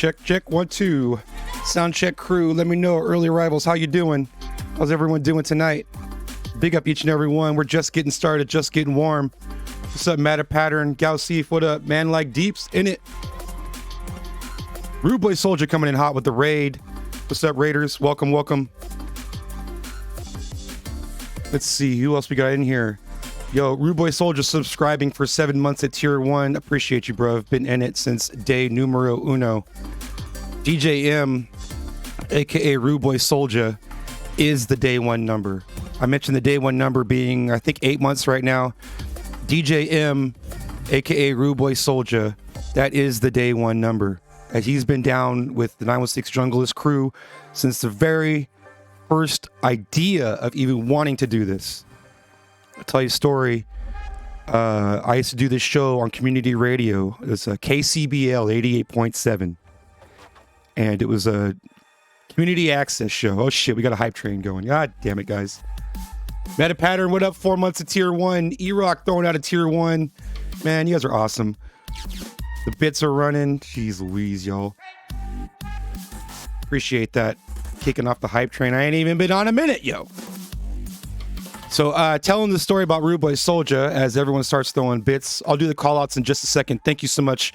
check, check. 1, 2. Sound check crew. Let me know, early arrivals. How you doing? How's everyone doing tonight? Big up each and every one. We're just getting started, just getting warm. What's up, Matter Pattern? Gal Seif, what up? Man Like Deeps, in it. Rude Boy Soldier coming in hot with the raid. What's up, Raiders? Welcome, welcome. Let's see, who else we got in here? Yo, Rude Boy Soldier subscribing for 7 months at tier 1. Appreciate you, bro. Been in it since day numero uno. DJ M, aka Rude Boy Soldier, is the day 1 number. I mentioned the day 1 number being, I think, 8 months right now. DJ M, aka Rude Boy Soldier, that is the day 1 number. As he's been down with the 916 Junglist crew since the very first idea of even wanting to do this. I'll tell you a story. I used to do this show on community radio. It was a KCBL 88.7. And it was a community access show. Oh shit, we got a hype train going. God damn it, guys. Meta Pattern, what up? 4 months of tier 1. E-Rock throwing out a tier 1. Man, you guys are awesome. The bits are running. Jeez Louise, y'all. Appreciate that. Kicking off the hype train. I ain't even been on a minute, yo. So telling the story about Rude Boy Soldier as everyone starts throwing bits. I'll do the call outs in just a second. Thank you so much.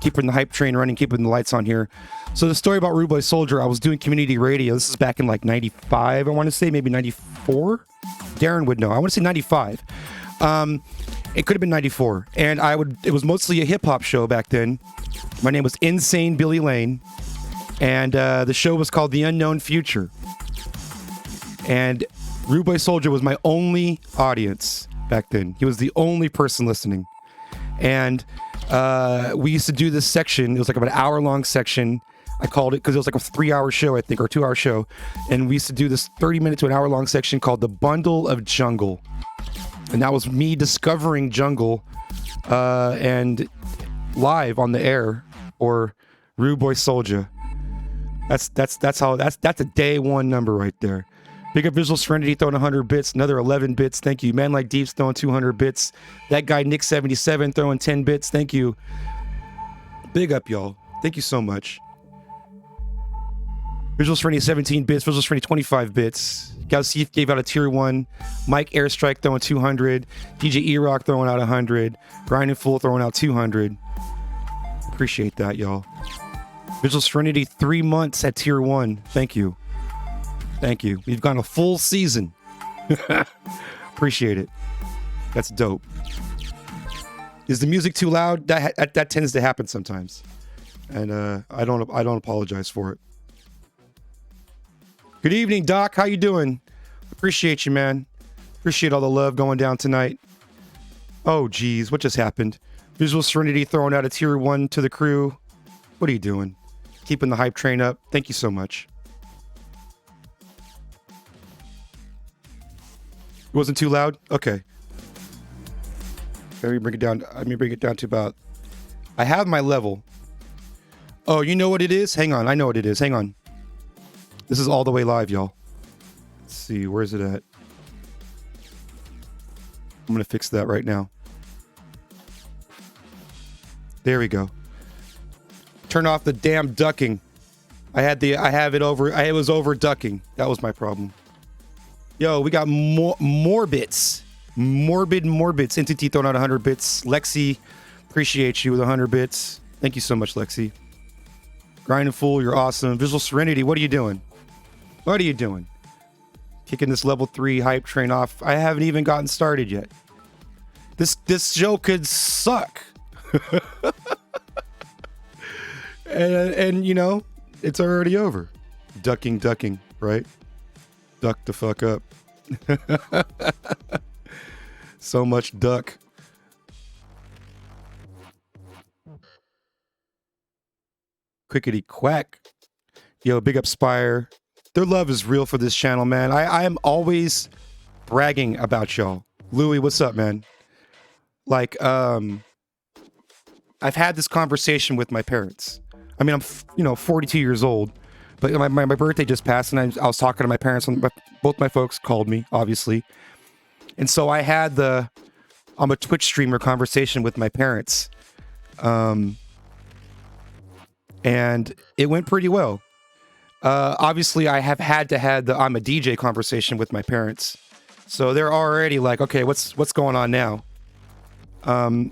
Keeping the hype train running, keeping the lights on here. So the story about Rude Boy Soldier, I was doing community radio. This is back in like 95, I want to say, maybe 94. Darren would know. I want to say 95. It could have been 94. And it was mostly a hip hop show back then. My name was Insane Billy Lane. And the show was called The Unknown Future. And Rude Boy Soldier was my only audience back then. He was the only person listening. And we used to do this section. It was like about an hour-long section. I called it, because it was like a 3-hour show, I think, or 2-hour show. And we used to do this 30-minute to an hour-long section called The Bundle of Jungle. And that was me discovering jungle and live on the air, or Rude Boy Soldier. That's a day 1 number right there. Big up Visual Serenity throwing 100 bits, another 11 bits. Thank you. Man Like Deeps throwing 200 bits. That guy Nick77 throwing 10 bits. Thank you. Big up, y'all. Thank you so much. Visual Serenity 17 bits. Visual Serenity 25 bits. Gal Seif gave out a tier 1. Mike Airstrike throwing 200. DJ E-Rock throwing out 100. Brian and Full throwing out 200. Appreciate that, y'all. Visual Serenity 3 months at tier 1. Thank you. Thank you. We've gone a full season. Appreciate it. That's dope. Is the music too loud? That tends to happen sometimes, and I don't apologize for it. Good evening, Doc. How you doing? Appreciate you, man. Appreciate all the love going down tonight. Oh, geez, what just happened? Visual Serenity throwing out a tier 1 to the crew. What are you doing? Keeping the hype train up. Thank you so much. It wasn't too loud? Okay. Let me bring it down. Let me bring it down to about... I have my level. Oh, you know what it is? Hang on. I know what it is. Hang on. This is all the way live, y'all. Let's see. Where's it at? I'm going to fix that right now. There we go. Turn off the damn ducking. It was over ducking. That was my problem. Yo, we got more bits. More bits. Entity throwing out 100 bits. Lexi, appreciate you with 100 bits. Thank you so much, Lexi. Grinding Fool, you're awesome. Visual Serenity, what are you doing? What are you doing? Kicking this level 3 hype train off. I haven't even gotten started yet. This show could suck. and you know, it's already over. Ducking, right? Duck the fuck up. So much duck. Quickety quack. Yo, big up Spire. Their love is real for this channel, man. I am always bragging about y'all. Louis, what's up, man? Like, I've had this conversation with my parents. I mean, I'm 42 years old, but my birthday just passed, and I was talking to my parents. Both my folks called me, obviously. And so I had I'm a Twitch streamer conversation with my parents. and it went pretty well. Obviously, I have had to have the I'm a DJ conversation with my parents, so they're already like, okay, what's going on now?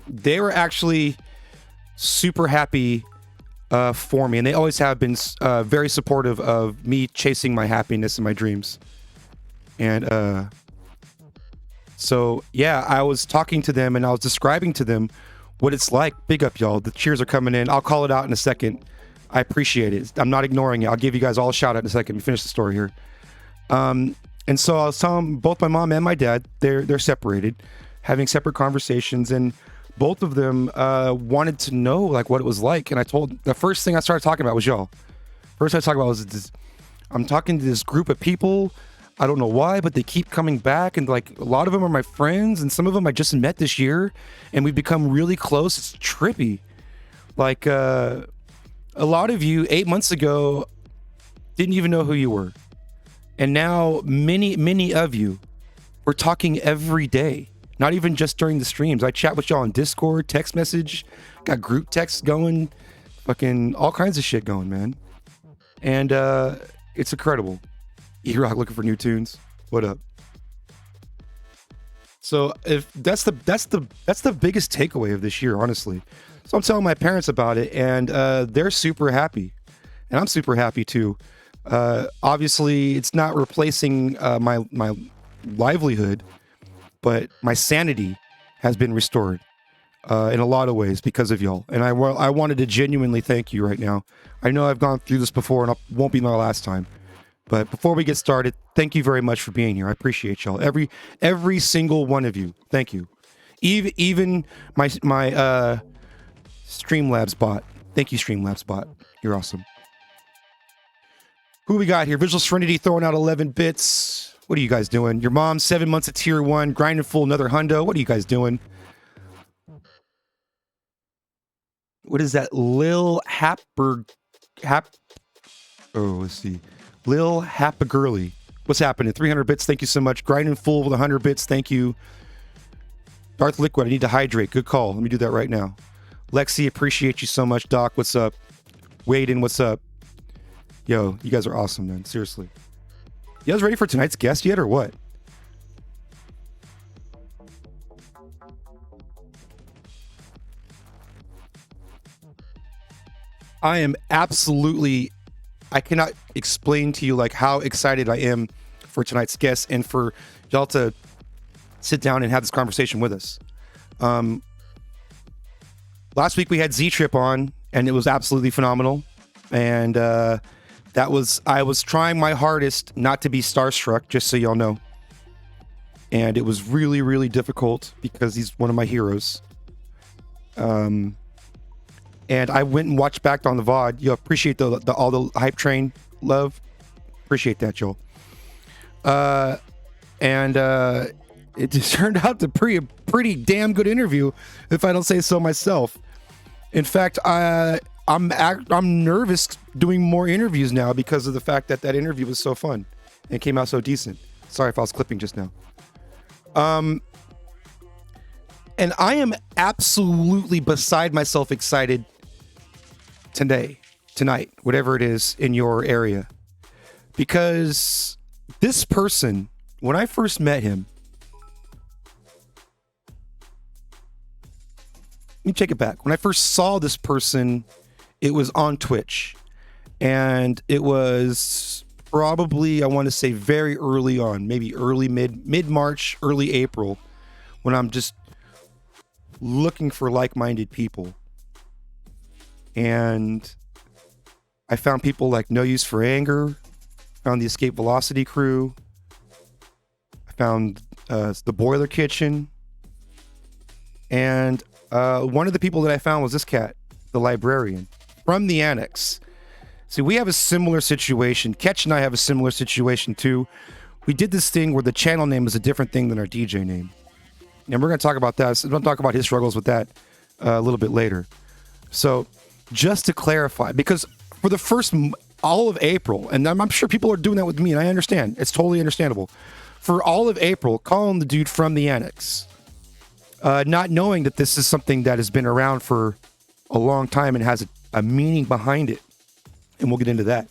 They were actually super happy for me, and they always have been very supportive of me chasing my happiness and my dreams. And so yeah, I was talking to them and I was describing to them what it's like. Big up, y'all. The cheers are coming in. I'll call it out in a second. I appreciate it. I'm not ignoring it. I'll give you guys all a shout out in a second. Let me finish the story here. And so I was telling both my mom and my dad, they're separated, having separate conversations, and both of them wanted to know like what it was like. And I told, the first thing I started talking about was y'all. First I talked about was this, I'm talking to this group of people. I don't know why, but they keep coming back, and like a lot of them are my friends, and some of them I just met this year, and we've become really close. It's trippy. Like a lot of you 8 months ago didn't even know who you were, and now many of you, we're talking every day. Not even just during the streams. I chat with y'all on Discord, text message, got group texts going, fucking all kinds of shit going, man. And it's incredible. E-Rock looking for new tunes. What up? So if that's the biggest takeaway of this year, honestly. So I'm telling my parents about it, and they're super happy, and I'm super happy too. Obviously, it's not replacing my livelihood, but my sanity has been restored in a lot of ways because of y'all. And I wanted to genuinely thank you right now. I know I've gone through this before, and it won't be my last time. But before we get started, thank you very much for being here. I appreciate y'all. Every single one of you. Thank you. Even my Streamlabs bot. Thank you, Streamlabs bot. You're awesome. Who we got here? Visual Serenity throwing out 11 bits. What are you guys doing? Your mom, 7 months at tier 1, grinding full another hundo. What are you guys doing? What is that? Lil let's see. Lil Happagirly. What's happening? 300 bits. Thank you so much. Grinding full with 100 bits. Thank you. Darth Liquid. I need to hydrate. Good call. Let me do that right now. Lexi, appreciate you so much. Doc, what's up? Waden, what's up? Yo, you guys are awesome, man. Seriously. You guys ready for tonight's guest yet, or what? I am absolutely... I cannot explain to you like how excited I am for tonight's guest and for y'all to sit down and have this conversation with us. Last week we had Z-Trip on, and it was absolutely phenomenal. And I was trying my hardest not to be starstruck, just so y'all know. And it was really, really difficult because he's one of my heroes. And I went and watched back on the VOD. You appreciate all the hype train love. Appreciate that, Joel. And it just turned out to be a pretty damn good interview, if I don't say so myself. In fact, I'm nervous doing more interviews now because of the fact that interview was so fun and came out so decent. Sorry if I was clipping just now. And I am absolutely beside myself excited tonight, whatever it is in your area. Because this person, when I first met him, let me take it back. When I first saw this person, it was on Twitch. And it was probably, I want to say very early on, maybe early mid-March, early April, when I'm just looking for like-minded people. And I found people like No Use for Anger, found the Escape Velocity crew, I found the Boiler Kitchen, and one of the people that I found was this cat, the Librarian, from the Annex. See, we have a similar situation. Ketch and I have a similar situation too. We did this thing where the channel name is a different thing than our DJ name. And we're going to talk about that. So I'm going to talk about his struggles with that a little bit later. So just to clarify, because for the first all of April, and I'm sure people are doing that with me, and I understand. It's totally understandable. For all of April, calling the dude from the Annex, not knowing that this is something that has been around for a long time and has a meaning behind it. and we'll get into that.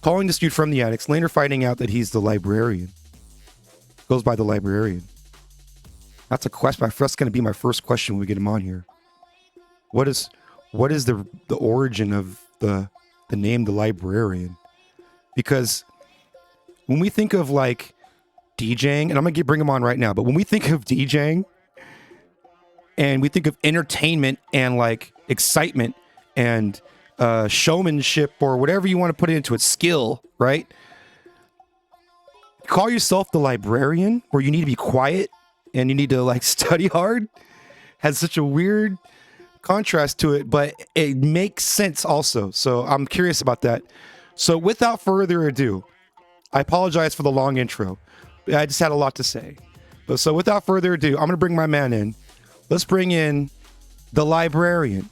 Calling this dude from the attics, later finding out that he's the librarian. Goes by the librarian. That's a question. That's going to be my first question when we get him on here. What is the origin of the name the librarian? Because when we think of like DJing, and I'm going to bring him on right now, but when we think of DJing and we think of entertainment and like excitement and showmanship or whatever you want to put into it, skill, right? Call yourself the librarian where you need to be quiet and you need to like study hard has such a weird contrast to it, but it makes sense also. So I'm curious about that. So without further ado, I apologize for the long intro. I just had a lot to say. But so without further ado, I'm going to bring my man in. Let's bring in the librarian,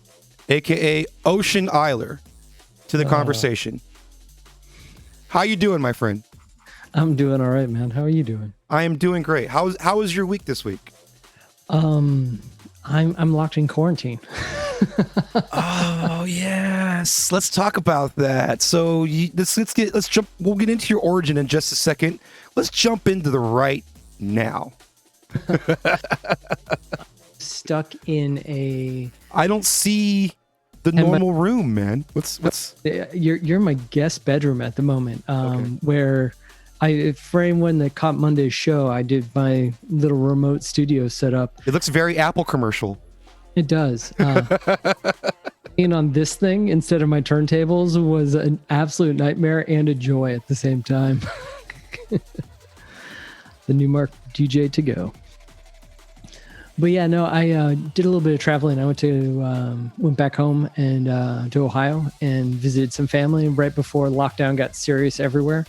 aka Ocean Eiler, to the conversation. How you doing, my friend? I'm doing all right, man. How are you doing? I am doing great. How was your week this week? I'm locked in quarantine. Oh yes, let's talk about that. So let's jump. We'll get into your origin in just a second. Let's jump into the right now. Stuck in a. I don't see the normal room, man. What's? You're in my guest bedroom at the moment, okay. Where. For anyone that caught Monday's show, I did my little remote studio setup. It looks very Apple commercial. It does. Being on this thing instead of my turntables was an absolute nightmare and a joy at the same time. The Newmark DJ to go. But yeah, no, I did a little bit of traveling. I went back home and to Ohio and visited some family right before lockdown got serious everywhere.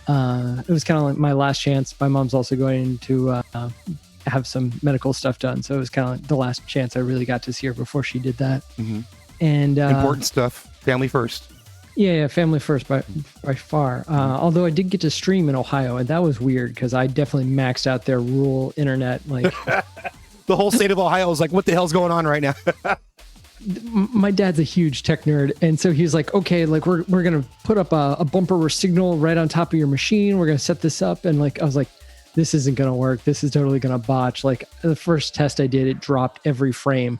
It was kind of like my last chance. My mom's also going to have some medical stuff done, so it was kind of like the last chance I really got to see her before she did that. Mm-hmm. And important stuff. Family first. Yeah, family first by far. Although I did get to stream in Ohio, and that was weird because I definitely maxed out their rural internet. Like the whole state of Ohio was like, "What the hell's going on right now?" My dad's a huge tech nerd, and so he's like, okay, like we're gonna put up a bumper signal right on top of your machine. We're gonna set this up, and like I was like, this isn't gonna work. This is totally gonna botch. Like the first test I did, it dropped every frame.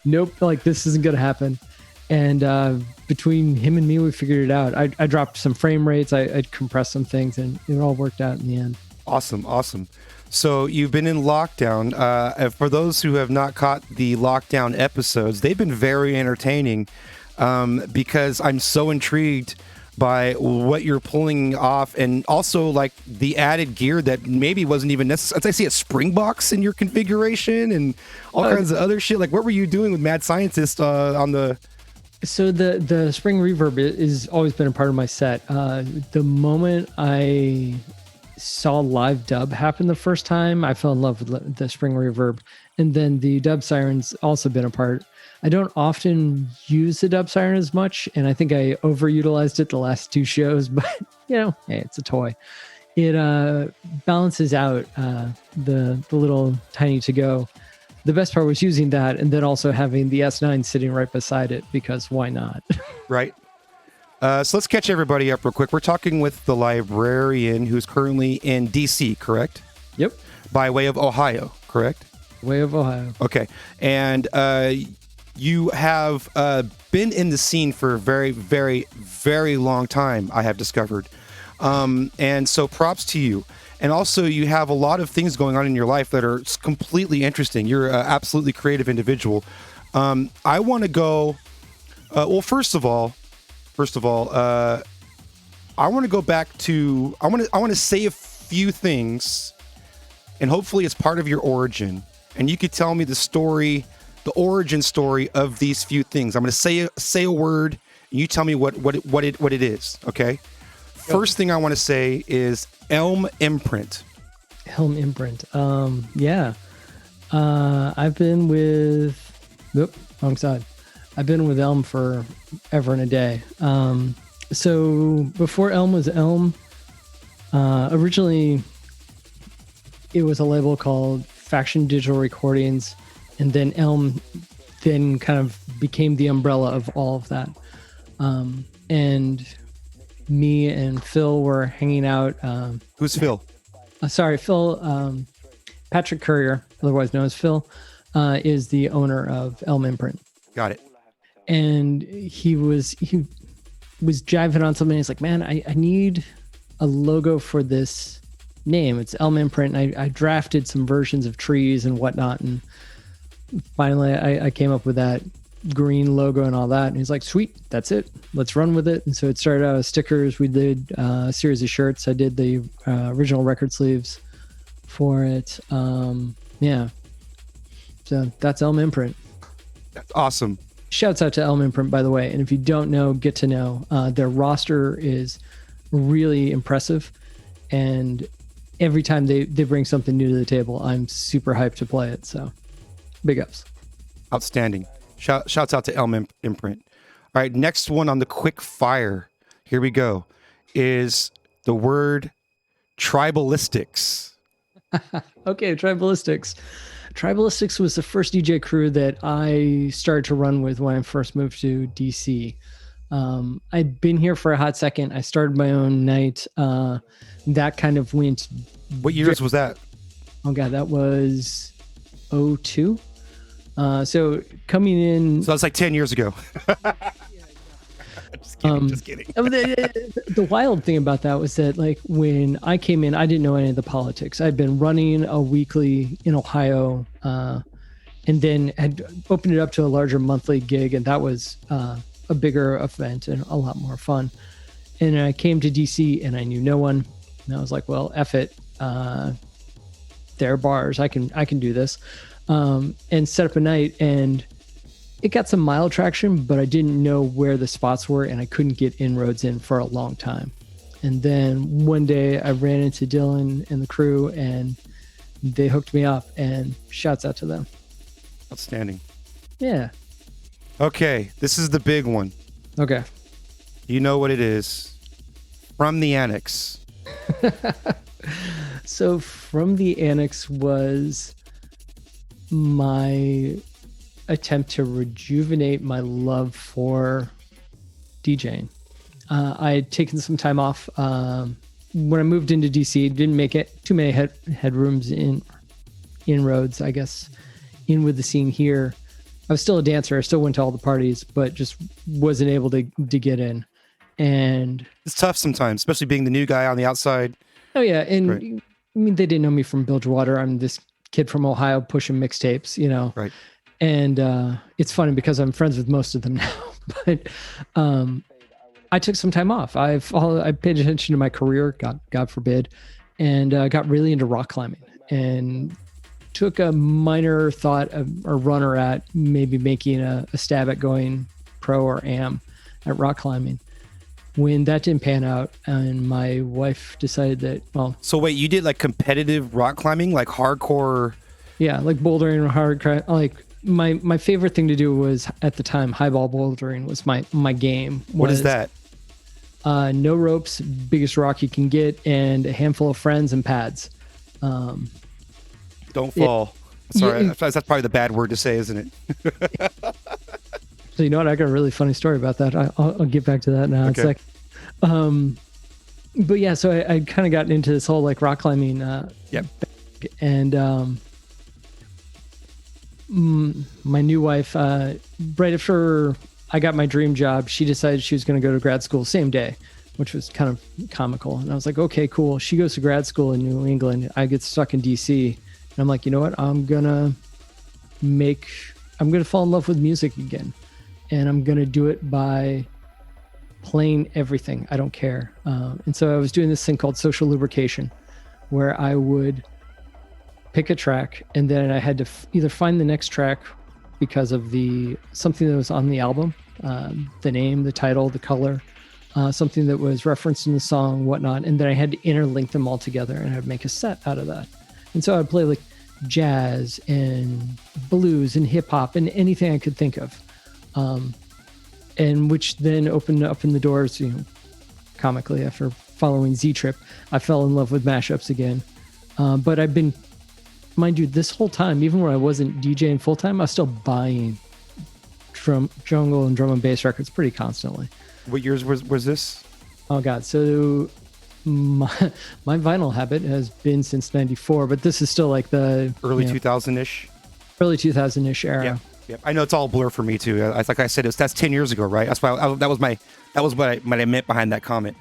Nope, like this isn't gonna happen. And between him and me, we figured it out. I dropped some frame rates. I compressed some things, and it all worked out in the end. Awesome. So you've been in lockdown. For those who have not caught the lockdown episodes, they've been very entertaining because I'm so intrigued by what you're pulling off, and also like the added gear that maybe wasn't even necessary. I see a spring box in your configuration and all kinds of other shit. Like, what were you doing with Mad Scientist on the... So the spring reverb is always been a part of my set. The moment I saw live dub happen the first time, I fell in love with the spring reverb, and then the dub siren's also been a part. I don't often use the dub siren as much, and I think I overutilized it the last two shows, but hey, it's a toy. It balances out the little tiny to go. The best part was using that, and then also having the S9 sitting right beside it, because why not? Right. So let's catch everybody up real quick. We're talking with the librarian who's currently in DC, correct? Yep. By way of Ohio, correct? Way of Ohio. Okay. And you have been in the scene for a very, very, very long time, I have discovered. And so props to you. And also you have a lot of things going on in your life that are completely interesting. You're an absolutely creative individual. I want to go, first of all, I want to go back to, I want to say a few things, and hopefully it's part of your origin, and you could tell me the story, the origin story of these few things. I'm going to say a word, and you tell me what it is. Okay. First thing I want to say is Elm Imprint. Elm Imprint. Yeah. I've been with, wrong side. I've been with Elm for ever and a day. So before Elm was Elm, originally it was a label called Faction Digital Recordings, and then Elm then kind of became the umbrella of all of that. And me and Phil were hanging out. Who's Phil? Phil, Patrick Courier, otherwise known as Phil, is the owner of Elm Imprint. Got it. And he was jiving on something. He's like, man, I need a logo for this name. It's Elm Imprint. And I drafted some versions of trees and whatnot. And finally I came up with that green logo and all that. And he's like, sweet, that's it. Let's run with it. And so it started out as stickers. We did a series of shirts. I did the original record sleeves for it. Yeah. So that's Elm Imprint. That's awesome. Shouts out to Elm Imprint, by the way. And if you don't know, get to know. Their roster is really impressive. And every time they bring something new to the table, I'm super hyped to play it. So big ups. Outstanding. Shouts out to Elm Imprint. All right, next one on the quick fire. Here we go. Is the word tribalistics. Okay, tribalistics. Tribalistics was the first DJ crew that I started to run with when I first moved to DC. I'd been here for a hot second. I started my own night. That kind of went. What years was that? Oh God, that was 2002. So coming in. So that's like 10 years ago. Just kidding. The wild thing about that was that, like, when I came in, I didn't know any of the politics. I'd been running a weekly in Ohio, and then had opened it up to a larger monthly gig, and that was a bigger event and a lot more fun. And I came to DC, and I knew no one, and I was like, "Well, F it. There are bars. I can do this," and set up a night and. It got some mild traction, but I didn't know where the spots were, and I couldn't get inroads in for a long time. And then one day I ran into Dylan and the crew, and they hooked me up, and shouts out to them. Outstanding. Yeah. Okay, this is the big one. Okay. You know what it is. From the Annex. So From the Annex was my attempt to rejuvenate my love for DJing. I had taken some time off when I moved into DC. Didn't make it too many headrooms inroads, I guess, in with the scene here. I was still a dancer. I still went to all the parties, but just wasn't able to get in. And it's tough sometimes, especially being the new guy on the outside. Oh yeah, and right. I mean, they didn't know me from Bilgewater. I'm this kid from Ohio pushing mixtapes, you know. Right. And it's funny because I'm friends with most of them now. But I took some time off. I paid attention to my career, God forbid, and got really into rock climbing. And took a minor thought or runner at maybe making a stab at going pro or am at rock climbing. When that didn't pan out, and my wife decided that, well... So wait, you did like competitive rock climbing, like hardcore... Yeah, like bouldering, like... My favorite thing to do was, at the time, highball bouldering was my game. What is that? No ropes, biggest rock you can get, and a handful of friends and pads. Don't fall. Sorry, that's probably the bad word to say, isn't it? So you know what? I got a really funny story about that. I'll get back to that now. Okay. It's like, but yeah, so I kind of got into this whole like rock climbing. Yep. And my new wife, right after I got my dream job, she decided she was going to go to grad school same day, which was kind of comical. And I was like, okay, cool. She goes to grad school in New England. I get stuck in DC. And I'm like, you know what? I'm going to fall in love with music again. And I'm going to do it by playing everything. I don't care. And so I was doing this thing called social lubrication, where I would pick a track, and then I had to either find the next track because of something that was on the album, the name, the title, the color, something that was referenced in the song, whatnot, and then I had to interlink them all together, and I'd make a set out of that. And so I'd play like jazz and blues and hip hop and anything I could think of, and which then opened up in the doors. You know, comically, after following Z Trip, I fell in love with mashups again. But I've been, mind you, this whole time, even when I wasn't DJing full time, I was still buying jungle and drum and bass records pretty constantly. What years was this? Oh God. So my vinyl habit has been since 94, but this is still like the early 2000-ish. Early 2000-ish era. Yeah. Yeah. I know it's all blur for me too. Like I said, that's 10 years ago, right? That's why that was what I meant behind that comment.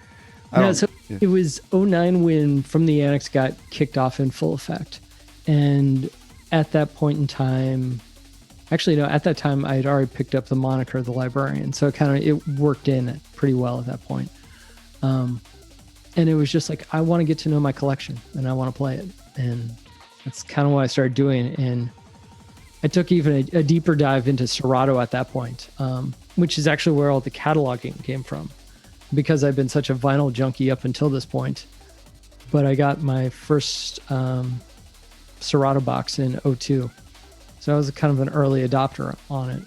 It was 2009 when From the Annex got kicked off in full effect. And at that point in time, actually, no, at that time I had already picked up the moniker, the Librarian. So it worked in pretty well at that point. And it was just like, I want to get to know my collection and I want to play it. And that's kind of what I started doing. And I took even a deeper dive into Serato at that point, which is actually where all the cataloging came from, because I've been such a vinyl junkie up until this point. But I got my first Serato box in 2002. So I was kind of an early adopter on it,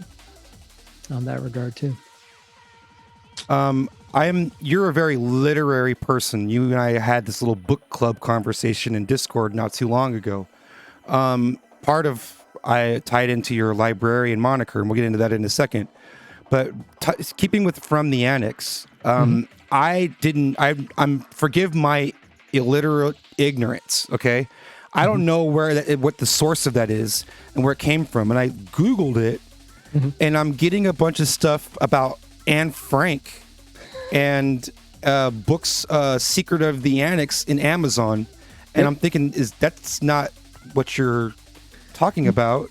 on that regard too. You're a very literary person. You and I had this little book club conversation in Discord not too long ago. Part of I tied into your Librarian moniker, and we'll get into that in a second. But keeping with From the Annex, I'm forgive my illiterate ignorance. Okay, I don't know what the source of that is and where it came from, and I Googled it, and I'm getting a bunch of stuff about Anne Frank and books, Secret of the Annex in Amazon, and I'm thinking, that's not what you're talking about?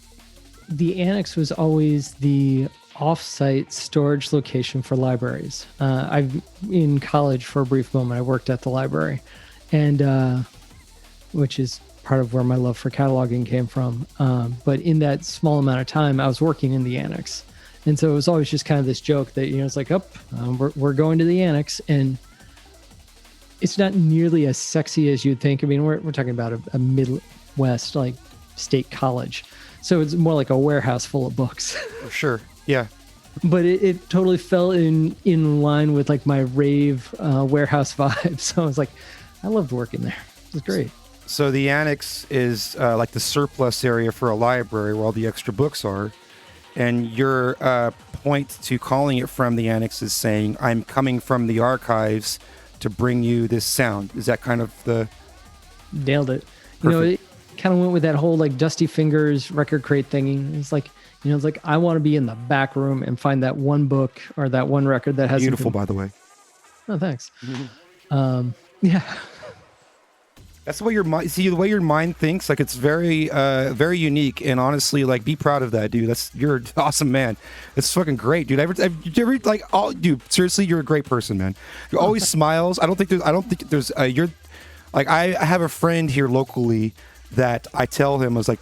The Annex was always the off-site storage location for libraries. In college for a brief moment, I worked at the library, and which is part of where my love for cataloging came from. But in that small amount of time, I was working in the Annex. And so it was always just kind of this joke that, it's like, we're going to the Annex. And it's not nearly as sexy as you'd think. I mean, we're talking about a Midwest, like, state college. So it's more like a warehouse full of books. Sure. Yeah. But it totally fell in line with like my rave warehouse vibe. So I was like, I loved working there. It was great. So the Annex is like the surplus area for a library where all the extra books are. And your point to calling it From the Annex is saying, I'm coming from the archives to bring you this sound. Is that kind of the... Nailed it. Perfect. It kind of went with that whole like Dusty Fingers record crate thingy. It's like, it's like, I want to be in the back room and find that one book or that one record that has... Beautiful, by the way. Oh, thanks. Yeah. That's the way your mind. See, the way your mind thinks, like, it's very, very unique. And honestly, like, be proud of that, dude. You're an awesome man. It's fucking great, dude. Dude, seriously, you're a great person, man. You're always smiles. I don't think there's. You're, like, I have a friend here locally that I tell him, I was like,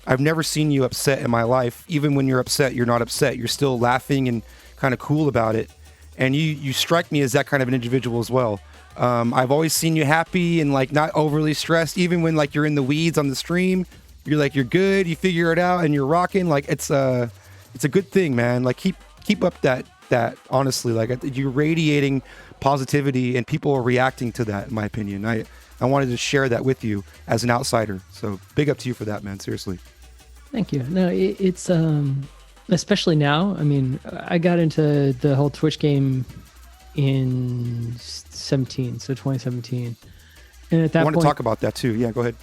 I've never seen you upset in my life. Even when you're upset, you're not upset. You're still laughing and kind of cool about it. And you strike me as that kind of an individual as well. I've always seen you happy and like not overly stressed. Even when like you're in the weeds on the stream, you're like, you're good. You figure it out and you're rocking. Like it's a good thing, man. Like keep up that honestly, like you're radiating positivity and people are reacting to that, in my opinion. I wanted to share that with you as an outsider. So big up to you for that, man. Seriously. Thank you. No, it's especially now. I mean, I got into the whole Twitch game in 2017. And at that point, I want to talk about that too. Yeah, go ahead.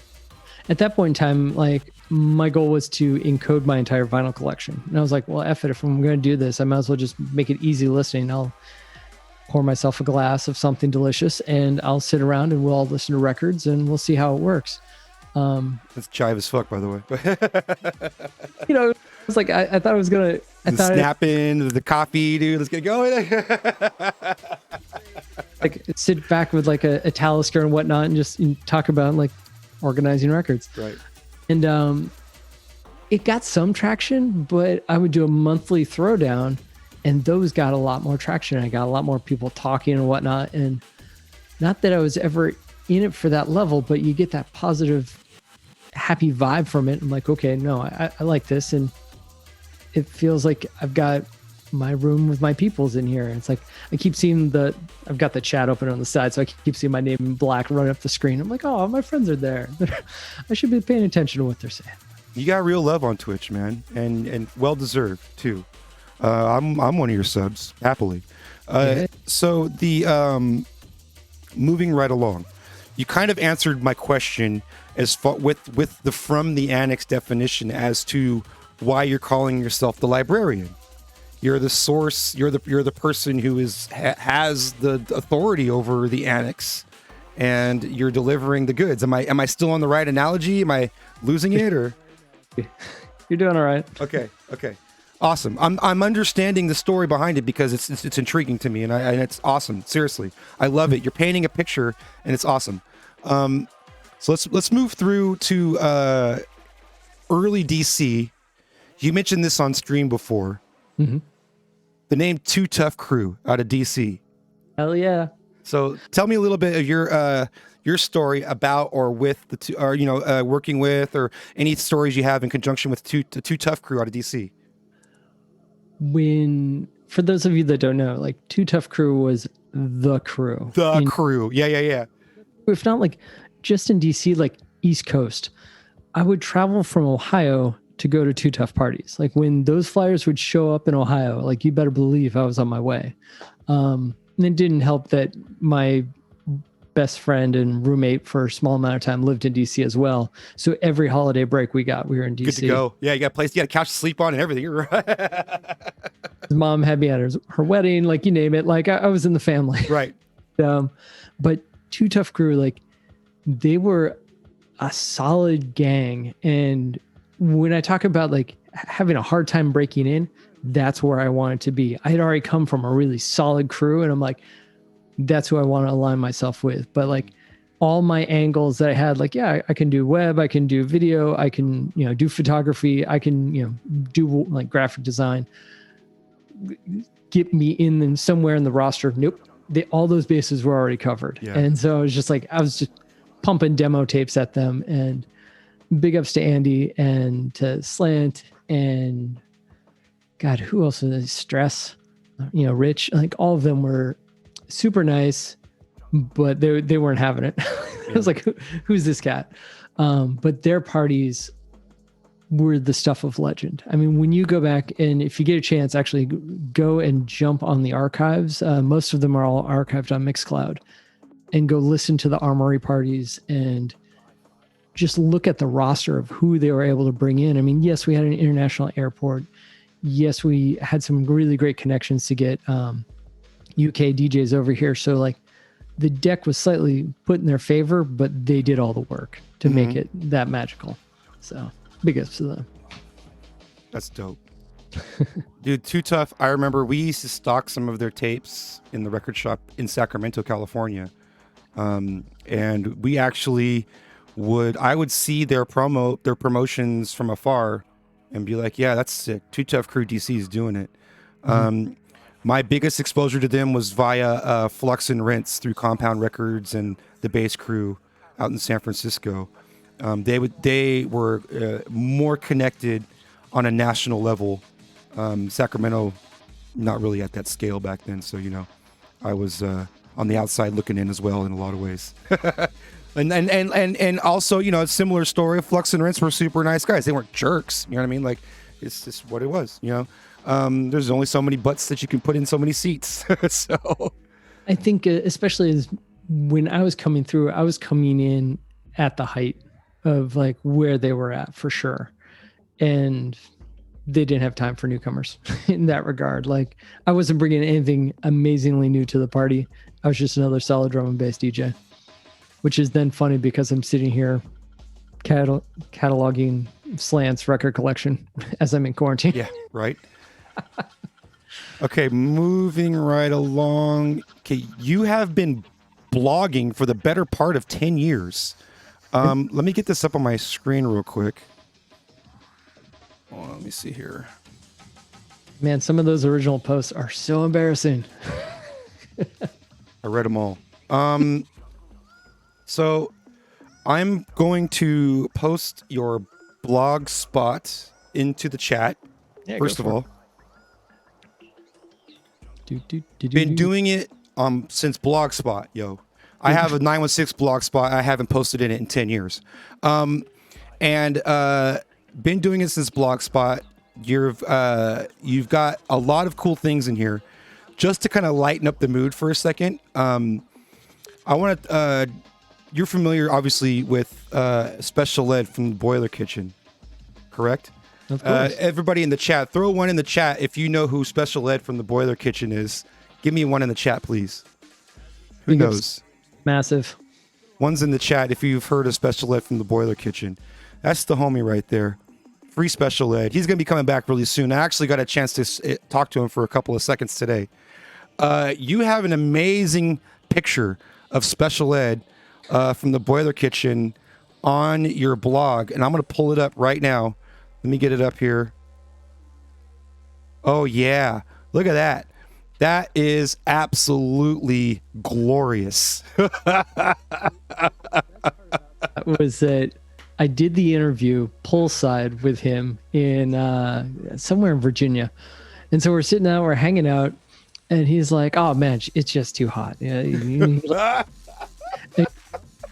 At that point in time, like my goal was to encode my entire vinyl collection. And I was like, well, F it. If I'm going to do this, I might as well just make it easy listening. I'll pour myself a glass of something delicious and I'll sit around and we'll all listen to records and we'll see how it works. That's jive as fuck, by the way. It's like, I thought I was going to... Snapping, the coffee, dude. Let's get going. Like sit back with like a Talisker and whatnot and just talk about like organizing records. Right. And it got some traction, but I would do a monthly throwdown and those got a lot more traction. I got a lot more people talking and whatnot. And not that I was ever in it for that level, but you get that positive, happy vibe from it. I'm like, okay, no, I like this. And it feels like I've got my room with my peoples in here. And it's like, I keep seeing I've got the chat open on the side. So I keep seeing my name in black run up the screen. I'm like, oh, my friends are there. I should be paying attention to what they're saying. You got real love on Twitch, man, and well deserved too. I'm one of your subs, happily. So the moving right along, you kind of answered my question as far with the from the annex definition as to why you're calling yourself the librarian. You're the source. You're the person who has the authority over the annex, and you're delivering the goods. Am I still on the right analogy? Am I losing it or? You're doing all right. Okay. Awesome. I'm understanding the story behind it because it's intriguing to me, and it's awesome. Seriously, I love it. You're painting a picture, and it's awesome. So let's move through to early DC. You mentioned this on stream before. Mm-hmm. The name Too Tough Crew out of DC. Hell yeah. So tell me a little bit of your story about or with the two, or working with, or any stories you have in conjunction with the Too Tough Crew out of DC. For those of you that don't know, like Too Tough Crew was the crew. Crew. Yeah. If not like just in DC, like East Coast, I would travel from Ohio to go to Too Tough parties. Like when those flyers would show up in Ohio, like you better believe I was on my way. And it didn't help that my best friend and roommate for a small amount of time lived in DC as well. So every holiday break we were in DC. Good to go. Yeah, you got a place, you got a couch to sleep on and everything. His mom had me at her wedding, like you name it. Like I was in the family. Right. But Too Tough Crew, like they were a solid gang. And when I talk about like having a hard time breaking in, that's where I wanted to be. I had already come from a really solid crew, and I'm like, that's who I want to align myself with. But like all my angles that I had, like, yeah, I can do web, I can do video, I can, do photography, I can, do like graphic design. Get me in somewhere in the roster. Nope. All those bases were already covered. Yeah. And so I was just pumping demo tapes at them, and big ups to Andy and to Slant and God, who else was there? Stress, Rich, like all of them were super nice, but they weren't having it. I was like, who's this cat? But their parties were the stuff of legend. I mean, when you go back and if you get a chance, actually go and jump on the archives. Most of them are all archived on Mixcloud, and go listen to the Armory parties and just look at the roster of who they were able to bring in. I mean, yes, we had an international airport. Yes, we had some really great connections to get UK DJs over here. So like the deck was slightly put in their favor, but they did all the work to make it that magical. So big ups to them. That's dope. Dude, Too Tough. I remember we used to stock some of their tapes in the record shop in Sacramento, California. And we actually I would see their promotions from afar and be like, yeah, that's sick. Too Tough Crew DC is doing it. My biggest exposure to them was via Flux and Rinse through Compound Records and the Bass Crew out in San Francisco. They were more connected on a national level. Sacramento, not really at that scale back then. So, I was on the outside looking in as well in a lot of ways. And also, a similar story. Flux and Rinse were super nice guys. They weren't jerks. You know what I mean? Like, it's just what it was, There's only so many butts that you can put in so many seats. So I think especially as when I was coming through, I was coming in at the height of like where they were at for sure. And they didn't have time for newcomers in that regard. Like I wasn't bringing anything amazingly new to the party. I was just another solid drum and bass DJ, which is then funny because I'm sitting here cataloging Slant's record collection as I'm in quarantine. Yeah, right. Okay, moving right along. Okay, you have been blogging for the better part of 10 years. Let me get this up on my screen real quick. Let me see here. Man, some of those original posts are so embarrassing. I read them all. So I'm going to post your blog spot into the chat. Yeah, first of all. Been doing it since Blogspot, yo. I have a 916 Blogspot. I haven't posted in it in 10 years. And been doing it since Blogspot. You've got a lot of cool things in here. Just to kind of lighten up the mood for a second, I want to. You're familiar, obviously, with Special Ed from the Boiler Kitchen, correct? Of course. Everybody in the chat, throw one in the chat if you know who Special Ed from the Boiler Kitchen is. Give me one in the chat, please. Who knows? Massive. One's in the chat if you've heard of Special Ed from the Boiler Kitchen. That's the homie right there. Free Special Ed. He's going to be coming back really soon. I actually got a chance to talk to him for a couple of seconds today. You have an amazing picture of Special Ed from the Boiler Kitchen on your blog, and I'm going to pull it up right now. Let me get it up here. Oh, yeah. Look at that. That is absolutely glorious. That was that I did the interview poolside with him in somewhere in Virginia. And so we're sitting out, we're hanging out, and he's like, oh, man, it's just too hot. Yeah,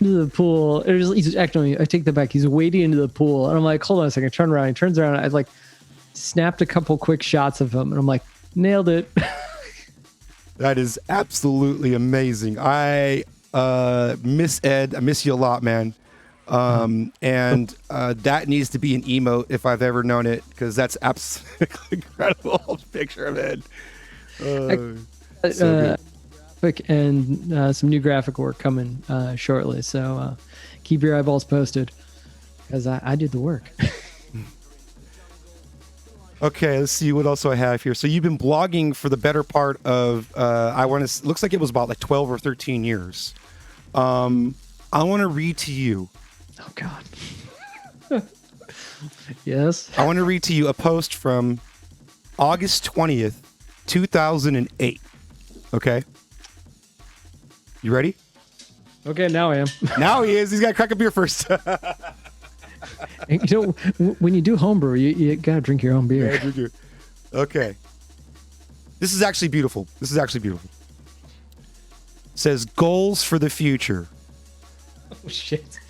into the pool. He's actually, I take that back. He's wading into the pool. And I'm like, hold on a second. Turn around. He turns around. I like snapped a couple quick shots of him. And I'm like, nailed it. That is absolutely amazing. I miss Ed. I miss you a lot, man. And that needs to be an emote if I've ever known it, because that's absolutely incredible picture of Ed. So and some new graphic work coming shortly. So keep your eyeballs posted, because I did the work. Okay, let's see what else do I have here. So you've been blogging for the better part of looks like it was about like 12 or 13 years. I want to read to you. Oh God. Yes. I want to read to you a post from August 20th, 2008. Okay. You ready? Okay, now I am. Now he is. He's got to crack a beer first. You know, when you do homebrew, you gotta drink your own beer. Yeah, okay. This is actually beautiful. It says goals for the future. Oh shit.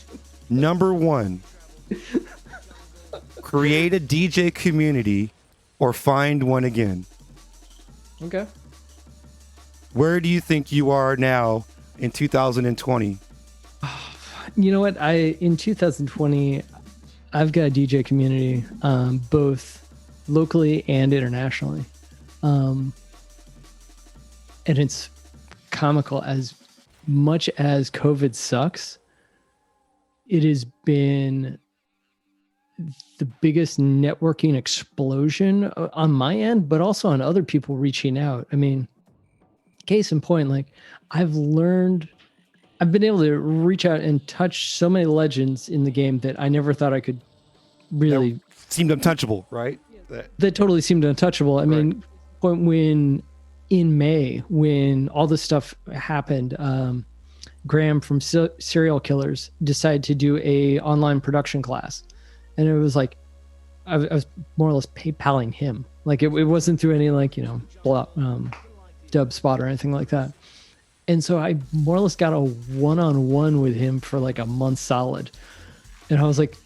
Number 1, create a DJ community or find one again. Okay. Where do you think you are now in 2020? You know what? In 2020, I've got a DJ community, both locally and internationally. And it's comical. As much as COVID sucks, it has been the biggest networking explosion on my end, but also on other people reaching out. I mean, case in point, like I've been able to reach out and touch so many legends in the game that I never thought I could really. That seemed untouchable, right? That totally seemed untouchable. I mean, when in May, when all this stuff happened, Graham from Serial Killers decided to do a online production class. And it was like, I was more or less PayPaling him. Like it wasn't through any dub spot or anything like that. And so I more or less got a one-on-one with him for like a month solid. And I was like,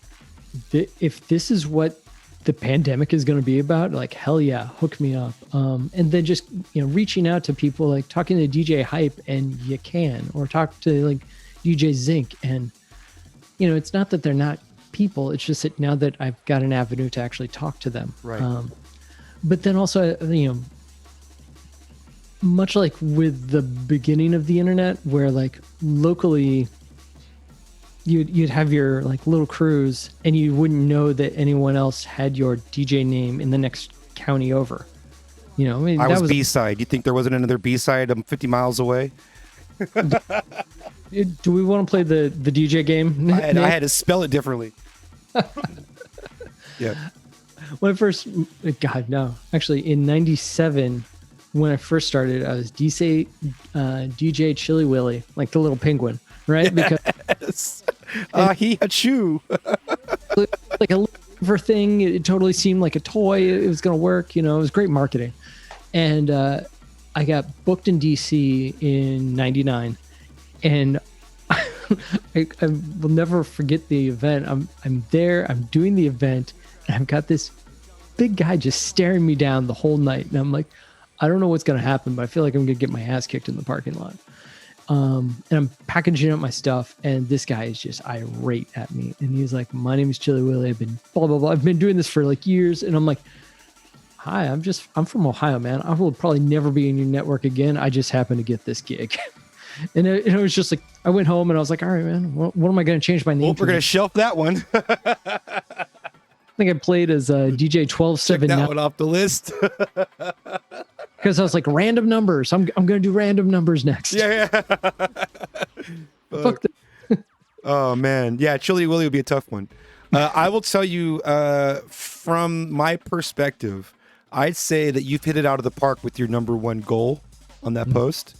if this is what the pandemic is going to be about, like, hell yeah, hook me up. And then just, reaching out to people, like talking to DJ Hype and you can, or talk to like DJ Zinc. And, it's not that they're not people. It's just that now that I've got an avenue to actually talk to them. Right. But then also, much like with the beginning of the internet, where like locally you'd have your like little crews and you wouldn't know that anyone else had your DJ name in the next county over. I mean, I was B-side. You think there wasn't another B-side 50 miles away? Do we want to play the DJ game? I had to spell it differently. Yeah. When I first, God, no. Actually, in 97, when I first started, I was DJ Chili Willy, like the little penguin, right? Yes. He had shoe. Like a liver thing. It totally seemed like a toy. It was going to work. It was great marketing. And I got booked in DC in 99. And I will never forget the event. I'm there. I'm doing the event. I've got this big guy just staring me down the whole night. And I'm like, I don't know what's going to happen, but I feel like I'm going to get my ass kicked in the parking lot. And I'm packaging up my stuff, and this guy is just irate at me. And he's like, my name is Chili Willy. I've been blah, blah, blah. I've been doing this for like years. And I'm like, hi, I'm from Ohio, man. I will probably never be in your network again. I just happened to get this gig. And it was just like, I went home and I was like, all right, man, what am I going to change my name to? We're going to shelf that one. I think I played as DJ 1279. Check that one off the list. Because I was like, random numbers. I'm going to do random numbers next. Yeah. Fuck Oh, man. Yeah, Chili Willy would be a tough one. I will tell you, from my perspective, I'd say that you've hit it out of the park with your number one goal on that post.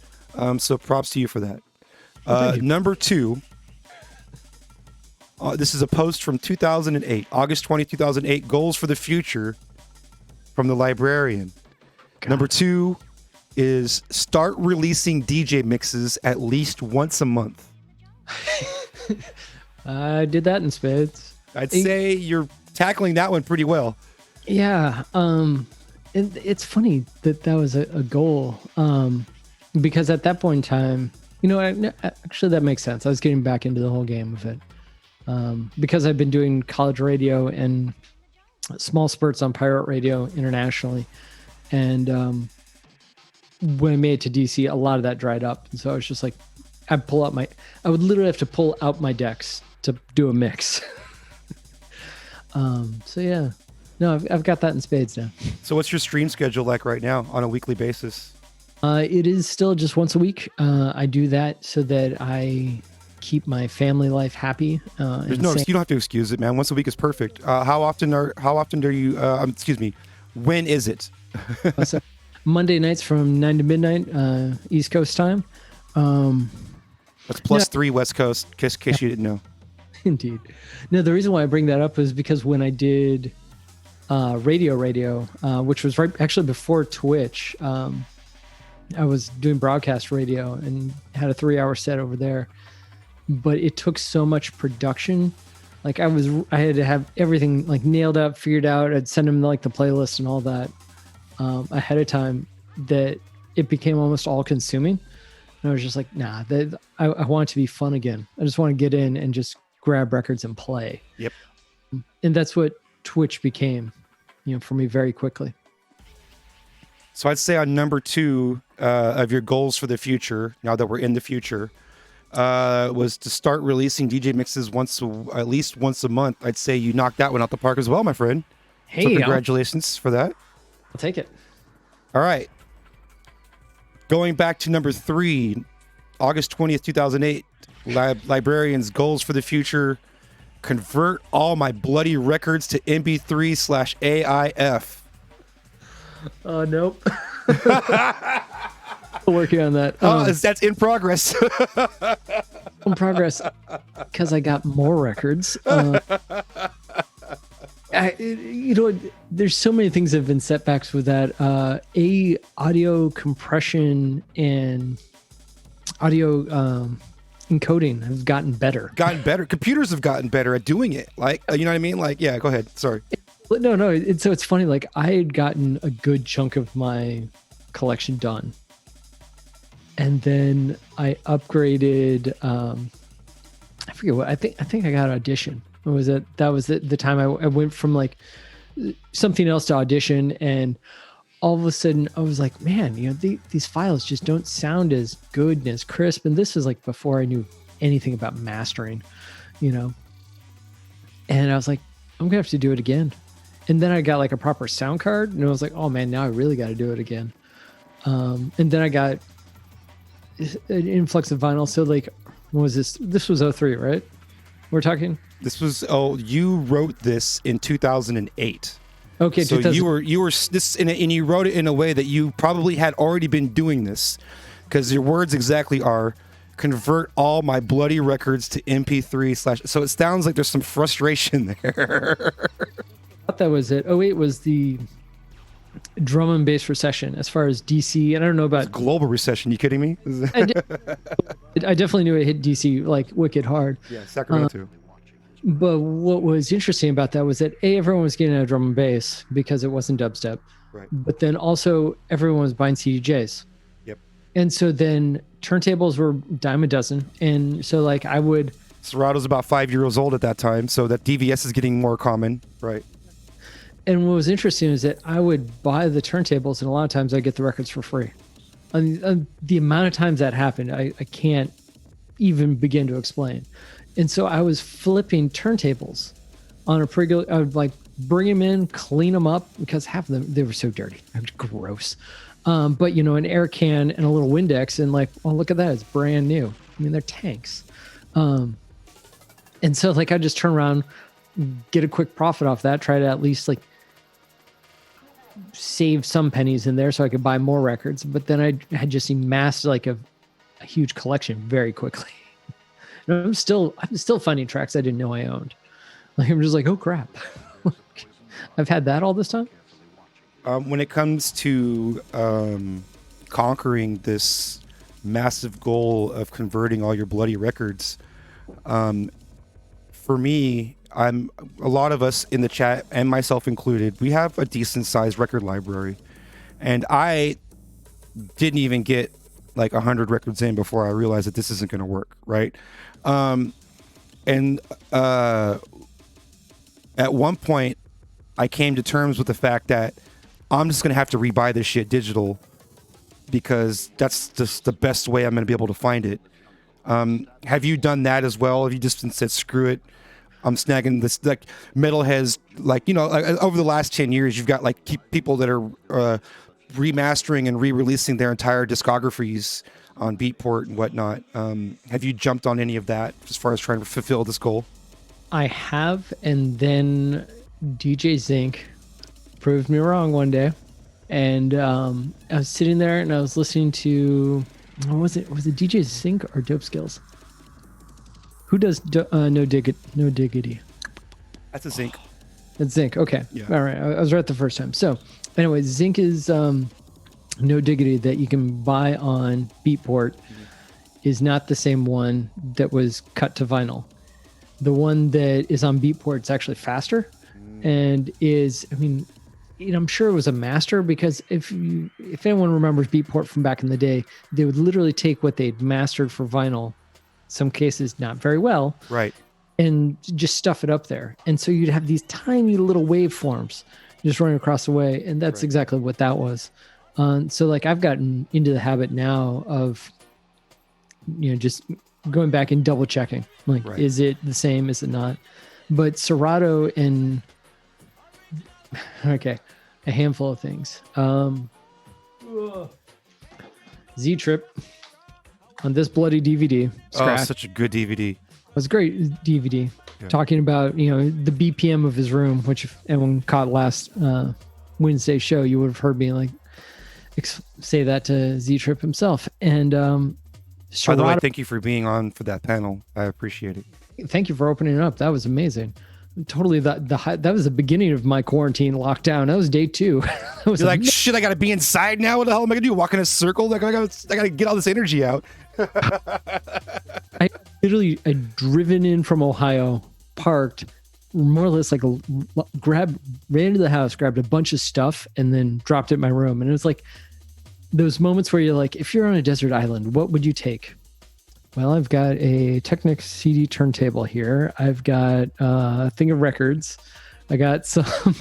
So props to you for that. Number 2, this is a post from 2008, August 20, 2008, goals for the future from the Librarian. God. Number 2 is start releasing DJ mixes at least once a month. I did that in spades. I'd say you're tackling that one pretty well. Yeah. It's funny that was a goal. Because at that point in time, actually that makes sense. I was getting back into the whole game of it. Because I've been doing college radio and small spurts on pirate radio internationally. And when I made it to DC, a lot of that dried up. And so I was just like, I would literally have to pull out my decks to do a mix. So yeah, no, I've got that in spades now. So what's your stream schedule like right now on a weekly basis? It is still just once a week. I do that so that I keep my family life happy. There's no, you don't have to excuse it, man. Once a week is perfect. How often are you, excuse me, when is it? So Monday nights from 9 to midnight, East Coast time. That's plus 3 West Coast, in case you didn't know. Indeed. No, the reason why I bring that up is because when I did radio, which was actually before Twitch, I was doing broadcast radio and had a 3-hour set over there, but it took so much production. Like I had to have everything like nailed up, figured out. I'd send them like the playlist and all that ahead of time, that it became almost all consuming. And I was just like, nah, I want it to be fun again. I just want to get in and just grab records and play. Yep. And that's what Twitch became, for me very quickly. So I'd say on number 2 of your goals for the future, now that we're in the future, was to start releasing DJ mixes at least once a month. I'd say you knocked that one out the park as well, my friend. Hey, so congratulations for that. I'll take it. All right. Going back to number 3, August 20th, 2008, Librarian's goals for the future: convert all my bloody records to MP3/AIF. Oh, nope. Working on that. That's in progress. In progress, because I got more records. There's so many things that have been setbacks with that. Audio compression and audio encoding have gotten better. Computers have gotten better at doing it. Like, you know what I mean? Like, yeah, go ahead. Sorry. No. It's funny. Like, I had gotten a good chunk of my collection done, and then I upgraded. I forget what I think I got Audition. What was it? That was the time I went from like something else to Audition, and all of a sudden I was like, man, these files just don't sound as good and as crisp. And this is like before I knew anything about mastering, And I was like, I'm gonna have to do it again. And then I got like a proper sound card, and I was like, oh man, now I really got to do it again. And then I got an influx of vinyl. So like, what was this? This was 03, right? We're talking. This was you wrote this in 2008. Okay, so you were this, and you wrote it in a way that you probably had already been doing this, because your words exactly are convert all my bloody records to MP3 / So it sounds like there's some frustration there. I thought that was it. 08 was the drum and bass recession as far as DC, and I don't know about global recession. You kidding me? I definitely knew it hit DC like wicked hard. Yeah, Sacramento too. But what was interesting about that was that everyone was getting a drum and bass because it wasn't dubstep. Right. But then also everyone was buying CDJs. Yep. And so then turntables were dime a dozen. And so like I would... Serato's about 5 years old at that time, so that DVS is getting more common. Right. And what was interesting is that I would buy the turntables, and a lot of times I get the records for free. And the amount of times that happened, I can't even begin to explain. And so I was flipping turntables on a pretty good, I would like bring them in, clean them up, because half of them, they were so dirty. It was gross. But, you know, an air can and a little Windex, and like, oh, look at that. It's brand new. I mean, they're tanks. And so like I just turn around, get a quick profit off that, try to at least like save some pennies in there so I could buy more records. But then I had just amassed like a huge collection very quickly. And I'm still finding tracks I didn't know I owned. Like I'm just like, oh crap, I've had that all this time. When it comes to conquering this massive goal of converting all your bloody records, for me, a lot of us in the chat, and myself included, we have a decent sized record library, and I didn't even get like 100 records in before I realized that this isn't going to work, right? At one point, I came to terms with the fact that I'm just going to have to rebuy this shit digital, because that's just the best way I'm going to be able to find it. Have you done that as well? Have you just said, screw it, I'm snagging this? Like metalheads, like, you know, like, over the last 10 years, you've got like people that are remastering and re-releasing their entire discographies on Beatport and whatnot. Have you jumped on any of that as far as trying to fulfill this goal? I have, and then DJ Zinc proved me wrong one day. And I was sitting there and I was listening to, was it DJ Zinc or Dope Skills? Who does No Diggity? That's a Zinc. That's Zinc. Okay. Yeah. All right. I was right the first time. So anyway, Zinc is No Diggity that you can buy on Beatport is not the same one that was cut to vinyl. The one that is on Beatport is actually faster and is, I mean, you know, I'm sure it was a master, because if anyone remembers Beatport from back in the day, they would literally take what they'd mastered for vinyl, some cases not very well, right, and just stuff it up there. And so you'd have these tiny little waveforms just running across the way, and that's exactly what that was. So like I've gotten into the habit now of, you know, just going back and double checking, like, is it the same? Is it not? But Serato and a handful of things. Z-Trip on this bloody DVD. Oh, such a good DVD. It was a great DVD. Yeah. Talking about, you know, the BPM of his room, which if anyone caught last Wednesday's show, you would have heard me like say that to Z-Trip himself. And by the way, thank you for being on for that panel. I appreciate it. Thank you for opening it up. That was amazing. Totally, that was the beginning of my quarantine lockdown. That was day 2. You're like, shit, I gotta be inside now. What the hell am I gonna do? Walk in a circle? Like, I gotta get all this energy out. I I'd driven in from Ohio, parked, more or less like ran into the house, grabbed a bunch of stuff, and then dropped it in my room. And it was like those moments where you're like, if you're on a desert island, what would you take? Well, I've got a Technics CD turntable here. I've got a thing of records. I got some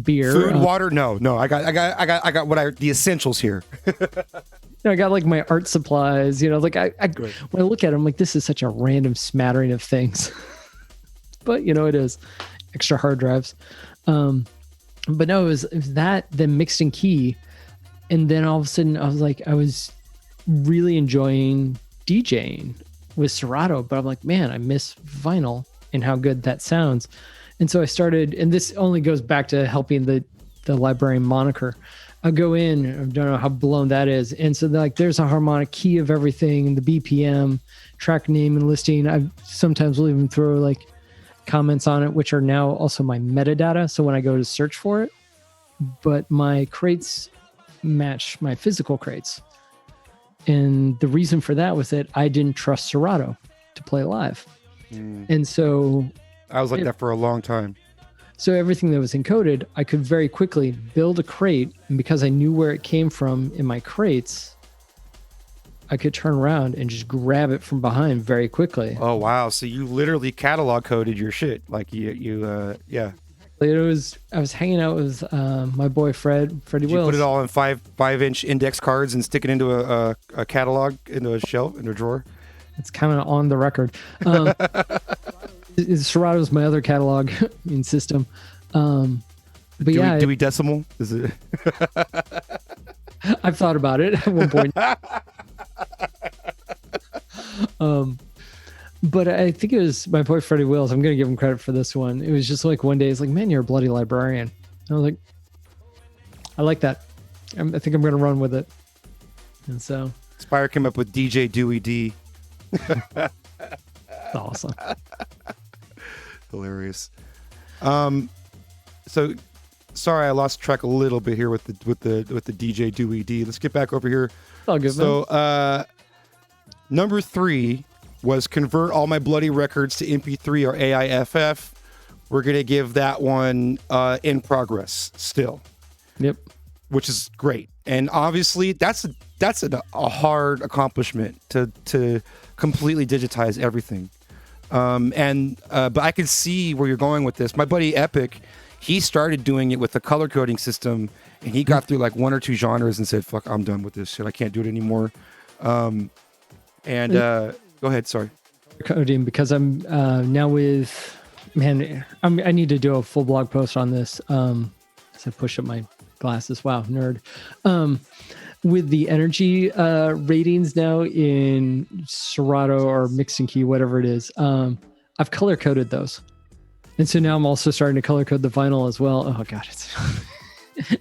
beer. Food, water. No. I got the essentials here. I got like my art supplies. You know, like I when I look at it, I'm like, this is such a random smattering of things. But you know, it is extra hard drives. But no, it was that then mixed in key, and then all of a sudden I was like, I was really enjoying DJing with Serato, but I'm like, man, I miss vinyl and how good that sounds. And so I started, and this only goes back to helping the Librarian moniker. I go in, I don't know how blown that is. And so like, there's a harmonic key of everything, the BPM, track name and listing. I sometimes will even throw like comments on it, which are now also my metadata. So when I go to search for it, but my crates match my physical crates. And the reason for that was that I didn't trust Serato to play live. And so I was like that for a long time. So everything that was encoded, I could very quickly build a crate. And because I knew where it came from in my crates, I could turn around and just grab it from behind very quickly. Oh, wow. So you literally catalog coded your shit. Like yeah. I was hanging out with my boy Freddie Did you Wills. put it all in 5-inch index cards and stick it into a catalog, into a shelf, into a drawer? It's kind of on the record. Serato is my other catalog in system. But do we decimal? Is it? I've thought about it at one point. But I think it was my boy Freddie Wills. I'm going to give him credit for this one. It was just like one day, he's like, man, you're a bloody librarian. And I was like, I like that. I think I'm going to run with it. And so Spire came up with DJ Dewey D. That's awesome. Hilarious. So sorry, I lost track a little bit here with the DJ Dewey D. Let's get back over here. All good, so number 3 was convert all my bloody records to MP3 or AIFF. We're gonna give that one in progress still. Yep. Which is great, and obviously that's a hard accomplishment to completely digitize everything. But I can see where you're going with this. My buddy Epic, he started doing it with the color coding system, and he got through like 1 or 2 genres and said, "Fuck, I'm done with this shit. I can't do it anymore." Go ahead. Sorry. Coding, because I'm now with, man, I need to do a full blog post on this. As I push up my glasses. Wow, nerd. With the energy ratings now in Serato or Mixing Key, whatever it is, I've color coded those. And so now I'm also starting to color code the vinyl as well. Oh God,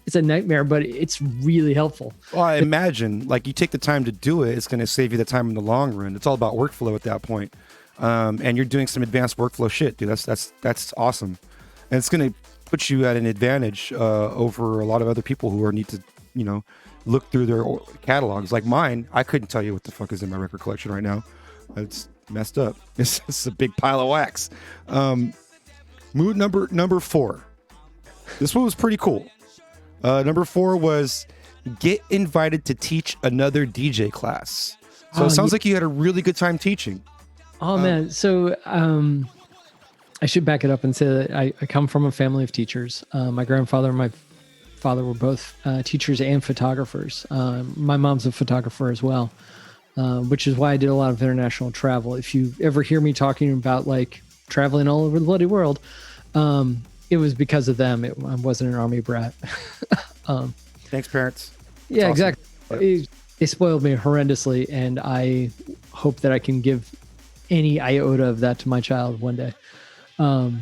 it's a nightmare, but it's really helpful. Well, I imagine like you take the time to do it, it's going to save you the time in the long run. It's all about workflow at that point. And you're doing some advanced workflow shit, dude. That's awesome. And it's going to put you at an advantage over a lot of other people who need to, look through their catalogs. Like mine, I couldn't tell you what the fuck is in my record collection right now. It's messed up. It's a big pile of wax. Mood number 4. This one was pretty cool. Number 4 was get invited to teach another DJ class. So it sounds like you had a really good time teaching. Oh man. So I should back it up and say that I come from a family of teachers. My grandfather and my father were both teachers and photographers. My mom's a photographer as well, which is why I did a lot of international travel. If you ever hear me talking about like traveling all over the bloody world, it was because of them. I wasn't an army brat. Thanks, parents. That's awesome. Exactly. Yep. They spoiled me horrendously, and I hope that I can give any iota of that to my child one day. Wow.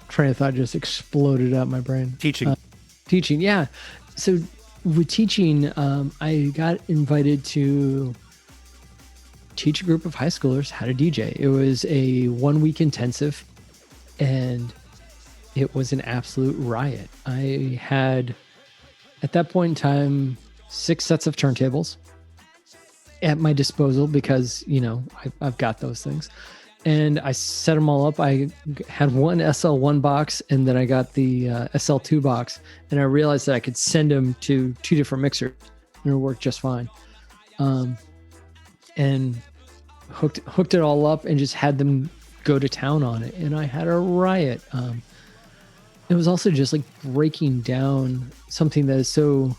Train of thought just exploded out my brain. Teaching. Yeah. So with teaching, I got invited to teach a group of high schoolers how to DJ. It was a 1-week intensive, and it was an absolute riot. I had, at that point in time, 6 sets of turntables at my disposal because, I've got those things. And I set them all up. I had one SL1 box, and then I got the SL2 box, and I realized that I could send them to 2 different mixers, and it worked just fine. And hooked it all up and just had them go to town on it, and I had a riot. It was also just like breaking down something that is so,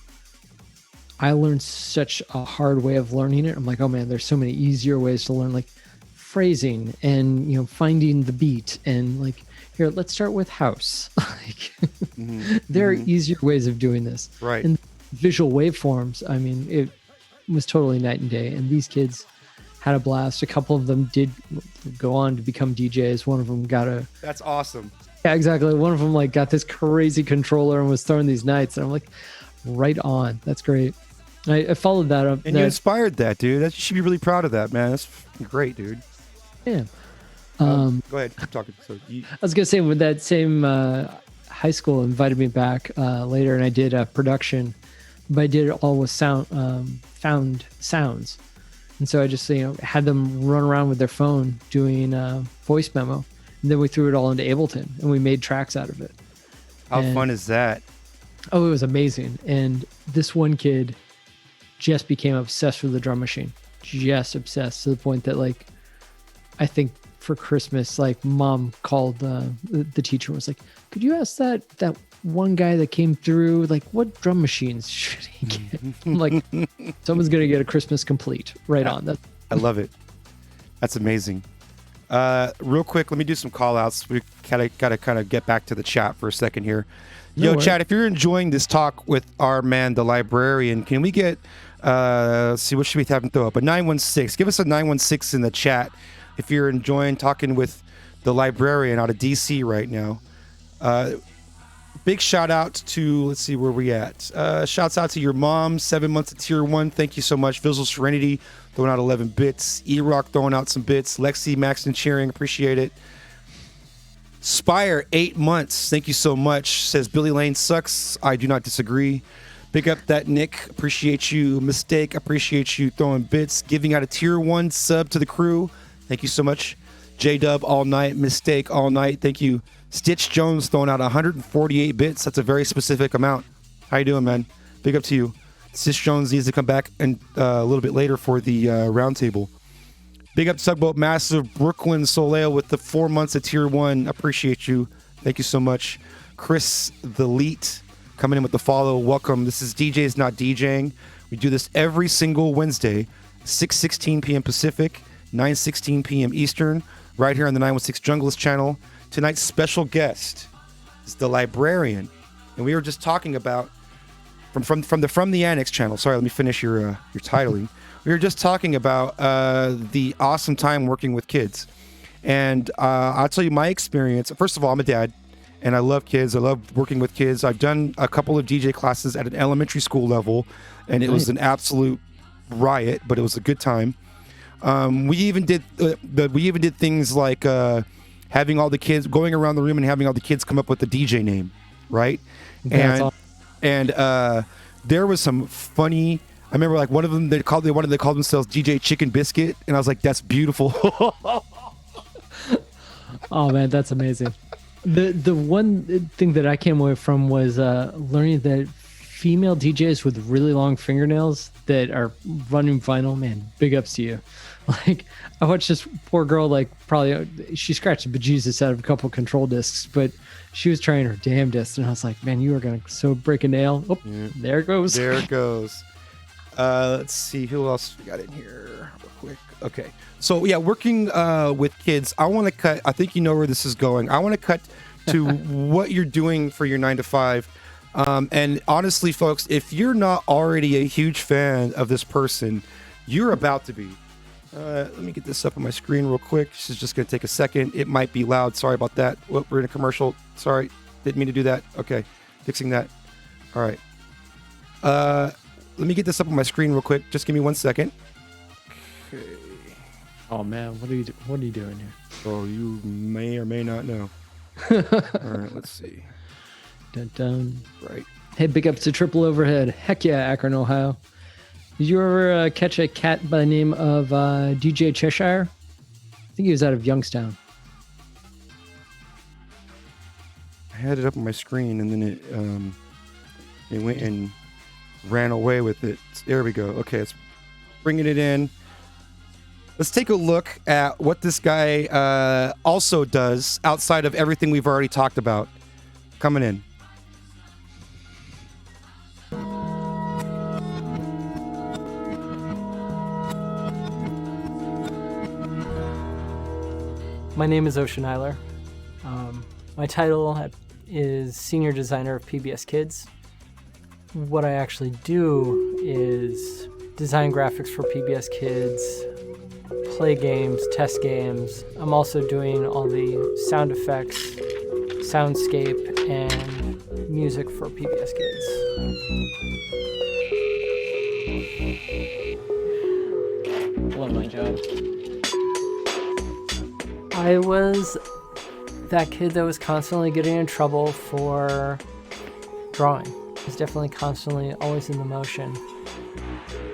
I learned such a hard way of learning it. I'm like, oh man, there's so many easier ways to learn, like phrasing and finding the beat, and like, here, let's start with house. Like there are easier ways of doing this, right? And visual waveforms, I mean, it was totally night and day, and these kids had a blast. A couple of them did go on to become DJs. One of them got that's awesome. Yeah, exactly. One of them like got this crazy controller and was throwing these nights, and I'm like, right on. That's great. I followed that up. And you inspired that, dude. You should be really proud of that, man. That's great, dude. Yeah. Go ahead, keep talking. So I was gonna say, with that same high school invited me back later, and I did a production, but I did it all with found sounds. And so I just, had them run around with their phone doing voice memo. And then we threw it all into Ableton and we made tracks out of it. How fun is that? Oh, it was amazing. And this one kid just became obsessed with the drum machine. Just obsessed to the point that, like, I think for Christmas, like, mom called the teacher and was like, could you ask that one guy that came through, like, what drum machines should he get? I'm like, someone's going to get a Christmas complete right on. I love it. That's amazing. Real quick, let me do some call outs. We gotta kind of get back to the chat for a second here. Yo, chat, if you're enjoying this talk with our man, the librarian, can we get, see, what should we have him throw up? A 916. Give us a 916 in the chat if you're enjoying talking with the librarian out of DC right now. Big shout out to, let's see where we at. Shouts out to your mom, 7 months of tier 1. Thank you so much. Visual Serenity throwing out 11 bits. E-Rock throwing out some bits. Lexi, Max, and cheering. Appreciate it. Spire, 8 months. Thank you so much. Says Billy Lane sucks. I do not disagree. Big up that Nick. Appreciate you. Mistake. Appreciate you throwing bits. Giving out a tier 1 sub to the crew. Thank you so much. J-Dub all night. Mistake all night. Thank you. Stitch Jones throwing out 148 bits. That's a very specific amount. How you doing, man? Big up to you. Stitch Jones needs to come back and a little bit later for the roundtable. Big up Tugboat Massive. Brooklyn Soleil with the 4 months of tier 1. Appreciate you. Thank you so much. Chris the Leet coming in with the follow. Welcome. This is DJs Not DJing. We do this every single Wednesday, 6:16 p.m. Pacific, 9:16 p.m. Eastern, right here on the 916 Junglist channel. Tonight's special guest is the librarian, and we were just talking about from the Annex channel. Sorry, let me finish your titling. We were just talking about the awesome time working with kids, and I'll tell you my experience. First of all, I'm a dad, and I love kids. I love working with kids. I've done a couple of DJ classes at an elementary school level, and it was an absolute riot, but it was a good time. We even did things like having all the kids going around the room and having all the kids come up with the DJ name, right? That's awesome. And there was some funny. I remember, like, one of them they called themselves DJ Chicken Biscuit, and I was like, that's beautiful. Oh man, that's amazing. The one thing that I came away from was learning that female DJs with really long fingernails that are running vinyl, man, big ups to you. Like, I watched this poor girl, like, probably she scratched the bejesus out of a couple control discs, but she was trying her damnedest, and I was like, man, you are gonna so break a nail. Oh, yeah. There it goes. There it goes. Let's see who else we got in here real quick. Okay, so yeah, working with kids. I want to cut. I think you know where this is going. I want to cut to what you're doing for your 9 to 5. And honestly, folks, if you're not already a huge fan of this person, you're about to be. Let me get this up on my screen real quick. This is just going to take a second. It might be loud. Sorry about that. Whoop, we're in a commercial. Sorry. Didn't mean to do that. Okay. Fixing that. All right. Let me get this up on my screen real quick. Just give me 1 second. Okay. Oh man, what are you doing here? Oh, you may or may not know. All right, let's see. Dun, dun. Right. Hey, big ups to Triple Overhead. Heck yeah, Akron, Ohio. Did you ever catch a cat by the name of DJ Cheshire? I think he was out of Youngstown. I had it up on my screen, and then it went and ran away with it. There we go. Okay, it's bringing it in. Let's take a look at what this guy also does outside of everything we've already talked about. Coming in. My name is Ocean Eiler. My title is Senior Designer of PBS Kids. What I actually do is design graphics for PBS Kids, play games, test games. I'm also doing all the sound effects, soundscape, and music for PBS Kids. Love my job. I was that kid that was constantly getting in trouble for drawing. I was definitely constantly always in the motion.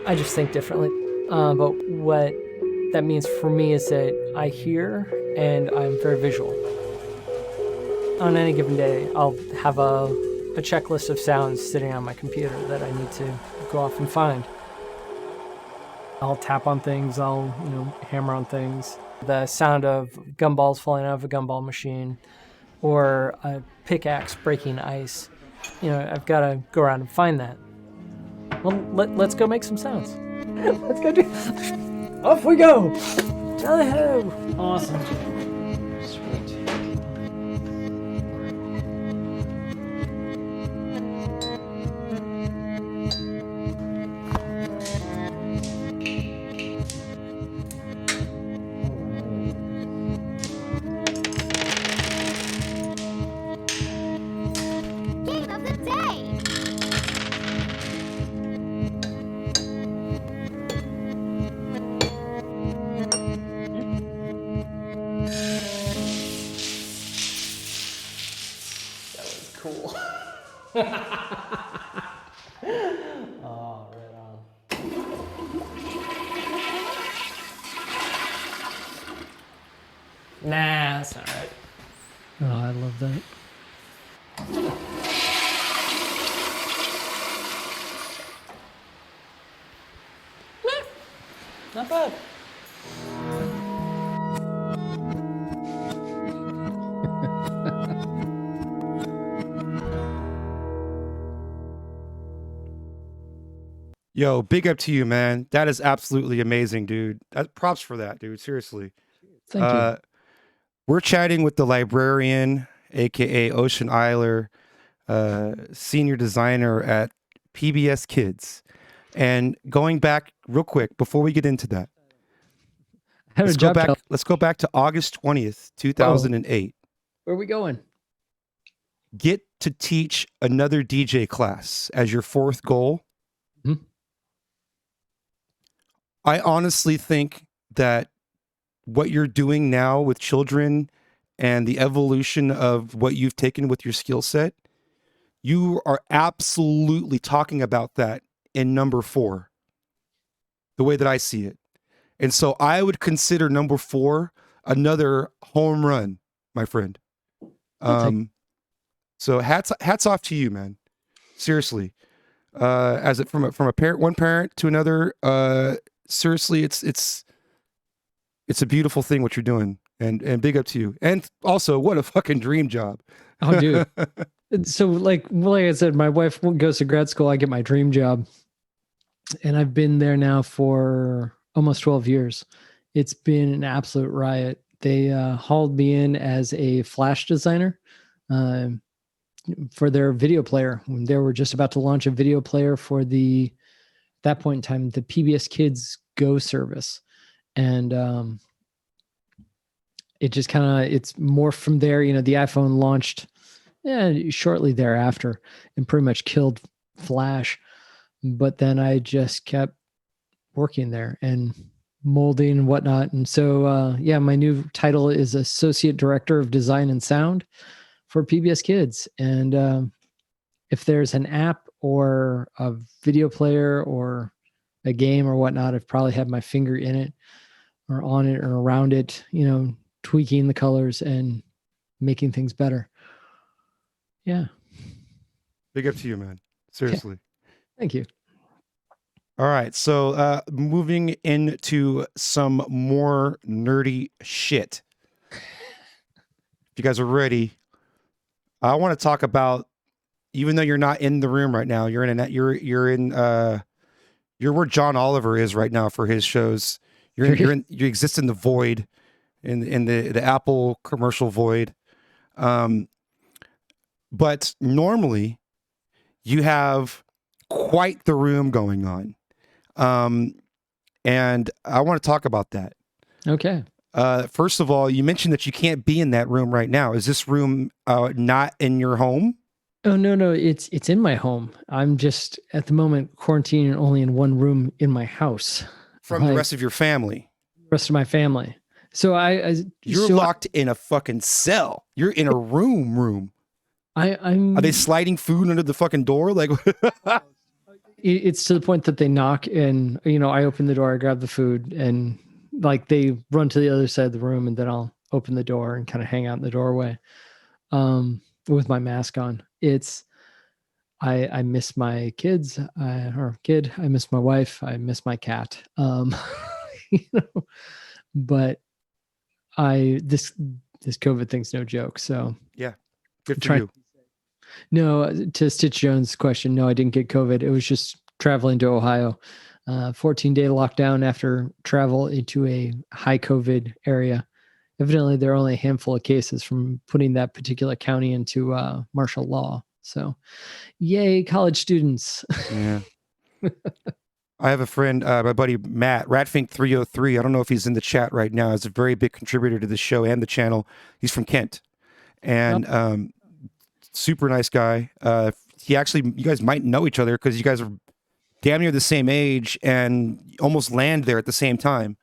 I just think differently. But what that means for me is that I hear and I'm very visual. On any given day, I'll have a checklist of sounds sitting on my computer that I need to go off and find. I'll tap on things, I'll hammer on things. The sound of gumballs falling out of a gumball machine or a pickaxe breaking ice. I've got to go around and find that. Well, let's go make some sounds. Let's go do. Off we go. Tally-ho! Awesome. Sweet. Game of the day. Cool. Oh, right on. Nah, that's not right. Oh, I love that. Not bad. Yo, big up to you, man. That is absolutely amazing, dude. Props for that, dude. Seriously. Thank you. We're chatting with the librarian, aka Ocean Eiler, senior designer at PBS Kids. And going back real quick before we get into that, I had a let's go job back. title. Let's go back to August 20th, 2008. Where are we going? Get to teach another DJ class as your fourth goal. Mhm. I honestly think that what you're doing now with children and the evolution of what you've taken with your skill set, you are absolutely talking about that in number 4, the way that I see it. And so I would consider number 4 another home run, my friend. So hats off to you, man. Seriously. As it from a parent, one parent to another, seriously, it's a beautiful thing what you're doing, and big up to you. And also, what a fucking dream job. Oh, dude. So like I said, my wife goes to grad school. I get my dream job, and I've been there now for almost 12 years. It's been an absolute riot. They hauled me in as a flash designer for their video player. They were just about to launch a video player for at that point in time, the PBS Kids Go service. And it just it's more from there. The iPhone launched shortly thereafter and pretty much killed Flash. But then I just kept working there and molding and whatnot. And so, my new title is Associate Director of Design and Sound for PBS Kids. And if there's an app or a video player or a game or whatnot, I've probably had my finger in it or on it or around it, tweaking the colors and making things better. Yeah. Big up to you, man. Seriously. Thank you. All right. So moving into some more nerdy shit. If you guys are ready, I want to talk about, even though you're not in the room right now, you're where John Oliver is right now for his shows. You exist in the void, in the Apple commercial void. But normally you have quite the room going on. And I want to talk about that. Okay. First of all, you mentioned that you can't be in that room right now. Is this room not in your home? Oh, no, it's in my home. I'm just at the moment quarantining only in one room in my house. From the rest of your family. Rest of my family. So you're locked in a fucking cell. You're in a room. I'm Are they sliding food under the fucking door? Like It's to the point that they knock and, I open the door, I grab the food, and like they run to the other side of the room, and then I'll open the door and kind of hang out in the doorway with my mask on. I miss my kids, I miss my wife, I miss my cat. But this COVID thing's no joke. So yeah, good for you. No, to Stitch Jones' question, no, I didn't get COVID. It was just traveling to Ohio. 14-day lockdown after travel into a high COVID area. Evidently, there are only a handful of cases from putting that particular county into martial law. So, yay, college students. Yeah. I have a friend, my buddy Matt, Ratfink303. I don't know if he's in the chat right now. He's a very big contributor to the show and the channel. He's from Kent. And super nice guy. You guys might know each other because you guys are damn near the same age and almost land there at the same time.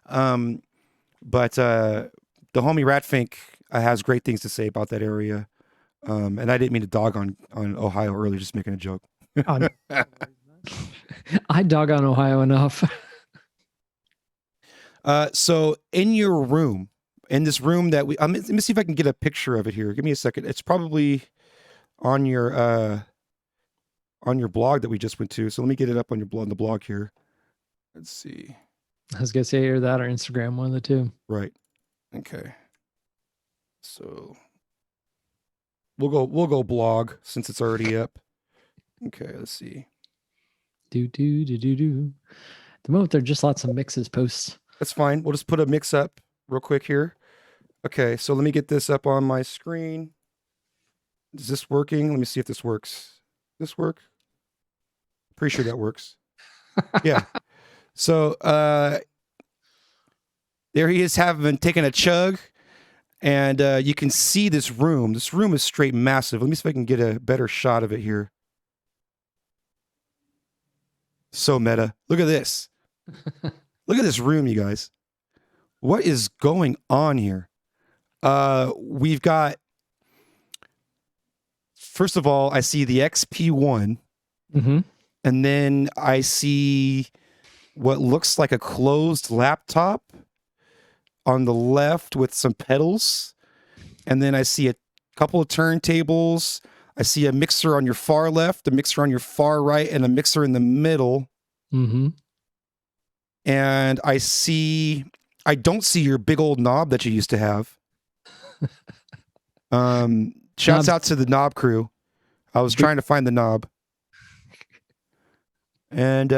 But the homie Ratfink has great things to say about that area. And I didn't mean to dog on Ohio earlier, just making a joke. I dog on Ohio enough. So in your room, in this room that let me see if I can get a picture of it here. Give me a second. It's probably on your blog that we just went to. So let me get it up on the blog here. Let's see. I was gonna say either that or Instagram, one of the two. Right. Okay. So we'll go blog since it's already up. Okay, let's see. At the moment, there are just lots of mixes posts. That's fine. We'll just put a mix up real quick here. Okay, so let me get this up on my screen. Is this working? Let me see if this works. This work? Pretty sure that works. Yeah. So there he is taking a chug. And you can see this room. This room is straight massive. Let me see if I can get a better shot of it here. So meta. Look at this. Look at this room, you guys. What is going on here? We've got, first of all, I see the XP1. Mm-hmm. And then I see what looks like a closed laptop on the left with some pedals. And then I see a couple of turntables. I see a mixer on your far left, a mixer on your far right, and a mixer in the middle. Mm-hmm. And I don't see your big old knob that you used to have. Shouts out to the knob crew. I was trying to find the knob. And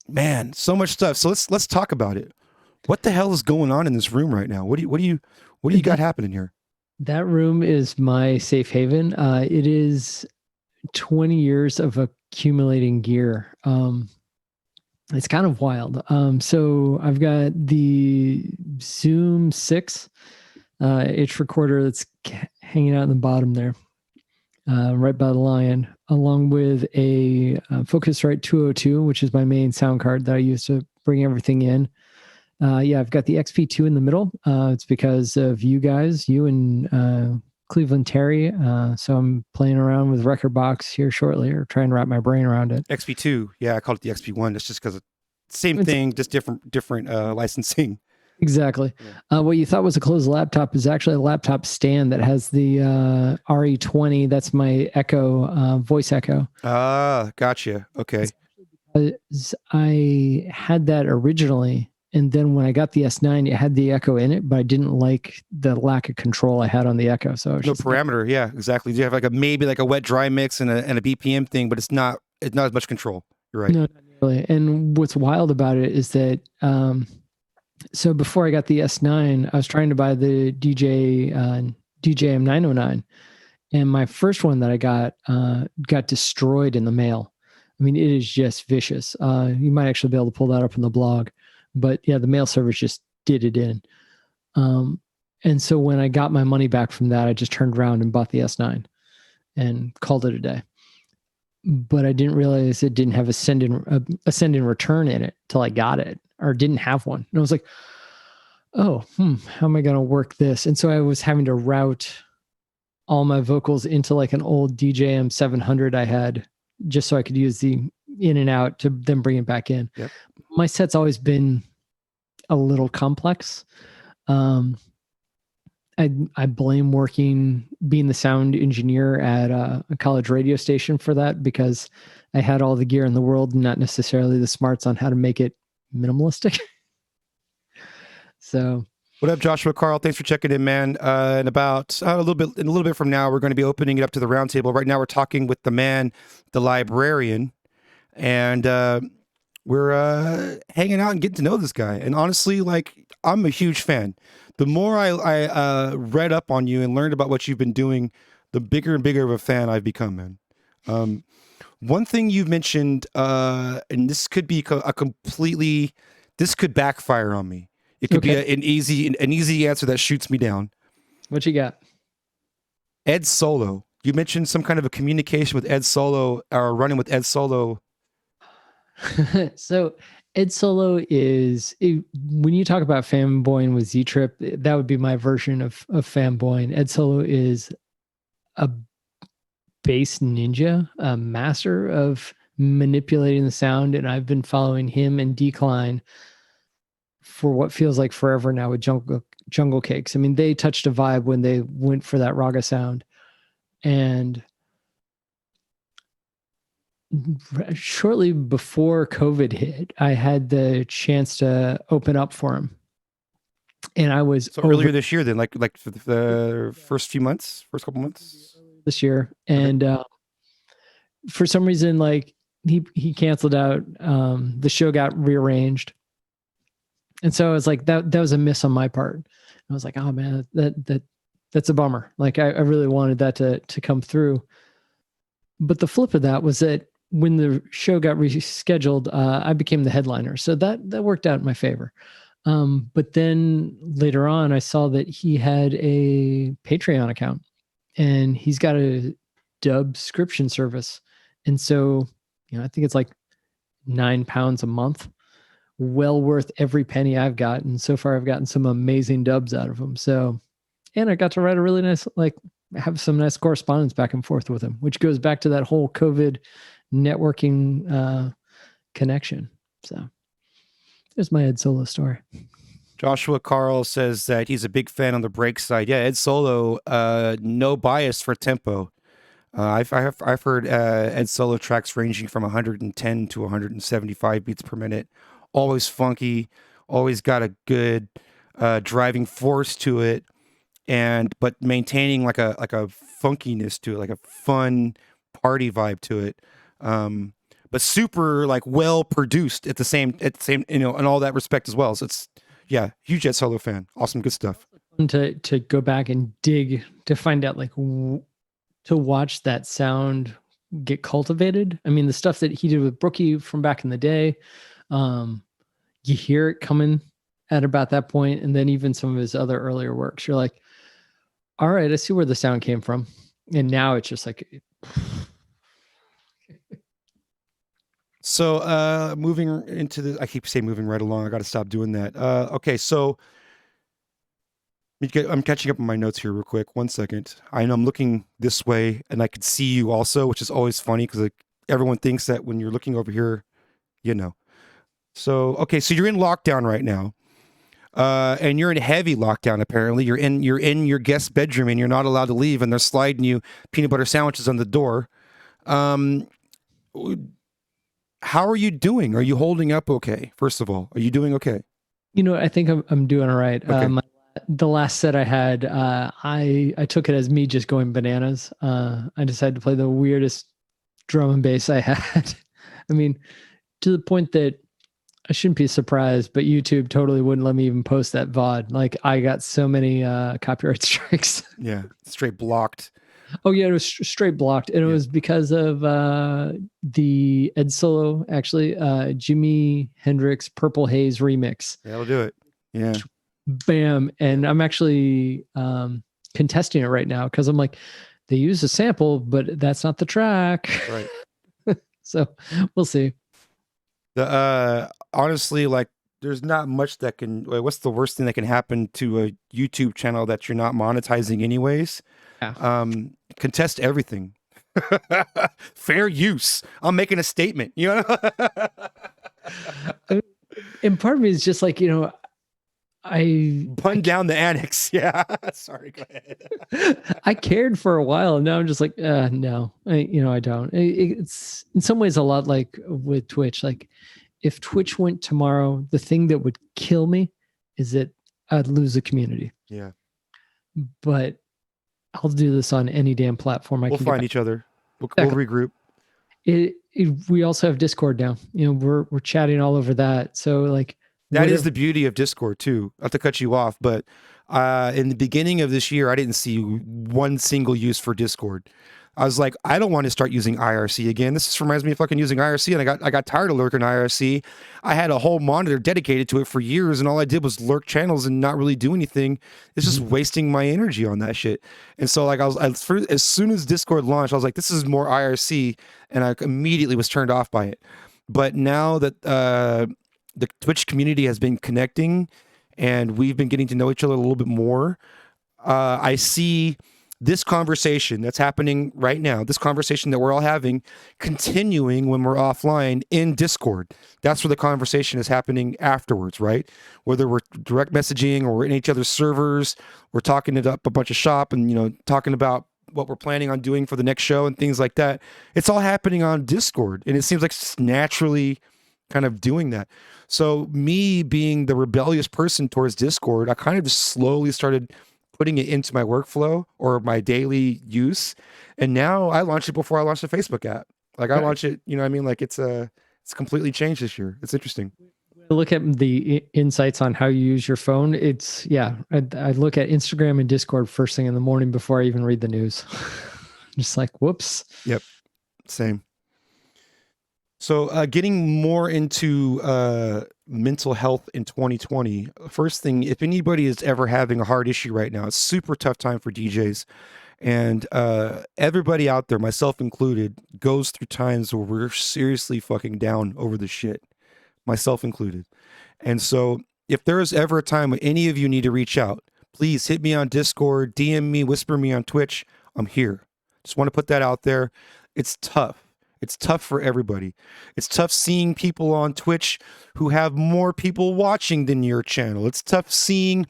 man, so much stuff. So let's talk about it. What the hell is going on in this room right now? What do you got happening here? That room is my safe haven. It is 20 years of accumulating gear. It's kind of wild. So I've got the Zoom 6 H recorder that's hanging out in the bottom there, right by the lion, along with a Focusrite 202, which is my main sound card that I use to bring everything in. I've got the XP2 in the middle. It's because of you guys, you and Cleveland Terry. So I'm playing around with Record Box here shortly, or trying to wrap my brain around it. XP2, yeah, I call it the XP1. It's just because it's same thing, just different licensing. Exactly. Yeah. What you thought was a closed laptop is actually a laptop stand that has the RE20. That's my Echo, voice Echo. Ah, gotcha. Okay. I had that originally. And then when I got the S9, it had the Echo in it, but I didn't like the lack of control I had on the Echo. So no parameter. Yeah, exactly. You have maybe a wet dry mix and a BPM thing, but it's not as much control. You're right. No, not really. And what's wild about it is that, so before I got the S9, I was trying to buy the DJM 909, and my first one that I got destroyed in the mail. I mean, it is just vicious. You might actually be able to pull that up in the blog. But yeah, the mail service just did it in. And so when I got my money back from that, I just turned around and bought the S9 and called it a day. But I didn't realize it didn't have a send in return in it till I got it, or didn't have one. And I was like, oh, how am I going to work this? And so I was having to route all my vocals into like an old DJM 700 I had just so I could use the in and out to then bring it back in. Yep. My set's always been a little complex. I blame being the sound engineer at a college radio station for that, because I had all the gear in the world and not necessarily the smarts on how to make it minimalistic. So, what up, Joshua Carl? Thanks for checking in, man. In about a little bit from now, we're going to be opening it up to the roundtable. Right now, we're talking with the man, the librarian, and we're hanging out and getting to know this guy. And honestly, like, I'm a huge fan. The more I read up on you and learned about what you've been doing, the bigger and bigger of a fan I've become, man. One thing you've mentioned, and this could be this could backfire on me. It could be an easy answer that shoots me down. What you got? Ed Solo. You mentioned some kind of a communication with Ed Solo, or running with Ed Solo. So Ed Solo when you talk about fanboying with Z-Trip, that would be my version of fanboying. Ed Solo is a bass ninja, a master of manipulating the sound, and I've been following him and Decline for what feels like forever now with Jungle Cakes. I mean, they touched a vibe when they went for that raga sound, and shortly before COVID hit, I had the chance to open up for him, and I was earlier this year. Then, like for the first couple months this year, and for some reason, like he canceled out. The show got rearranged, and so I was like, that was a miss on my part. I was like, oh man, that's a bummer. Like I really wanted that to come through. But the flip of that was that when the show got rescheduled, I became the headliner. So that worked out in my favor. But then later on, I saw that he had a Patreon account, and he's got a subscription service. And so, I think it's like £9 a month, well worth every penny I've gotten. So far, I've gotten some amazing dubs out of him. So, and I got to write a really nice, have some nice correspondence back and forth with him, which goes back to that whole COVID networking connection. So there's my Ed Solo story. Joshua Carl says that he's a big fan on the break side. Yeah, Ed Solo, no bias for tempo. I've heard Ed Solo tracks ranging from 110 to 175 beats per minute. Always funky, always got a good driving force to it, but maintaining like a funkiness to it, like a fun party vibe to it. But super like well produced at the same, in all that respect as well. So it's, yeah, huge Ed Solo fan. Awesome, good stuff. To go back and dig to find out to watch that sound get cultivated. I mean, the stuff that he did with Brookie from back in the day, you hear it coming at about that point, and then even some of his other earlier works, you're like, all right, I see where the sound came from. And now it's just like. So moving into I keep saying moving right along. I got to stop doing that. Okay, so I'm catching up on my notes here real quick. 1 second. I know I'm looking this way, and I could see you also, which is always funny because everyone thinks that when you're looking over here, So okay, so you're in lockdown right now, and you're in heavy lockdown. Apparently, you're in your guest bedroom, and you're not allowed to leave, and they're sliding you peanut butter sandwiches on the door. How are you doing? Are you holding up okay? First of all, are you doing okay? I think I'm doing all right. Okay. The last set I had, I took it as me just going bananas. I decided to play the weirdest drum and bass I had. I mean, to the point that I shouldn't be surprised, but YouTube totally wouldn't let me even post that VOD. Like I got so many copyright strikes. Yeah, straight blocked. Oh yeah, it was straight blocked, and it was because of the Ed Solo, actually, Jimi Hendrix Purple Haze remix. That'll do it. Yeah. Bam. And I'm actually contesting it right now because I'm like, they use a sample, but that's not the track. Right. So we'll see. Honestly, there's not much that can. What's the worst thing that can happen to a YouTube channel that you're not monetizing anyways? Yeah. Contest everything. Fair use. I'm making a statement. You know. And part of me is just like, I Bun down the annex. Yeah. Sorry. Go ahead. I cared for a while, and now I'm just like, no, I don't. It's in some ways a lot like with Twitch. Like, if Twitch went tomorrow, the thing that would kill me is that I'd lose a community. Yeah. But I'll do this on any damn platform I We'll can. Find each other. We'll regroup. We also have Discord now. We're chatting all over that. So like that is the beauty of Discord too. Not to cut you off, but in the beginning of this year, I didn't see one single use for Discord. I was like, I don't want to start using IRC again. This just reminds me of fucking using IRC, and I got tired of lurking IRC. I had a whole monitor dedicated to it for years, and all I did was lurk channels and not really do anything. It's just wasting my energy on that shit. And so, like, as soon as Discord launched, I was like, this is more IRC, and I immediately was turned off by it. But now that the Twitch community has been connecting, and we've been getting to know each other a little bit more, I see this conversation that's happening right now, this conversation that we're all having, continuing when we're offline in Discord. That's where the conversation is happening afterwards, right? Whether we're direct messaging or we're in each other's servers, we're talking it up a bunch of shop and, talking about what we're planning on doing for the next show and things like that. It's all happening on Discord, and it seems like it's naturally kind of doing that. So me being the rebellious person towards Discord, I kind of just slowly started putting it into my workflow or my daily use. And now I launch it before I launch the Facebook app. Like I launch it, what I mean? Like it's completely changed this year. It's interesting. Look at the insights on how you use your phone. I look at Instagram and Discord first thing in the morning before I even read the news. Just like, whoops. Yep. Same. So getting more into mental health in 2020. First thing, if anybody is ever having a hard issue right now, it's a super tough time for DJs. And everybody out there, myself included, goes through times where we're seriously fucking down over the shit, myself included. And so if there is ever a time when any of you need to reach out, please hit me on Discord, DM me, whisper me on Twitch. I'm here. Just want to put that out there. It's tough. It's tough for everybody. It's tough seeing people on Twitch who have more people watching than your channel. It's tough seeing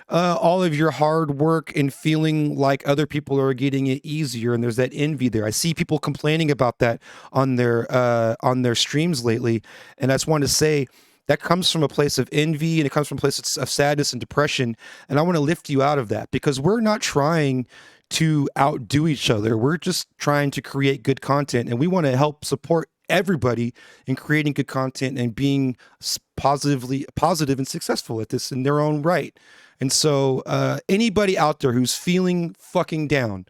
all of your hard work and feeling like other people are getting it easier, and there's that envy there. I see people complaining about that on their streams lately, and I just want to say that comes from a place of envy, and it comes from a place of sadness and depression, and I want to lift you out of that, because we're not trying to outdo each other. We're just trying to create good content, and we want to help support everybody in creating good content and being positive and successful at this in their own right. And so anybody out there who's feeling fucking down,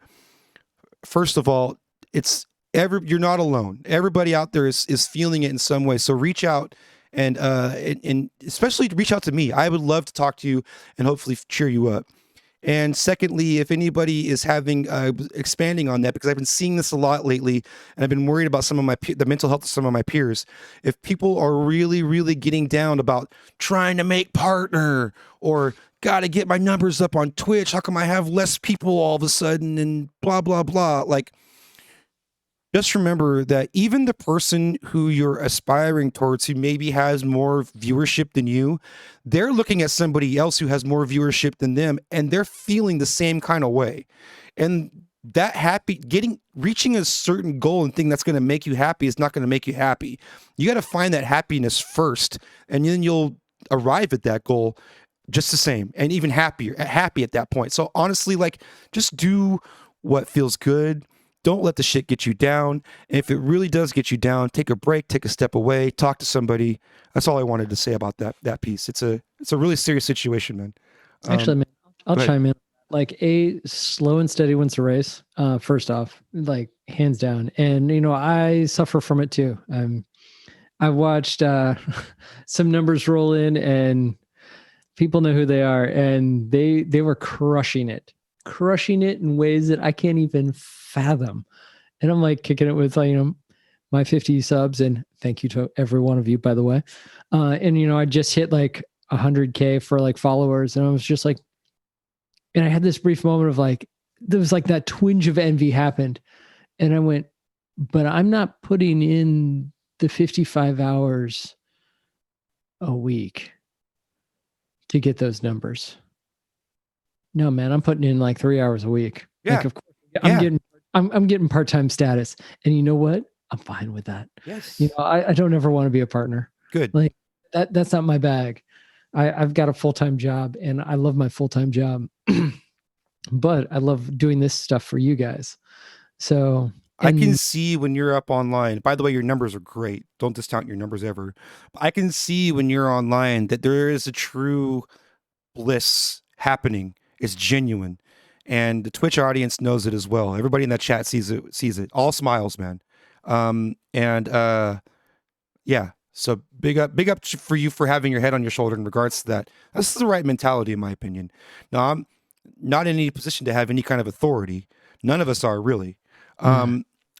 first of all, you're not alone. Everybody out there is feeling it in some way. So reach out and especially reach out to me. I would love to talk to you and hopefully cheer you up. And secondly, if anybody is having expanding on that, because I've been seeing this a lot lately, and I've been worried about the mental health of some of my peers. If people are really, really getting down about trying to make partner or got to get my numbers up on Twitch, how come I have less people all of a sudden and blah, blah, blah. Like, just remember that even the person who you're aspiring towards, who maybe has more viewership than you, they're looking at somebody else who has more viewership than them, and they're feeling the same kind of way. And that reaching a certain goal and thing that's going to make you happy is not going to make you happy. You got to find that happiness first, and then you'll arrive at that goal just the same, and even happy at that point. So honestly, like, just do what feels good. Don't let the shit get you down. And if it really does get you down, take a break, take a step away, talk to somebody. That's all I wanted to say about that piece. It's a really serious situation, man. Actually, man, I'll chime in. Like, slow and steady wins the race. First off, like, hands down. And I suffer from it too. I watched some numbers roll in, and people know who they are, and they were crushing it in ways that I can't even fathom. And I'm like kicking it with my 50 subs, and thank you to every one of you, by the way. And I just hit like 100K for like followers, and I was just like, and I had this brief moment of like, there was like that twinge of envy happened, And I went, but I'm not putting in the 55 hours a week to get those numbers. No, man, I'm putting in like 3 hours a week. Yeah. Like, of course, I'm getting part-time status. And you know what? I'm fine with that. Yes. You know, I don't ever want to be a partner. Good. Like that's not my bag. I've got a full-time job and I love my full-time job, but I love doing this stuff for you guys. So I can see when you're up online. By the way, your numbers are great. Don't discount your numbers ever. I can see when you're online that there is a true bliss happening. It's genuine. And the Twitch audience knows it as well. Everybody in that chat sees it. All smiles, man. Yeah. So big up for you for having your head on your shoulder in regards to that. That's the right mentality, in my opinion. Now, I'm not in any position to have any kind of authority. None of us are really.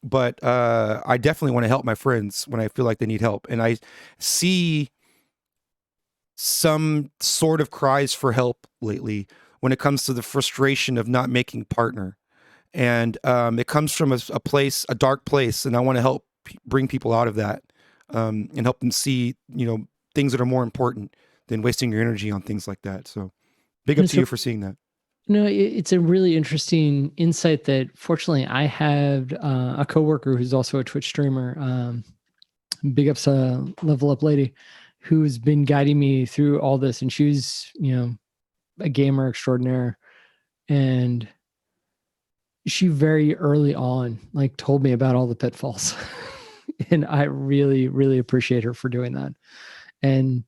But I definitely want to help my friends when I feel like they need help. And I see some sort of cries for help lately when it comes to the frustration of not making partner. And it comes from a dark place. And I want to help bring people out of that and help them see, things that are more important than wasting your energy on things like that. So big up to you for seeing that. No, it's a really interesting insight that fortunately I had a coworker who's also a Twitch streamer, big ups Level Up Lady, who's been guiding me through all this. And she's, a gamer extraordinaire. And she very early on, told me about all the pitfalls. And I really, really appreciate her for doing that. And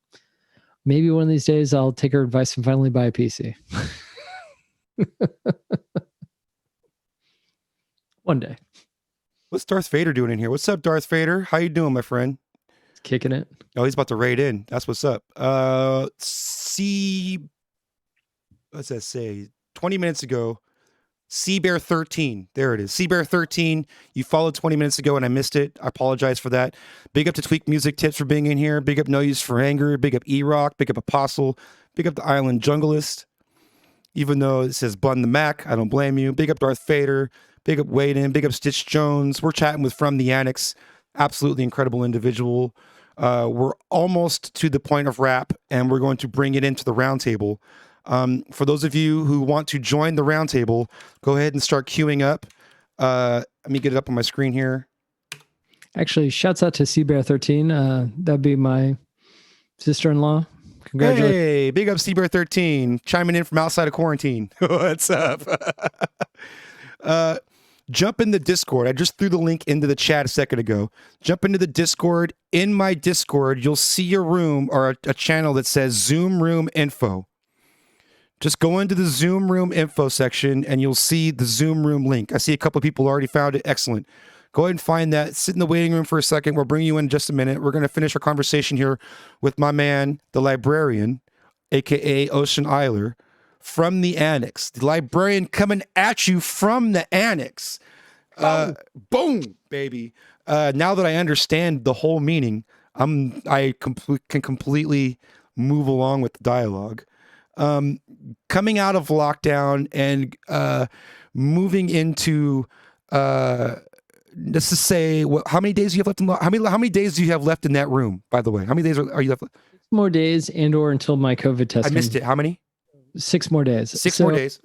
maybe one of these days I'll take her advice and finally buy a PC. One day. What's Darth Vader doing in here? What's up, Darth Vader? How you doing, my friend? Kicking it. Oh, he's about to raid in. That's what's up. What's that say? 20 minutes ago, Bear13. There it is. Bear13. You followed 20 minutes ago and I missed it. I apologize for that. Big up to Tweak Music Tips for being in here. Big up No Use for Anger. Big up E-Rock. Big up Apostle. Big up the Island Junglist. Even though it says Bun the Mac, I don't blame you. Big up Darth Vader. Big up Waden. Big up Stitch Jones. We're chatting with From the Annex. Absolutely incredible individual. We're almost to the point of wrap, and we're going to bring it into the roundtable. For those of you who want to join the roundtable, go ahead and start queuing up. Let me get it up on my screen here. Actually, shouts out to Bear13. That'd be my sister-in-law. Congratulations. Hey, big up Bear13, chiming in from outside of quarantine. What's up? Jump in the Discord. I just threw the link into the chat a second ago. Jump into the Discord. In my Discord, you'll see a room or a channel that says Zoom Room Info. Just go into the Zoom Room Info section and you'll see the Zoom Room link. I see a couple of people already found it. Excellent. Go ahead and find that. Sit in the waiting room for a second. We'll bring you in just a minute. We're going to finish our conversation here with my man, the Librarian, a.k.a. Ocean Eiler, from the Annex. The Librarian coming at you from the Annex. Boom, baby. Now that I understand the whole meaning, I can completely move along with the dialogue. Coming out of lockdown and moving into... let's just say, how many days do you have left in how many days do you have left in that room? By the way, how many days are you left? 6 more days, and/or until my COVID test. I missed it. How many? 6 more days. 6 more days.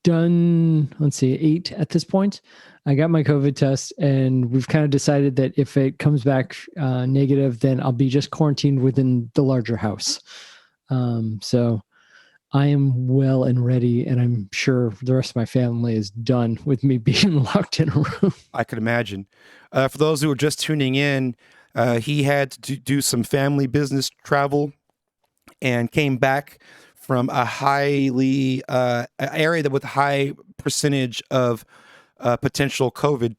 Done. Let's see, 8 at this point. I got my COVID test, and we've kind of decided that if it comes back negative, then I'll be just quarantined within the larger house. So I am well and ready, and I'm sure the rest of my family is done with me being locked in a room. I could imagine. For those who are just tuning in, he had to do some family business travel and came back from a highly area that with high percentage of potential COVID.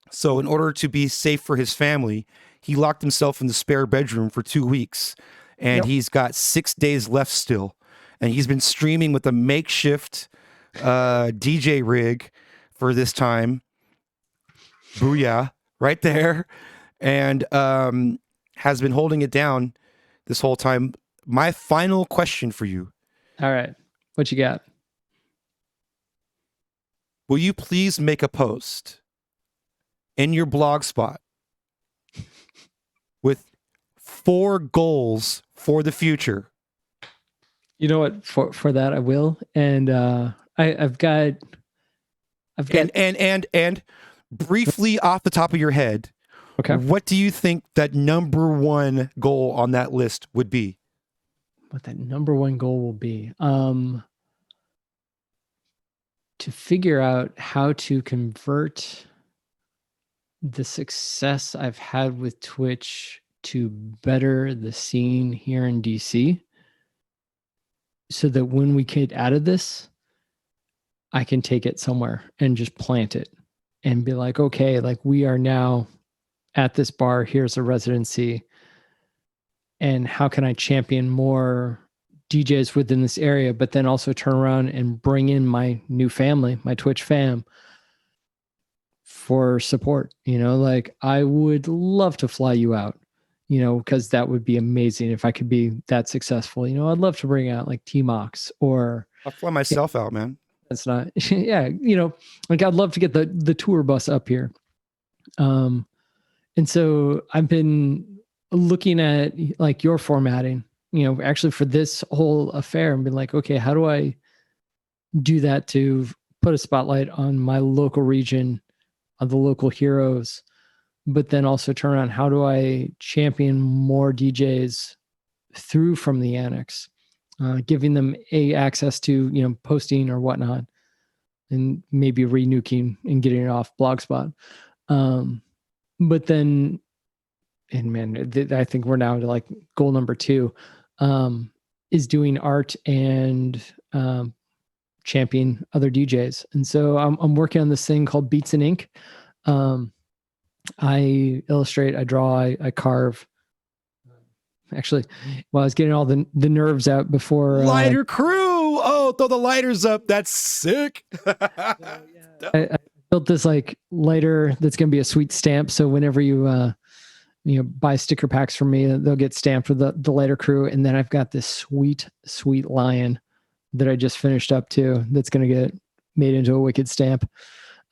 So in order to be safe for his family, he locked himself in the spare bedroom for 2 weeks, and he's got 6 days left still. And he's been streaming with a makeshift DJ rig for this time. Booyah, right there. And has been holding it down this whole time. My final question for you. All right. What you got? Will you please make a post in your blog spot with 4 goals for the future. You know what? For that, I will. And I've got and briefly off the top of your head, okay. what do you think that number 1 goal on that list would be? What that number 1 goal will be? To figure out how to convert the success I've had with Twitch to better the scene here in DC, so that when we get out of this, I can take it somewhere and just plant it and be like, okay, like we are now at this bar, here's a residency. And how can I champion more DJs within this area, but then also turn around and bring in my new family, my Twitch fam, for support? You know, like I would love to fly you out, you know, because that would be amazing if I could be that successful. You know, I'd love to bring out like T-Mox or I'll fly myself out, man. that's not, yeah, you know, like I'd love to get the tour bus up here. And so I've been looking at like your formatting, you know, actually for this whole affair and been like, okay, how do I do that to put a spotlight on my local region, on the local heroes, but then also turn around, how do I champion more DJs through from the annex, giving them access to, you know, posting or whatnot, and maybe renuking and getting it off Blogspot. But then, and man, I think we're now to like goal number 2, is doing art and champion other DJs. And so I'm working on this thing called Beats and Ink. I illustrate, I draw, I carve. Actually, while I was getting all the nerves out before Lighter crew. Oh, throw the lighters up. That's sick. I built this like lighter that's going to be a sweet stamp. So whenever you buy sticker packs from me, they'll get stamped with the lighter crew. And then I've got this sweet lion that I just finished up too. That's going to get made into a wicked stamp.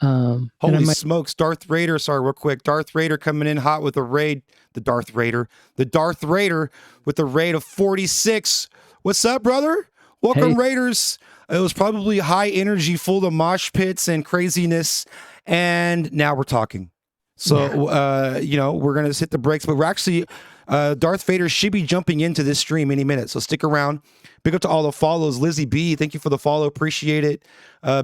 Holy smokes. Darth Raider. Sorry, real quick. Darth Raider coming in hot with a raid. The Darth Raider with a raid of 46. What's up, brother? Welcome, Hey. Raiders. It was probably high energy, full of mosh pits and craziness. And now we're talking. So, you know, we're going to hit the brakes, but we're actually, Darth Vader should be jumping into this stream any minute. So stick around. Big up to all the follows. Lizzie B, thank you for the follow. Appreciate it.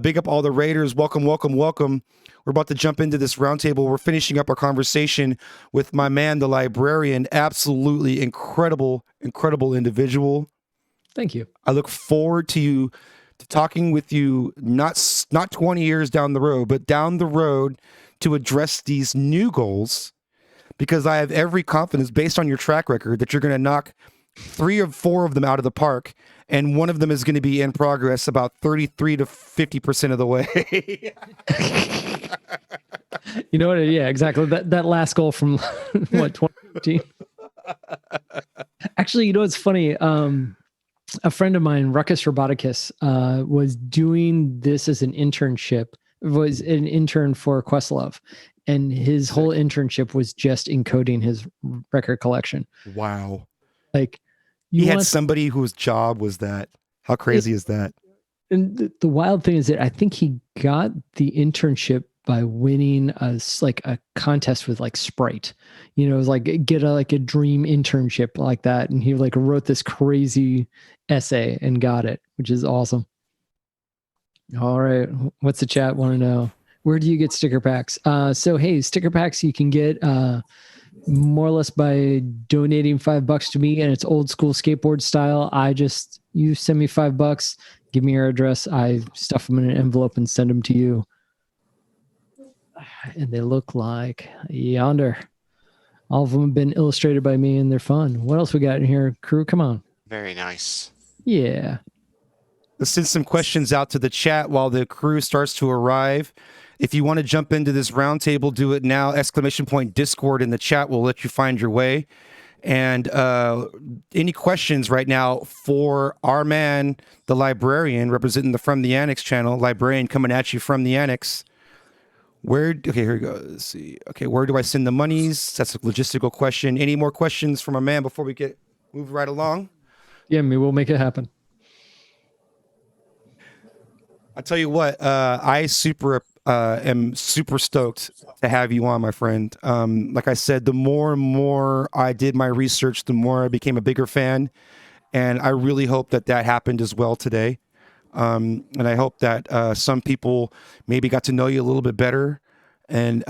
Big up all the Raiders. Welcome. We're about to jump into this roundtable. We're finishing up our conversation with my man, the Librarian. Absolutely incredible individual. Thank you. I look forward to talking with you, not 20 years down the road, but down the road to address these new goals, because I have every confidence based on your track record that you're going to knock 3 or 4 of them out of the park, and one of them is going to be in progress about 33 to 50% of the way. You know what? Yeah, exactly. That last goal from what, 2015? Actually, you know, it's funny. A friend of mine, Ruckus Roboticus, was doing this as an internship, was an intern for Questlove. And his whole internship was just encoding his record collection. Wow. Like, he had somebody whose job was that. How crazy is that? And the wild thing is that I think he got the internship by winning a contest with like Sprite. You know, it was like get a dream internship like that. And he like wrote this crazy essay and got it, which is awesome. All right. What's the chat want to know? Where do you get sticker packs? So, hey, sticker packs you can get more or less by donating $5 to me, and it's old school skateboard style. You send me $5, give me your address. I stuff them in an envelope and send them to you. And they look like yonder. All of them have been illustrated by me, and they're fun. What else we got in here, crew? Come on. Very nice. Yeah. Let's send some questions out to the chat while the crew starts to arrive. If you want to jump into this roundtable, do it now. ! Discord in the chat will let you find your way. And any questions right now for our man, the Librarian, representing the From the Annex channel. Librarian coming at you from the Annex. Okay, here we go. Let's see. Okay, where do I send the monies? That's a logistical question. Any more questions from a man before we move right along? Yeah, we'll make it happen. I tell you what, I am super stoked to have you on, my friend. Like I said, the more and more I did my research, the more I became a bigger fan, and I really hope that happened as well today. And I hope that some people maybe got to know you a little bit better, and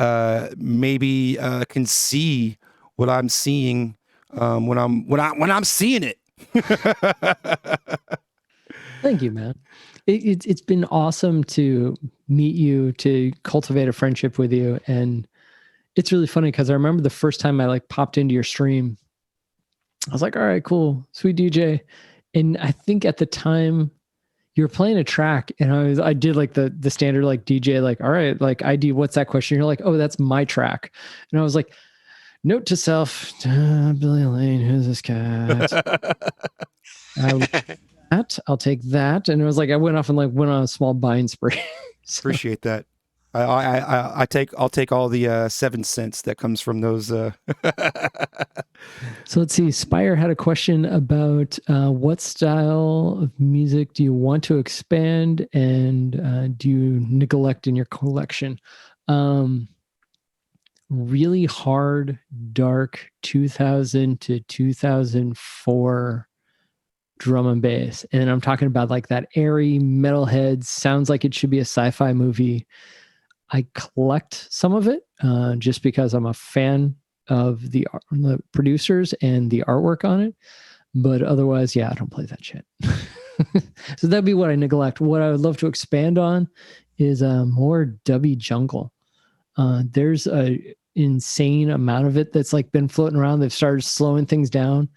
maybe can see what I'm seeing when I'm seeing it. Thank you, man. It's been awesome to meet you, to cultivate a friendship with you. And it's really funny because I remember the first time I like popped into your stream, I was like, all right, cool, sweet DJ. And I think at the time you were playing a track and I did like the standard like DJ, like, all right, like ID, what's that question? You're like, oh, that's my track. And I was like, note to self, Billy Lane, who's this cat? I'll take that. And it was like I went off and like went on a small buying spree. So, appreciate that. I'll take all the 7 cents that comes from those. So let's see. Spire had a question about what style of music do you want to expand, and do you neglect in your collection? Really hard, dark 2000 to 2004 drum and bass. And I'm talking about like that airy metalhead, sounds like it should be a sci-fi movie. I collect some of it just because I'm a fan of the producers and the artwork on it. But otherwise, yeah, I don't play that shit. So that'd be what I neglect. What I would love to expand on is more dubby jungle. There's a insane amount of it that's like been floating around. They've started slowing things down,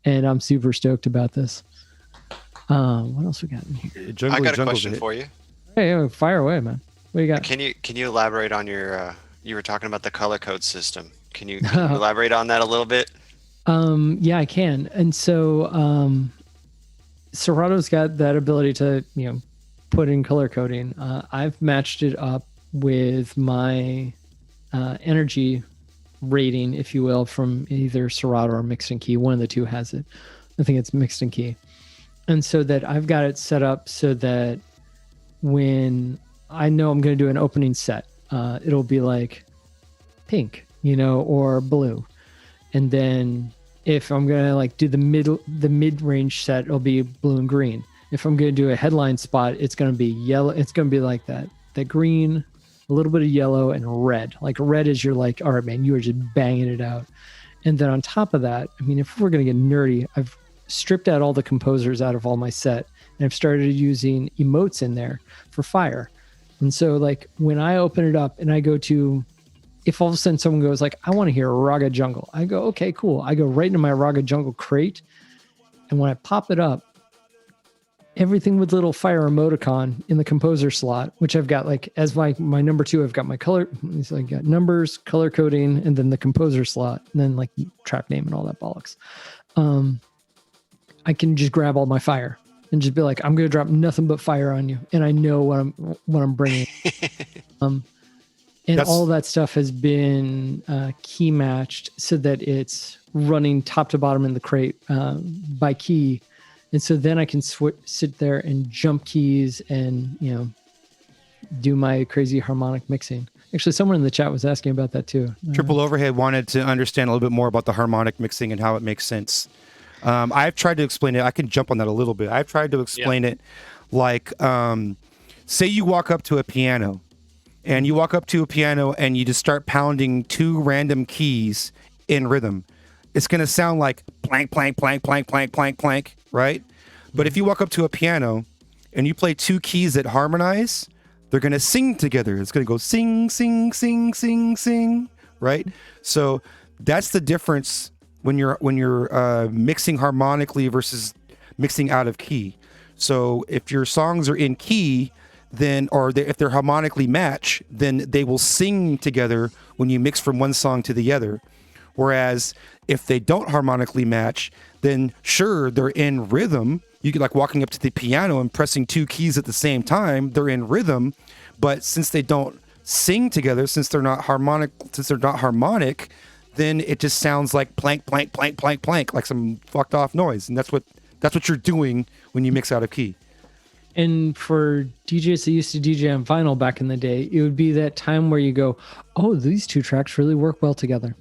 and I'm super stoked about this. What else we got in here? I got a question for you. Hey, fire away, man. What you got? Can you elaborate on your? You were talking about the color code system. Can you elaborate on that a little bit? Yeah, I can. And so, Serato's got that ability to put in color coding. I've matched it up with my energy rating, if you will, from either Serato or Mixed in Key. One of the two has it. I think it's Mixed in Key. And so that I've got it set up so that when I know I'm going to do an opening set, it'll be like pink, or blue. And then if I'm going to like do the mid-range set, it'll be blue and green. If I'm going to do a headline spot, it's going to be yellow. It's going to be like that green, a little bit of yellow, and red. Like red is you're like, all right, man, you are just banging it out. And then on top of that, I mean, if we're going to get nerdy, I've stripped out all the composers out of all my set, and I've started using emotes in there for fire. And so like when I open it up and I go to, if all of a sudden someone goes like, I want to hear Raga Jungle, I go, okay, cool. I go right into my Raga Jungle crate. And when I pop it up, everything with little fire emoticon in the composer slot, which I've got like as my number 2, I've got my color. So I got numbers, color coding, and then the composer slot, and then like track name and all that bollocks. I can just grab all my fire and just be like, I'm going to drop nothing but fire on you. And I know what I'm bringing. And all that stuff has been key matched so that it's running top to bottom in the crate by key. And so then I can sit there and jump keys and, do my crazy harmonic mixing. Actually, someone in the chat was asking about that too. Triple Overhead wanted to understand a little bit more about the harmonic mixing and how it makes sense. I've tried to explain it. I can jump on that a little bit. I've tried to explain it like, say you walk up to a piano and you just start pounding 2 random keys in rhythm. It's going to sound like plank, plank, plank, plank, plank, plank, plank, right? But if you walk up to a piano and you play 2 keys that harmonize, they're going to sing together. It's going to go sing, sing, sing, sing, sing, right? So that's the difference when you're mixing harmonically versus mixing out of key. So if your songs are in key, then if they're harmonically match, then they will sing together when you mix from one song to the other. Whereas if they don't harmonically match, then sure, they're in rhythm. You could like walking up to the piano and pressing 2 keys at the same time, they're in rhythm. But since they don't sing together, since they're not harmonic, then it just sounds like plank, plank, plank, plank, plank, like some fucked off noise. And that's what you're doing when you mix out of key. And for DJs that used to DJ on vinyl back in the day, it would be that time where you go, oh, these two tracks really work well together.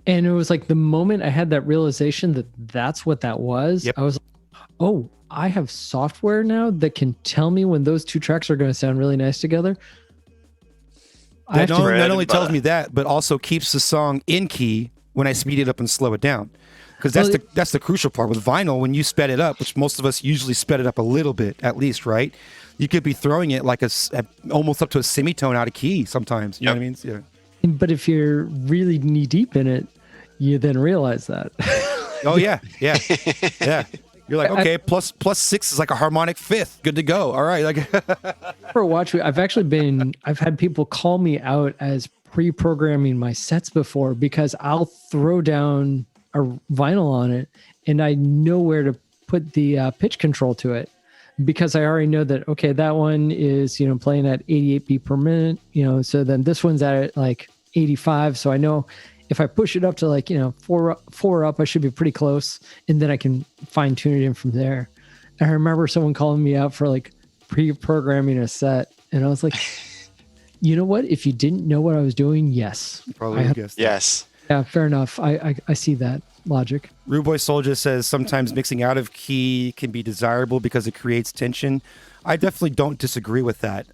And it was like the moment I had that realization that that's what that was, Yep. I was like, oh, I have software now that can tell me when those two tracks are going to sound really nice together. That not only tells me that, but also keeps the song in key when I speed it up and slow it down. Because that's the crucial part with vinyl. When you sped it up, which most of us usually sped it up a little bit, at least, right? You could be throwing it like almost up to a semitone out of key sometimes. You know what I mean? Yeah. But if you're really knee deep in it, you then realize that. Oh yeah. You're like, okay, plus 6 is like a harmonic fifth. Good to go. All right. Like for Watch Me, I've had people call me out as pre-programming my sets before, because I'll throw down a vinyl on it and I know where to put the pitch control to it, because I already know that, okay, that one is, playing at 88 beat per minute, so then this one's at like 85. So I know if I push it up to like, four up, I should be pretty close. And then I can fine tune it in from there. And I remember someone calling me out for like pre-programming a set. And I was like, you know what? If you didn't know what I was doing, yes. Probably guessed. Yes. Yeah, fair enough. I see that logic. Rude Boy Soldier says sometimes mixing out of key can be desirable because it creates tension. I definitely don't disagree with that.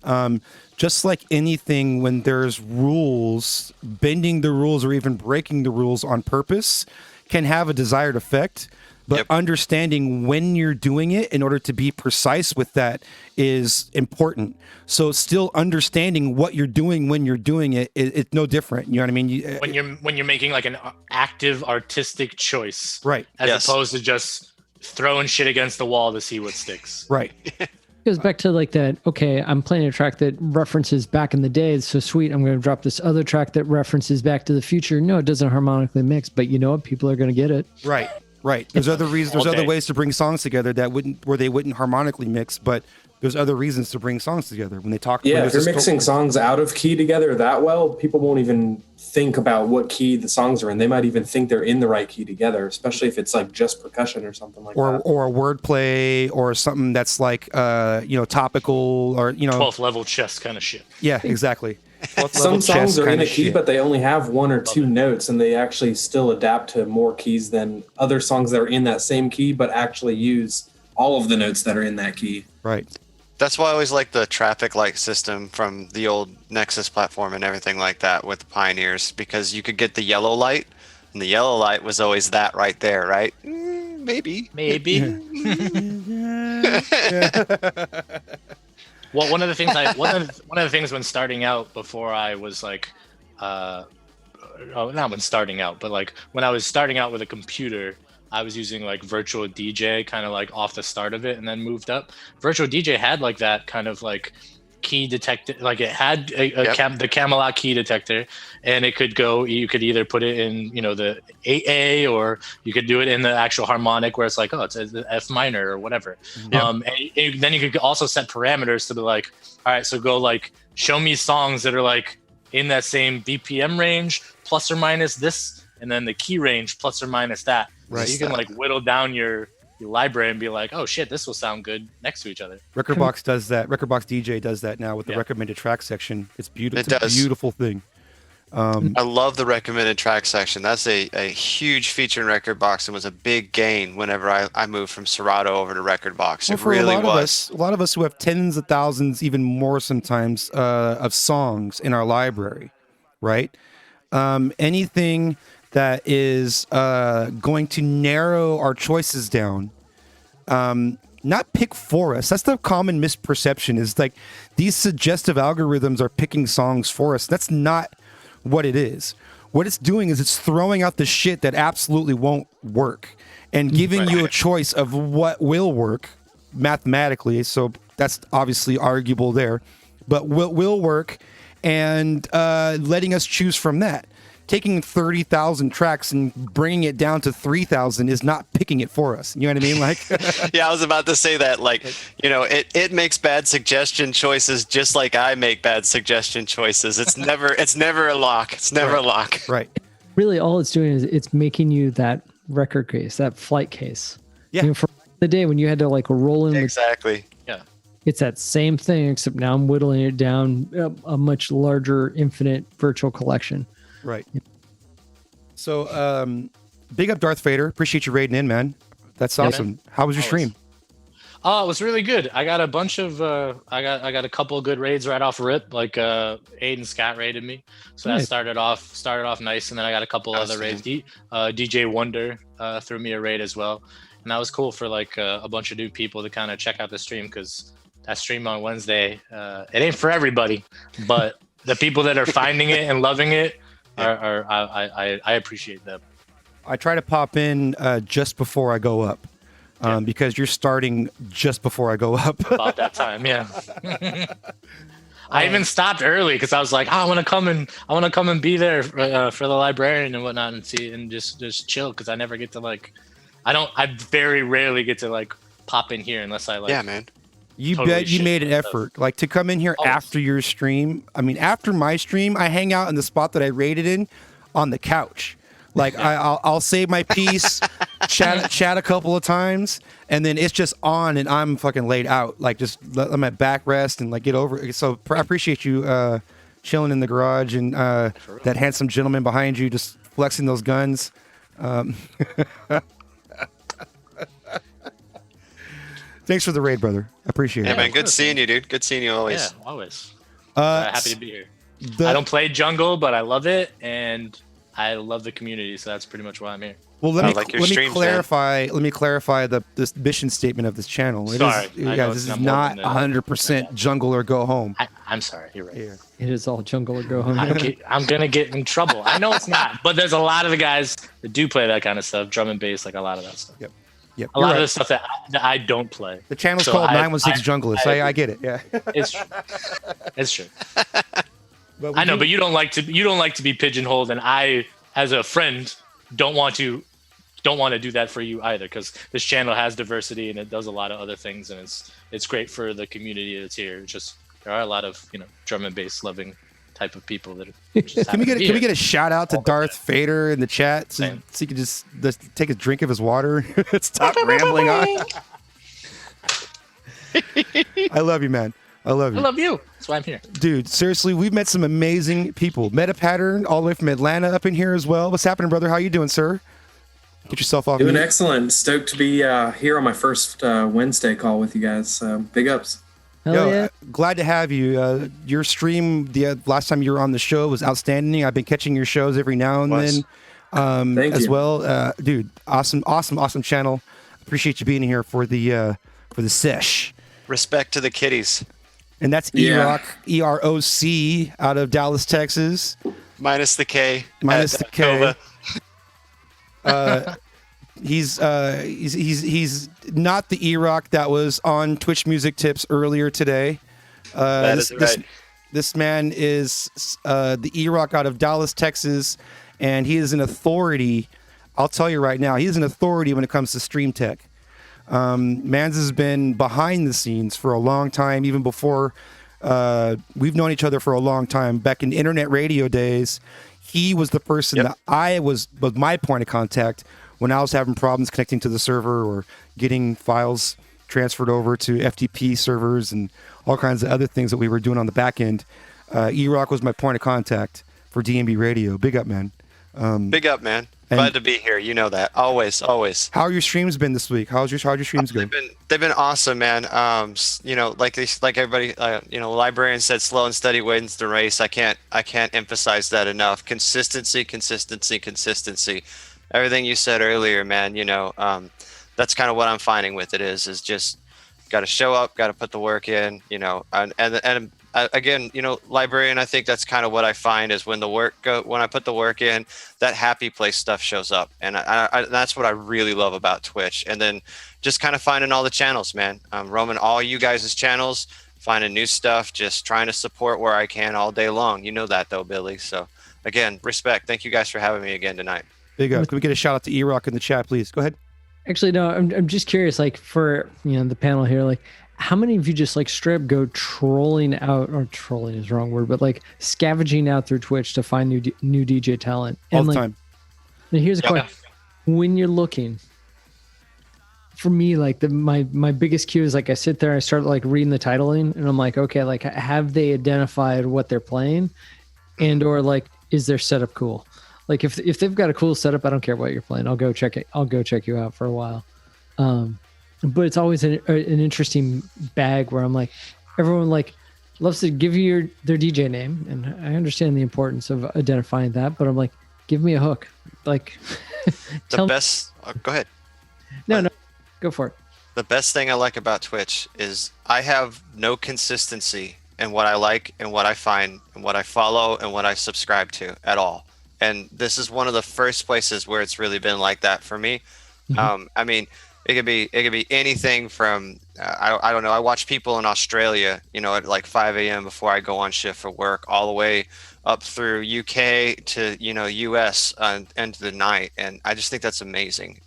Just like anything, when there's rules, bending the rules or even breaking the rules on purpose can have a desired effect. But understanding when you're doing it in order to be precise with that is important. So still understanding what you're doing when you're doing it, it's no different. You know what I mean? When you're making like an active artistic choice, right? As opposed to just throwing shit against the wall to see what sticks. Right. It goes back to like that, okay, I'm playing a track that references back in the day. It's so sweet. I'm going to drop this other track that references back to the future. No, it doesn't harmonically mix, but you know what? People are going to get it. Right. Right. There's other reasons. There's other ways to bring songs together where they wouldn't harmonically mix, but there's other reasons to bring songs together when they talk. Yeah, if you're mixing songs out of key together that well, people won't even think about what key the songs are in. They might even think they're in the right key together, especially if it's like just percussion or something like that. Or a wordplay or something that's like topical or 12th level chess kind of shit. Yeah, exactly. Some songs are in a key, but they only have one or two notes, and they actually still adapt to more keys than other songs that are in that same key, but actually use all of the notes that are in that key. Right. That's why I always like the traffic light system from the old Nexus platform and everything like that with the Pioneers, because you could get the yellow light, and the yellow light was always that right there, right? Maybe. Well, one of the things when starting out, before I was like, not when starting out, but like when I was starting out with a computer, I was using like Virtual DJ kind of like off the start of it, and then moved up. Virtual DJ had like that kind of like key detector, like it had the Camelot key detector, and it could go, you could either put it in the 8A, or you could do it in the actual harmonic where it's like, oh, it's an F minor or whatever. And then you could also set parameters to be like, all right, so go like show me songs that are like in that same BPM range plus or minus this, and then the key range plus or minus that. Right. So you can like whittle down your library and be like, oh shit, this will sound good next to each other. Recordbox does that. Recordbox DJ does that now with the recommended track section. It's beautiful. It's a beautiful thing. I love the recommended track section. That's a huge feature in Recordbox, and was a big gain whenever I moved from Serato over to Recordbox. It really was. A lot of us who have tens of thousands, even more sometimes, of songs in our library, right? Anything that is going to narrow our choices down, not pick for us. That's the common misperception, is like these suggestive algorithms are picking songs for us. That's not what it is. What it's doing is it's throwing out the shit that absolutely won't work and giving you a choice of what will work mathematically. So that's obviously arguable there, but will work, and letting us choose from that. taking 30,000 tracks and bringing it down to 3,000 is not picking it for us. You know what I mean? Like, Yeah, I was about to say that. Like, you know, it makes bad suggestion choices just like I make bad suggestion choices. It's never a lock. It's never a lock. right. Really, all it's doing is it's making you that record case, that flight case. Yeah. You know, from the day when you had to like roll in with, Exactly. it's that same thing, except now I'm whittling it down a much larger, infinite virtual collection. Right. So, big up Darth Vader. Appreciate you raiding in, man. That's awesome. Man. How was your Always. stream? Oh, it was really good. I got a bunch of I got a couple of good raids right off rip. Like Aiden Scott raided me, so Nice. that started off nice, and then I got a couple other raids. DJ Wonder threw me a raid as well, and that was cool for like a bunch of new people to kind of check out the stream, because that stream on Wednesday it ain't for everybody, but the people that are finding it and loving it I appreciate them. I try to pop in just before I go up, because you're starting just before I go up. About that time, yeah. I even stopped early because I was like, I want to come and be there for the librarian and whatnot, and see and just chill, because I never get to like, I very rarely get to like pop in here unless I like. Yeah, man. You Totally bet you shit made an stuff. effort, like to come in here Always. after your stream. I mean, after my stream, I hang out in the spot that I raided in on the couch. Like I'll say my piece, chat a couple of times, and then it's just on, and I'm fucking laid out. Like just let my back rest and like get over it. So I appreciate you chilling in the garage, and that handsome gentleman behind you just flexing those guns. Thanks for the raid, brother. I appreciate Yeah, it. man. Good seeing you, dude. Good seeing you always. Yeah, always. Uh, Happy to be here. the- I don't play jungle, but I love it, and I love the community, so that's pretty much why I'm here. Well, let I me like your let me streams, clarify. Let me clarify this mission statement of this channel. It Sorry, is, I yeah, know this it's is not not more than that. 100% jungle or go home. I'm sorry, you're right. Yeah. It is all jungle or go home. I'm gonna get in trouble. I know it's not, but there's a lot of the guys that do play that kind of stuff, drum and bass, like a lot of that stuff. Yep. A You're lot right. of the stuff that I don't play. The channel's So called I- 916 Junglist. I get it. Yeah. It's true. It's true. But I know, but you don't like to be pigeonholed, and I, as a friend, don't want to do that for you either, because this channel has diversity and it does a lot of other things, and it's great for the community that's here. It's just there are a lot of drum and bass loving type of people that just Can we happen to be get here. a shout out to Darth Vader in the chat so Same. he can just take a drink of his water? Stop rambling on. I love you, man. I love you. I love you. That's why I'm here. Dude, seriously, we've met some amazing people. Meta Pattern, all the way from Atlanta, up in here as well. What's happening, brother? How you doing, sir? Get yourself off Doing mute. excellent. Stoked to be here on my first Wednesday call with you guys. Big ups. Hell Yo, yeah. glad to have you. Your stream the last time you were on the show was outstanding. I've been catching your shows every now and Was. then, Thank as you. well. Dude, awesome channel. Appreciate you being here for the sesh. Respect to the kiddies. And that's Yeah. EROC, EROC, out of Dallas, Texas. Minus the K. Minus at the K. Nova. He's not the EROC that was on Twitch Music Tips earlier today. That is right. This man is the EROC out of Dallas, Texas, and he is an authority. I'll tell you right now, he is an authority when it comes to stream tech. Mans has been behind the scenes for a long time, even before we've known each other for a long time. Back in internet radio days, he was the person Yep. that I was my point of contact when I was having problems connecting to the server or getting files transferred over to FTP servers and all kinds of other things that we were doing on the back end. E-Rock was my point of contact for DMB radio. Big up, man. Big up, man. Glad to be here. You know that. Always, always. How are your streams been this week? How's your streams going? They've been awesome, man. Like everybody, Librarian said, slow and steady wins the race. I can't emphasize that enough. Consistency. Everything you said earlier, man. That's kind of what I'm finding with it is just got to show up, got to put the work in. Again, Librarian, I think that's kind of what I find is when I put the work in, that happy place stuff shows up. And I that's what I really love about Twitch. And then just kind of finding all the channels, man. Roaming all you guys' channels, finding new stuff, just trying to support where I can all day long. You know that though, Billy. So again, respect. Thank you guys for having me again tonight. Big up. Can we get a shout out to E-Rock in the chat, please? Go ahead. Actually, no, I'm just curious, like for, the panel here, like how many of you just like straight up go trolling out, or trolling is the wrong word, but like scavenging out through Twitch to find new DJ talent? And All the like, time. Now here's a question. When you're looking, for me, like my biggest cue is like I sit there, I start like reading the titling, and I'm like, okay, like have they identified what they're playing, and or like is their setup cool? Like if they've got a cool setup, I don't care what you're playing. I'll go check it. I'll go check you out for a while. But it's always an interesting bag where I'm like, everyone like loves to give you their DJ name, and I understand the importance of identifying that. But I'm like, give me a hook. Like, Go ahead. No, go for it. The best thing I like about Twitch is I have no consistency in what I like and what I find and what I follow and what I subscribe to at all. And this is one of the first places where it's really been like that for me. Mm-hmm. I mean, it could be anything from I don't know. I watch people in Australia, at like 5 a.m. before I go on shift for work, all the way up through UK to US into the night, and I just think that's amazing.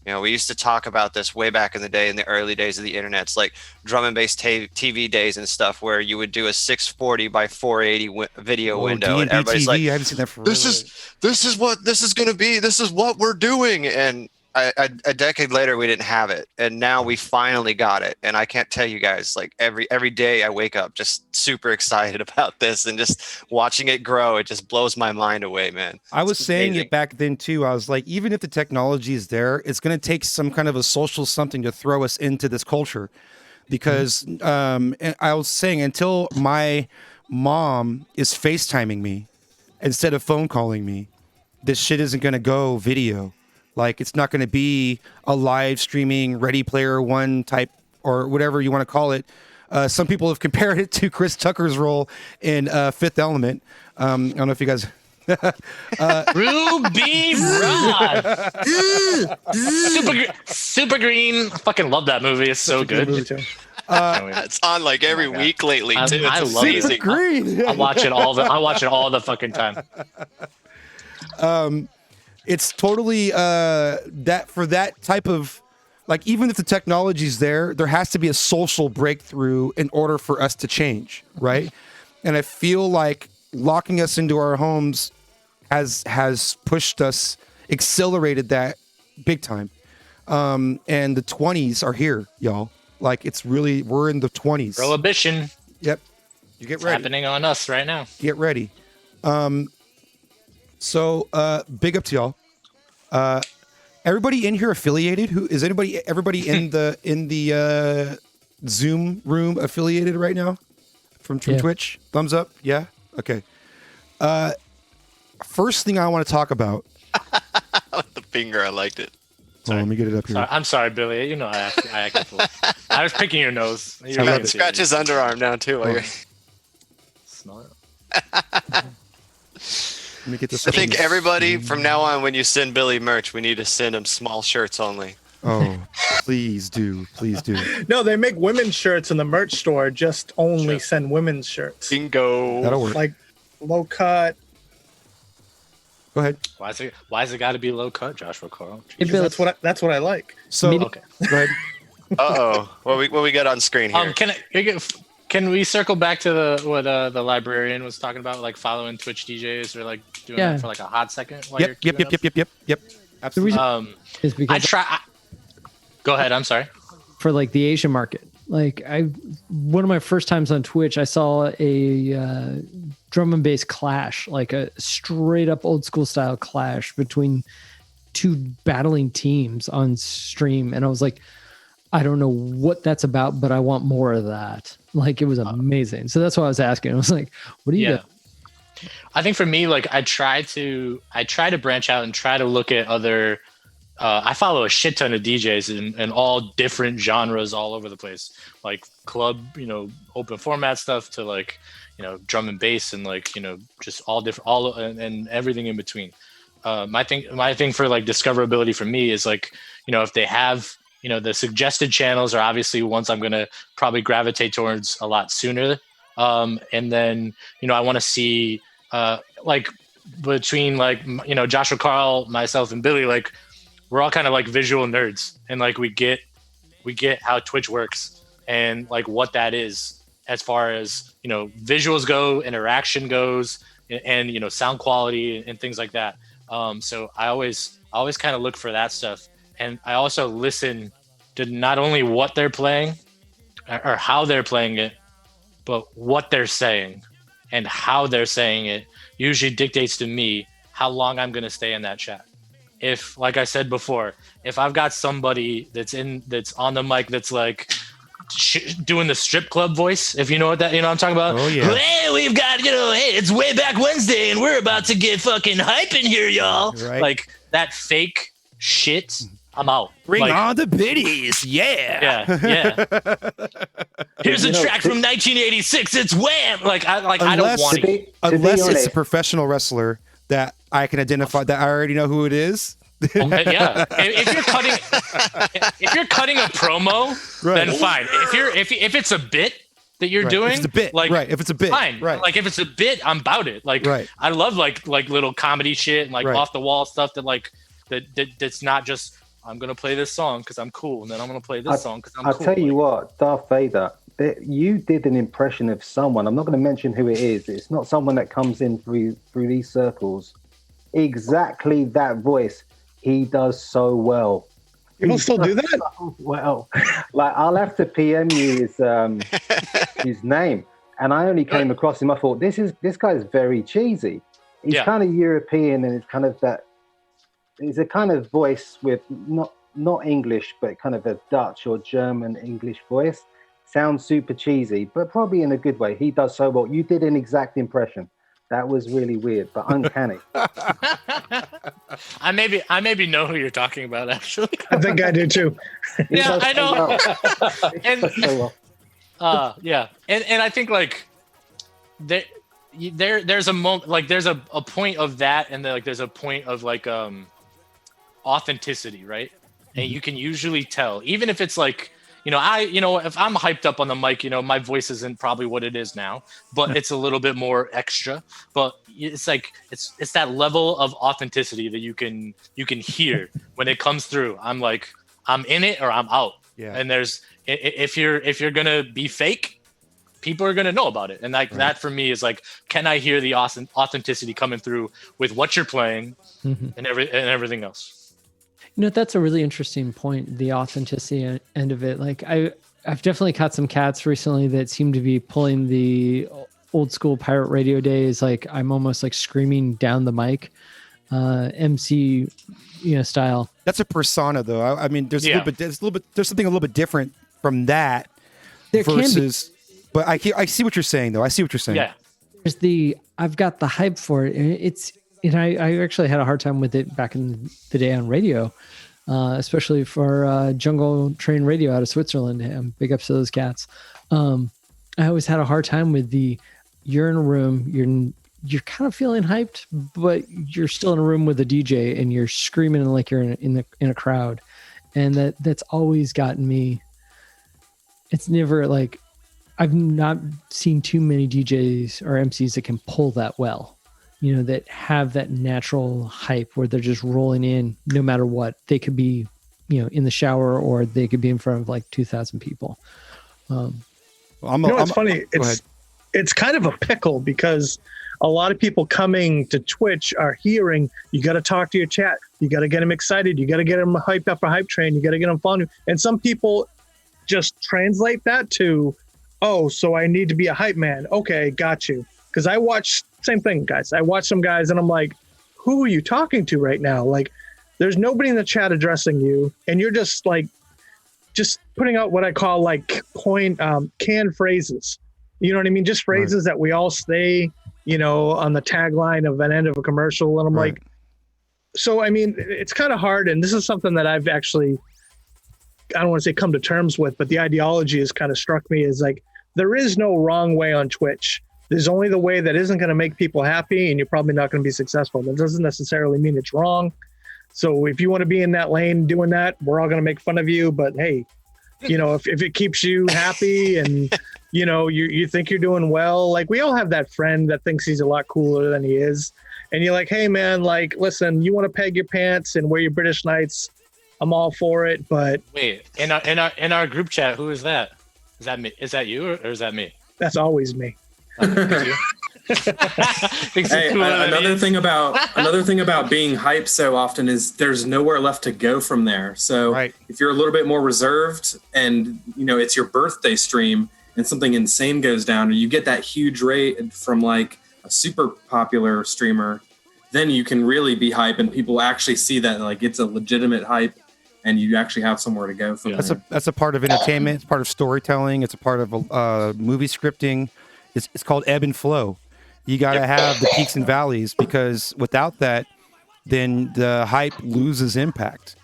We used to talk about this way back in the day, in the early days of the internet. It's like drum and bass TV days and stuff, where you would do a 640 by 480 video window, and everybody's TV, like, I haven't seen that for this is what this is going to be. This is what we're doing. And a decade later, we didn't have it, and now we finally got it. And I can't tell you guys, like every day I wake up just super excited about this, and just watching it grow, it just blows my mind away, man. I was saying it back then too. I was like, even if the technology is there, it's going to take some kind of a social something to throw us into this culture, because and I was saying, until my mom is FaceTiming me instead of phone calling me, this shit isn't going to go video. Like, it's not going to be a live streaming Ready Player One type, or whatever you want to call it. Some people have compared it to Chris Tucker's role in Fifth Element. I don't know if you guys... Ruby Rod. Super Green. I fucking love that movie. It's so good. It's on like every week lately too. I love it. Green. I watch it all the fucking time. It's totally that for that type of, like, even if the technology's there has to be a social breakthrough in order for us to change, right? And I feel like locking us into our homes has pushed us, accelerated that big time. And the 20s are here, y'all. Like, we're in the 20s. Prohibition. Yep. You get ready. Happening on us right now. Get ready. So big up to y'all. Everybody in here affiliated? Everybody in the Zoom room affiliated right now from Twitch? Thumbs up? Yeah? Okay. First thing I want to talk about. The finger, I liked it. Let me get it up here. I'm sorry, Billy. I acted fool. I was picking your nose. Scratch his underarm now too. Smell it. Let me get this. I think everybody from now on, when you send Billy merch, we need to send him small shirts only. Oh, please do. No, they make women's shirts in the merch store. Just only send women's shirts. Bingo. That'll work. Like low cut. Go ahead. Why is it got to be low cut, Joshua Carl? That's what I like. So okay. Go ahead. What we got on screen here? Can we circle back to what the librarian was talking about, like following Twitch DJs or like doing that for like a hot second? While Yep. Absolutely. Is because Go ahead. I'm sorry. For like the Asian market, like one of my first times on Twitch, I saw a drum and bass clash, like a straight up old school style clash between two battling teams on stream, and I was like, I don't know what that's about, but I want more of that. Like, it was amazing. So that's why I was asking. I was like, what do you got? I think for me, like I try to branch out and try to look at other. I follow a shit ton of DJs in all different genres all over the place, like club, open format stuff to like, drum and bass and like, just all different, and everything in between. My thing for like discoverability for me is like, if they have, the suggested channels are obviously ones I'm going to probably gravitate towards a lot sooner. And then, I want to see, like between like, Joshua, Carl, myself, and Billy, like we're all kind of like visual nerds, and like we get how Twitch works and like what that is as far as visuals go, interaction goes, and sound quality and things like that. So I always kind of look for that stuff, and I also listen to not only what they're playing or how they're playing it, but what they're saying and how they're saying it usually dictates to me how long I'm going to stay in that chat. If, like I said before, if I've got somebody that's on the mic that's like doing the strip club voice, if you know what I'm talking about. Oh yeah. Hey, we've got, hey, it's way back Wednesday and we're about to get fucking hype in here, y'all. Right. Like that fake shit, I'm out. Bring like, on the biddies. Yeah. Here's a track from 1986. It's Wham! I don't want it. Unless it's a professional wrestler that I can identify, that I already know who it is. Yeah. If you're cutting a promo, right. then fine. If it's a bit that you're doing, if it's a bit, like if it's a bit, fine. Right. Like if it's a bit, I'm about it. Like I love like little comedy shit and like off the wall stuff that's not just I'm gonna play this song because I'm cool, and then I'm gonna play this song because I'm cool. I'll tell you what, Darth Vader, you did an impression of someone. I'm not going to mention who it is. It's not someone that comes in through these circles. Exactly that voice. He does so well. People still do that? So well, like I'll have to PM you his name, and I only came across him. I thought this guy's very cheesy. He's kind of European, and it's kind of that. It's a kind of voice with not English, but kind of a Dutch or German English voice. Sounds super cheesy, but probably in a good way. He does so well. You did an exact impression. That was really weird, but uncanny. I maybe know who you're talking about, actually. I think I do too. Yeah, I know. So well. Yeah, and I think like there's a moment, like there's a point of that, and then like there's a point of like authenticity, right? And you can usually tell, even if it's like, if I'm hyped up on the mic, my voice isn't probably what it is now, but it's a little bit more extra. But it's like it's that level of authenticity that you can hear when it comes through. I'm like, I'm in it or I'm out. Yeah. And if you're gonna be fake, people are gonna know about it. And like that for me is like, can I hear the authenticity coming through with what you're playing and everything else? That's a really interesting point, the authenticity end of it. Like I've definitely caught some cats recently that seem to be pulling the old school pirate radio days. Like I'm almost like screaming down the mic, MC, style. That's a persona though. I mean, there's something a little bit different from that There versus, but I see what you're saying though. I see what you're saying. Yeah. There's I've got the hype for it. And I actually had a hard time with it back in the day on radio, especially for Jungle Train Radio out of Switzerland. Big ups to those cats. I always had a hard time with you're in a room, you're kind of feeling hyped, but you're still in a room with a DJ and you're screaming like you're in a crowd, and that's always gotten me. It's never like I've not seen too many DJs or MCs that can pull that well. That have that natural hype where they're just rolling in no matter what. They could be, in the shower, or they could be in front of like 2,000 people. It's funny. It's kind of a pickle because a lot of people coming to Twitch are hearing, you got to talk to your chat. You got to get them excited. You got to get them hyped up a hype train. You got to get them following. And some people just translate that to, oh, so I need to be a hype man. Okay, got you. Because I watch, same thing, guys. I watch some guys and I'm like, who are you talking to right now? Like, there's nobody in the chat addressing you. And you're just putting out what I call like canned phrases. You know what I mean? Just phrases that we all say, on the tagline of an end of a commercial. And I'm like, so, I mean, it's kind of hard. And this is something that I've actually, I don't want to say come to terms with, but the ideology has kind of struck me as like, there is no wrong way on Twitch. There's only the way that isn't going to make people happy, and you're probably not going to be successful. That doesn't necessarily mean it's wrong. So if you want to be in that lane doing that, we're all going to make fun of you. But hey, if it keeps you happy and you think you're doing well, like we all have that friend that thinks he's a lot cooler than he is, and you're like, hey man, like listen, you want to peg your pants and wear your British Knights, I'm all for it. But wait, in our group chat, who is that? Is that me? Is that you or is that me? That's always me. Hey, another thing about being hyped so often is there's nowhere left to go from there. So if you're a little bit more reserved and it's your birthday stream and something insane goes down, or you get that huge rate from like a super popular streamer, then you can really be hype and people actually see that like it's a legitimate hype and you actually have somewhere to go from there. That's a part of entertainment. It's part of storytelling. It's a part of movie scripting. It's called ebb and flow. You got to have the peaks and valleys, because without that, then the hype loses impact.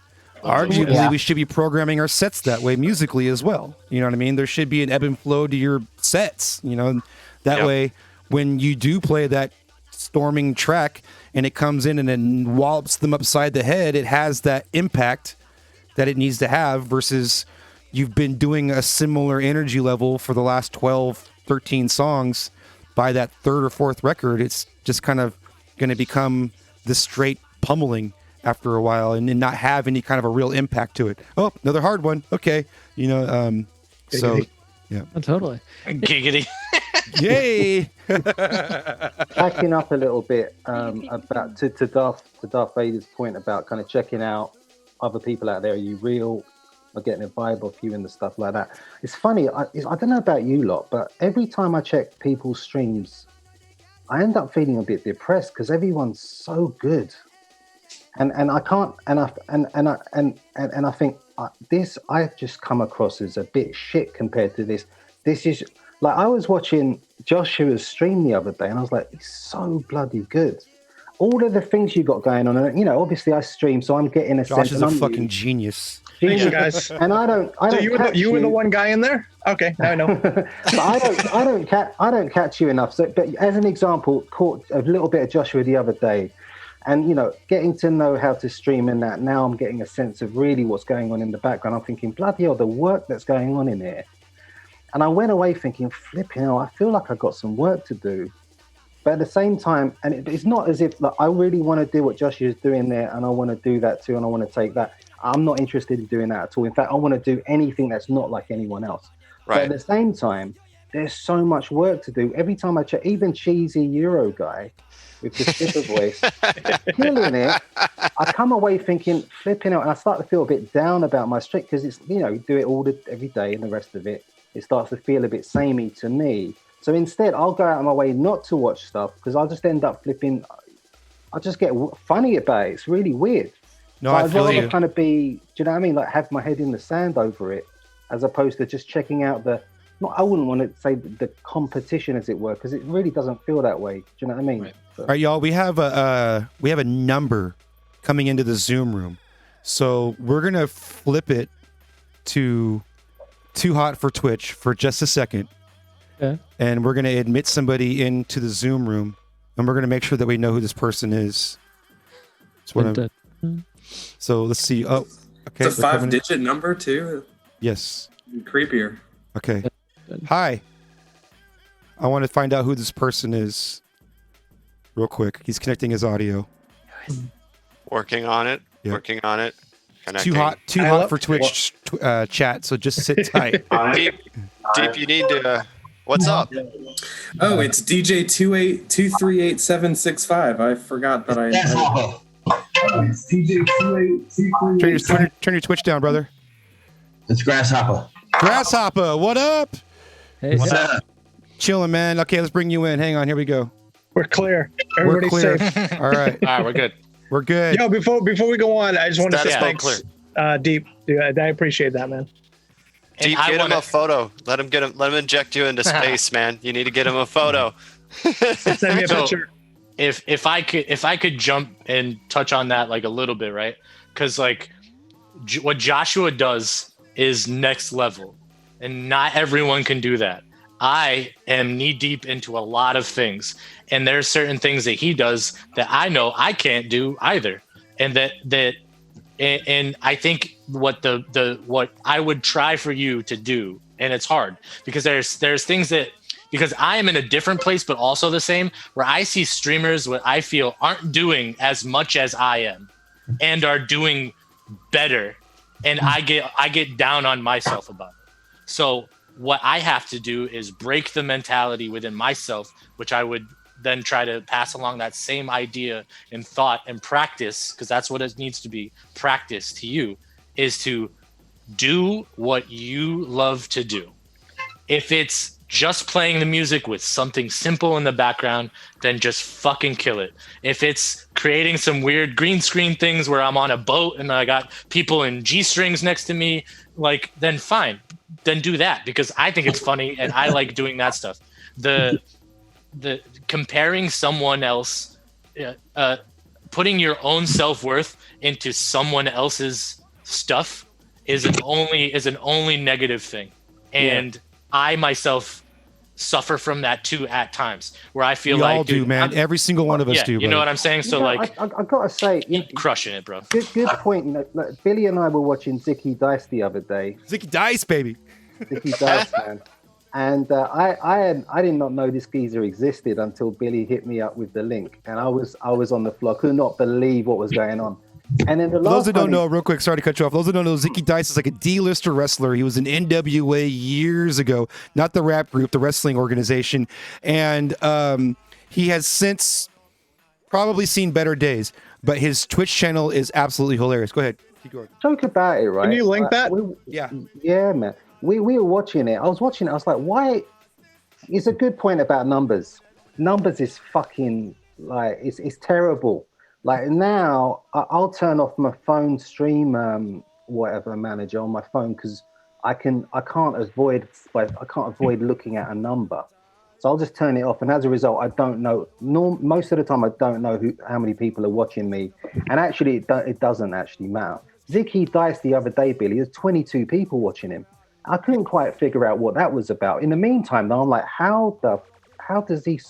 Arguably, we should be programming our sets that way musically as well. You know what I mean? There should be an ebb and flow to your sets. That way, when you do play that storming track and it comes in and then wallops them upside the head, it has that impact that it needs to have, versus you've been doing a similar energy level for the last 12, 13 songs. By that third or fourth record, it's just kind of going to become the straight pummeling after a while and not have any kind of a real impact to it. Oh, another hard one. Okay. So, yeah. Oh, totally. Giggity. Yay. Backing up a little bit about to Darth Vader's point about kind of checking out other people out there. Are you real? Or getting a vibe off you and the stuff like that. It's funny. I don't know about you lot, but every time I check people's streams, I end up feeling a bit depressed because everyone's so good, and I can't. And I think this I've just come across as a bit shit compared to this. This is like I was watching Joshua's stream the other day, and I was like, he's so bloody good. All of the things you got going on, and obviously I stream, so I'm getting a sense. Josh is a fucking genius. Thanks, guys. And I don't. So you were the one guy in there? Okay, now I know. But I don't catch you enough. So, but as an example, caught a little bit of Joshua the other day, and getting to know how to stream in that. Now I'm getting a sense of really what's going on in the background. I'm thinking, bloody hell, the work that's going on in here. And I went away thinking, flipping hell, I feel like I got some work to do. But at the same time, and it's not as if I really want to do what Joshua is doing there, and I want to do that too, and I want to take that. I'm not interested in doing that at all. In fact, I want to do anything that's not like anyone else. Right. But at the same time, there's so much work to do. Every time I check, even cheesy Euro guy with the skipper voice, killing it. I come away thinking, flipping out, and I start to feel a bit down about my streak because it's, do it every day, and the rest of it starts to feel a bit samey to me. So instead, I'll go out of my way not to watch stuff because I'll just end up flipping. I just get funny about it. It's really weird. No, so I feel rather you. kind of be, do you know what I mean? Like have my head in the sand over it, as opposed to just checking out I wouldn't want to say the competition, as it were, because it really doesn't feel that way. Do you know what I mean? Right. So. All right, y'all. We have a number coming into the Zoom room, so we're gonna flip it to Too Hot for Twitch for just a second. Okay. And we're going to admit somebody into the Zoom room, and we're going to make sure that we know who this person is. So let's see. Oh, okay. It's a 5-digit number too. Yes. Creepier. Okay. Hi. I want to find out who this person is real quick. He's connecting his audio. Working on it. Yep. Working on it. Too hot for Twitch chat. So just sit tight. Deep, you need to. What's up? Oh, it's DJ 238238765. I forgot that I. It's DJ 28238. Turn your Twitch down, brother. It's Grasshopper. Grasshopper, what up? Hey, What's up? Chilling, man. Okay, let's bring you in. Hang on, here we go. We're clear. Everybody's We're clear. safe. All right. All right, we're good. We're good. Yo, before we go on, I just want to say Status thanks, clear. Deep. Dude, I appreciate that, man. Deep, get him a photo. Let him inject you into space, man. You need to get him a photo. Send me a picture. If I could jump and touch on that like a little bit, right? Because like what Joshua does is next level, and not everyone can do that. I am knee deep into a lot of things, and there's certain things that he does that I know I can't do either, and that And I think what what I would try for you to do, and it's hard because there's things that, because I am in a different place but also the same, where I see streamers what I feel aren't doing as much as I am and are doing better, and I get down on myself about it. So what I have to do is break the mentality within myself, which I would then try to pass along that same idea and thought and practice, because that's what it needs to be, practice to you, is to do what you love to do. If it's just playing the music with something simple in the background, then just fucking kill it. If it's creating some weird green screen things where I'm on a boat and I got people in G-strings next to me, like, then fine, then do that, because I think it's funny and I like doing that stuff. The comparing someone else, putting your own self-worth into someone else's stuff is an only negative thing. And I myself suffer from that too at times, where I feel like, all do, man. Every single one of us do. You know what I'm saying? So I gotta say, crushing it, bro. Good point. You know, like Billy and I were watching Zicky Dice the other day. Zicky Dice, baby. Zicky Dice, man. And I did not know this geezer existed until Billy hit me up with the link, and I was on the floor. Could not believe what was going on. And then those that don't know, real quick, sorry to cut you off. Those that don't know, Zicky Dice is like a D-lister wrestler. He was in NWA years ago, not the rap group, the wrestling organization, and he has since probably seen better days. But his Twitch channel is absolutely hilarious. Go ahead, keep going. Talk about it, right? Can you link that? Yeah, man. We were watching it. I was watching it. I was like, why? It's a good point about numbers. Numbers is fucking, like, it's terrible. Like, now I'll turn off my phone stream whatever manager on my phone, because I can't avoid looking at a number. So I'll just turn it off, and as a result, I don't know. Most of the time, I don't know how many people are watching me, and actually, it doesn't actually matter. Zicky Dice the other day, Billy, there's 22 people watching him. I couldn't quite figure out what that was about. In the meantime, though, I'm like, how does he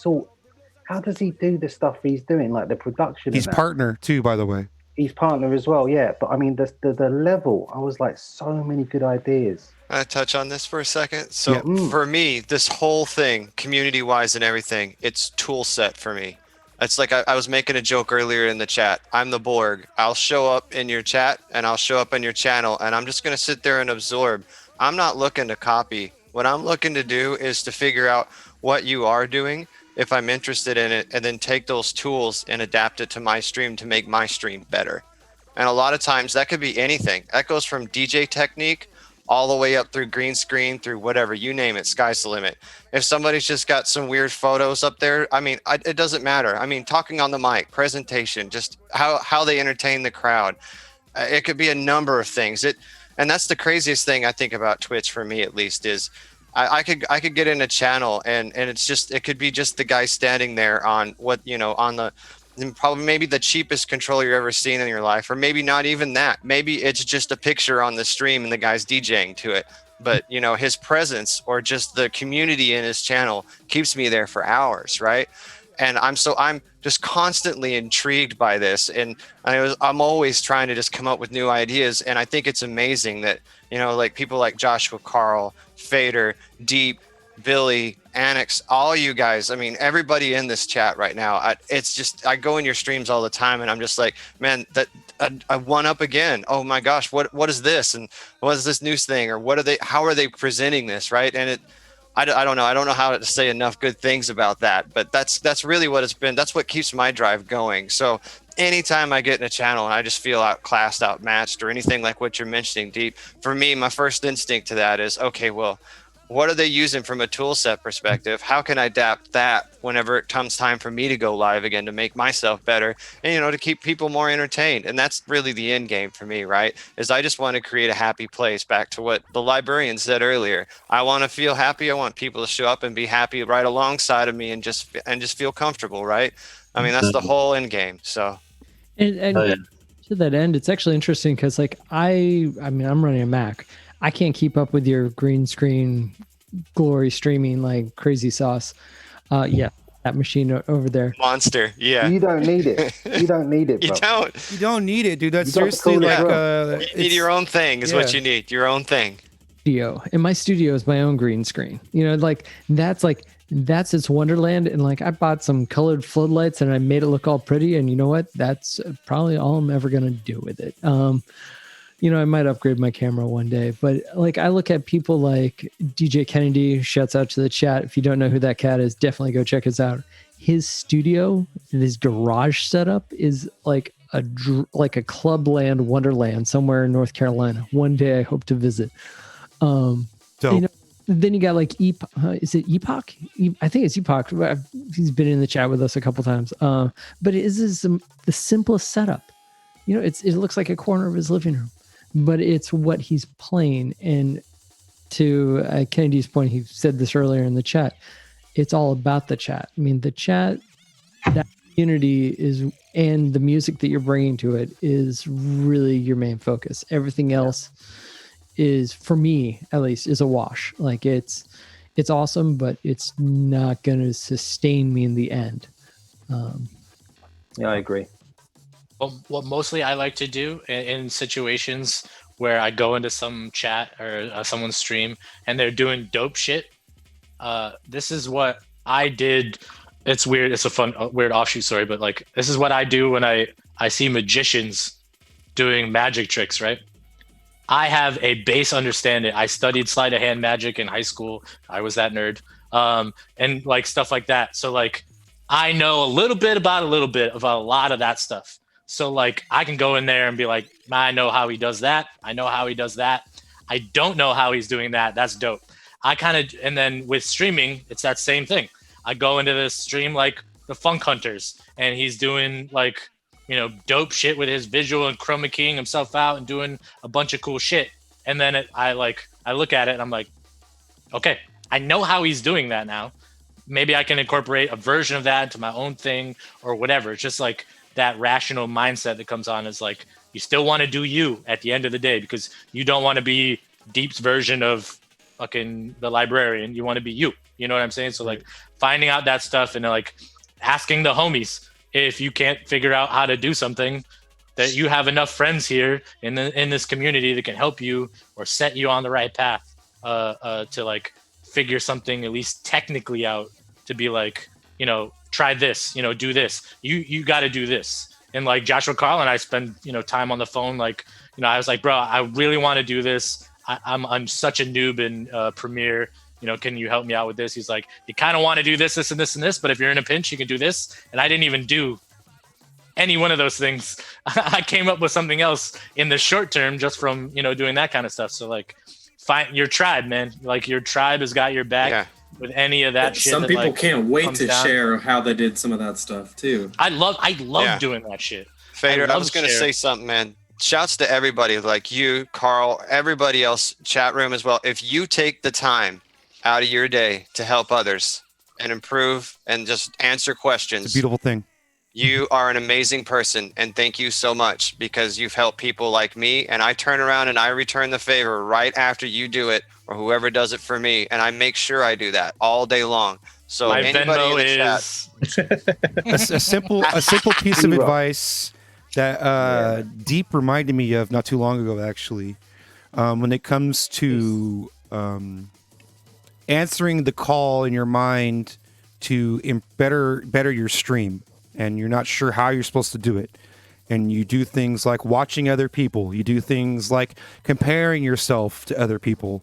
do the stuff he's doing, like the production? He's partner too, by the way. He's partner as well, yeah. But I mean, the level, I was like, so many good ideas. Can I touch on this for a second? So for me, this whole thing, community-wise and everything, it's tool set for me. It's like I was making a joke earlier in the chat. I'm the Borg. I'll show up in your chat and I'll show up on your channel, and I'm just going to sit there and absorb. I'm not looking to copy. What I'm looking to do is to figure out what you are doing, if I'm interested in it, and then take those tools and adapt it to my stream to make my stream better. And a lot of times that could be anything. That goes from DJ technique all the way up through green screen, through whatever, you name it, sky's the limit. If somebody's just got some weird photos up there, I mean, it doesn't matter. I mean, talking on the mic, presentation, just how they entertain the crowd. It could be a number of things. And that's the craziest thing I think about Twitch, for me at least, is I could get in a channel and it could be just the guy standing there on probably maybe the cheapest controller you've ever seen in your life, or maybe not even that. Maybe it's just a picture on the stream and the guy's DJing to it. But his presence or just the community in his channel keeps me there for hours, right? And I'm just constantly intrigued by this, and I'm always trying to just come up with new ideas. And I think it's amazing that like people like Joshua, Carl, Fader, Deep, Billy, Annex, all you guys. I mean, everybody in this chat right now. I go in your streams all the time, and I'm just like, man, that I won up again. Oh my gosh, what is this, and what is this news thing, or how are they presenting this, right? And I don't know. I don't know how to say enough good things about that, but that's really what it's been. That's what keeps my drive going. So anytime I get in a channel and I just feel outclassed, outmatched, or anything like what you're mentioning, Deep, for me, my first instinct to that is, okay, well, what are they using from a tool set perspective? How can I adapt that whenever it comes time for me to go live again, to make myself better and, to keep people more entertained? And that's really the end game for me, right? Is I just want to create a happy place, back to what the Librarian said earlier. I want to feel happy. I want people to show up and be happy right alongside of me and just feel comfortable, right? I mean, that's the whole end game. So. And to that end, it's actually interesting because I'm running a Mac. I can't keep up with your green screen glory streaming like crazy sauce. that machine over there. Monster, yeah. You don't need it. You don't need it, bro. You don't need it, dude. That's You got the seriously coolest like room. You need your own thing is what you need. Your own thing. Studio. And my studio is my own green screen. You know, that's its wonderland. And like I bought some colored floodlights and I made it look all pretty. And you know what? That's probably all I'm ever gonna do with it. You know, I might upgrade my camera one day, but like I look at people like DJ Kennedy, shouts out to the chat. If you don't know who that cat is, definitely go check us out. His studio, his garage setup is like a clubland wonderland somewhere in North Carolina. One day I hope to visit. You know, then you got like is it Epoch? I think it's Epoch. He's been in the chat with us a couple times. But it is the simplest setup. You know, it looks like a corner of his living room, but it's what he's playing. And to Kennedy's point, he said this earlier in the chat. It's all about the chat. I mean, the chat, that community is, and the music that you're bringing to it is really your main focus. Everything else is, for me at least, is a wash. Like it's awesome, but it's not going to sustain me in the end. Yeah, I agree. Well, what mostly I like to do in situations where I go into some chat or someone's stream and they're doing dope shit. This is what I did. It's weird. It's a weird offshoot story, but like this is what I do when I see magicians doing magic tricks, right? I have a base understanding. I studied sleight of hand magic in high school. I was that nerd. And like stuff like that. So like I know a little bit about a lot of that stuff. So like I can go in there and be like, I know how he does that. I know how he does that. I don't know how he's doing that. That's dope. And then with streaming, it's that same thing. I go into this stream like the Funk Hunters, and he's doing like, you know, dope shit with his visual and chroma keying himself out and doing a bunch of cool shit. And then I look at it and I'm like, okay, I know how he's doing that now. Maybe I can incorporate a version of that into my own thing or whatever. It's just like that rational mindset that comes on is like, you still want to do you at the end of the day because you don't want to be Deep's version of fucking the Librarian. You want to be you. You know what I'm saying? So like finding out that stuff and like asking the homies if you can't figure out how to do something, that you have enough friends here in this community that can help you or set you on the right path to like figure something at least technically out, to be like, you know, try this, you know, do this. You got to do this. And like Joshua Carl and I spend, you know, time on the phone. Like, you know, I was like, bro, I really want to do this. I'm such a noob in Premiere. You know, can you help me out with this? He's like, you kind of want to do this, this, and this, and this, but if you're in a pinch, you can do this. And I didn't even do any one of those things. I came up with something else in the short term just from, you know, doing that kind of stuff. So like, find your tribe, man. Like your tribe has got your back with any of that shit. Some people like, can't wait to down. share how they did some of that stuff too. I love doing that shit. Fader, I was going to say something, man. Shouts to everybody like you, Carl, everybody else, chat room as well. If you take the time out of your day to help others and improve and just answer questions, it's a beautiful thing. You are an amazing person, and thank you so much because you've helped people like me, and I turn around and I return the favor right after you do it or whoever does it for me, and I make sure I do that all day long. So my anybody Venmo in the is chat, a simple piece of advice that Deep reminded me of not too long ago, actually, when it comes to answering the call in your mind to better your stream, and you're not sure how you're supposed to do it, and you do things like watching other people, you do things like comparing yourself to other people,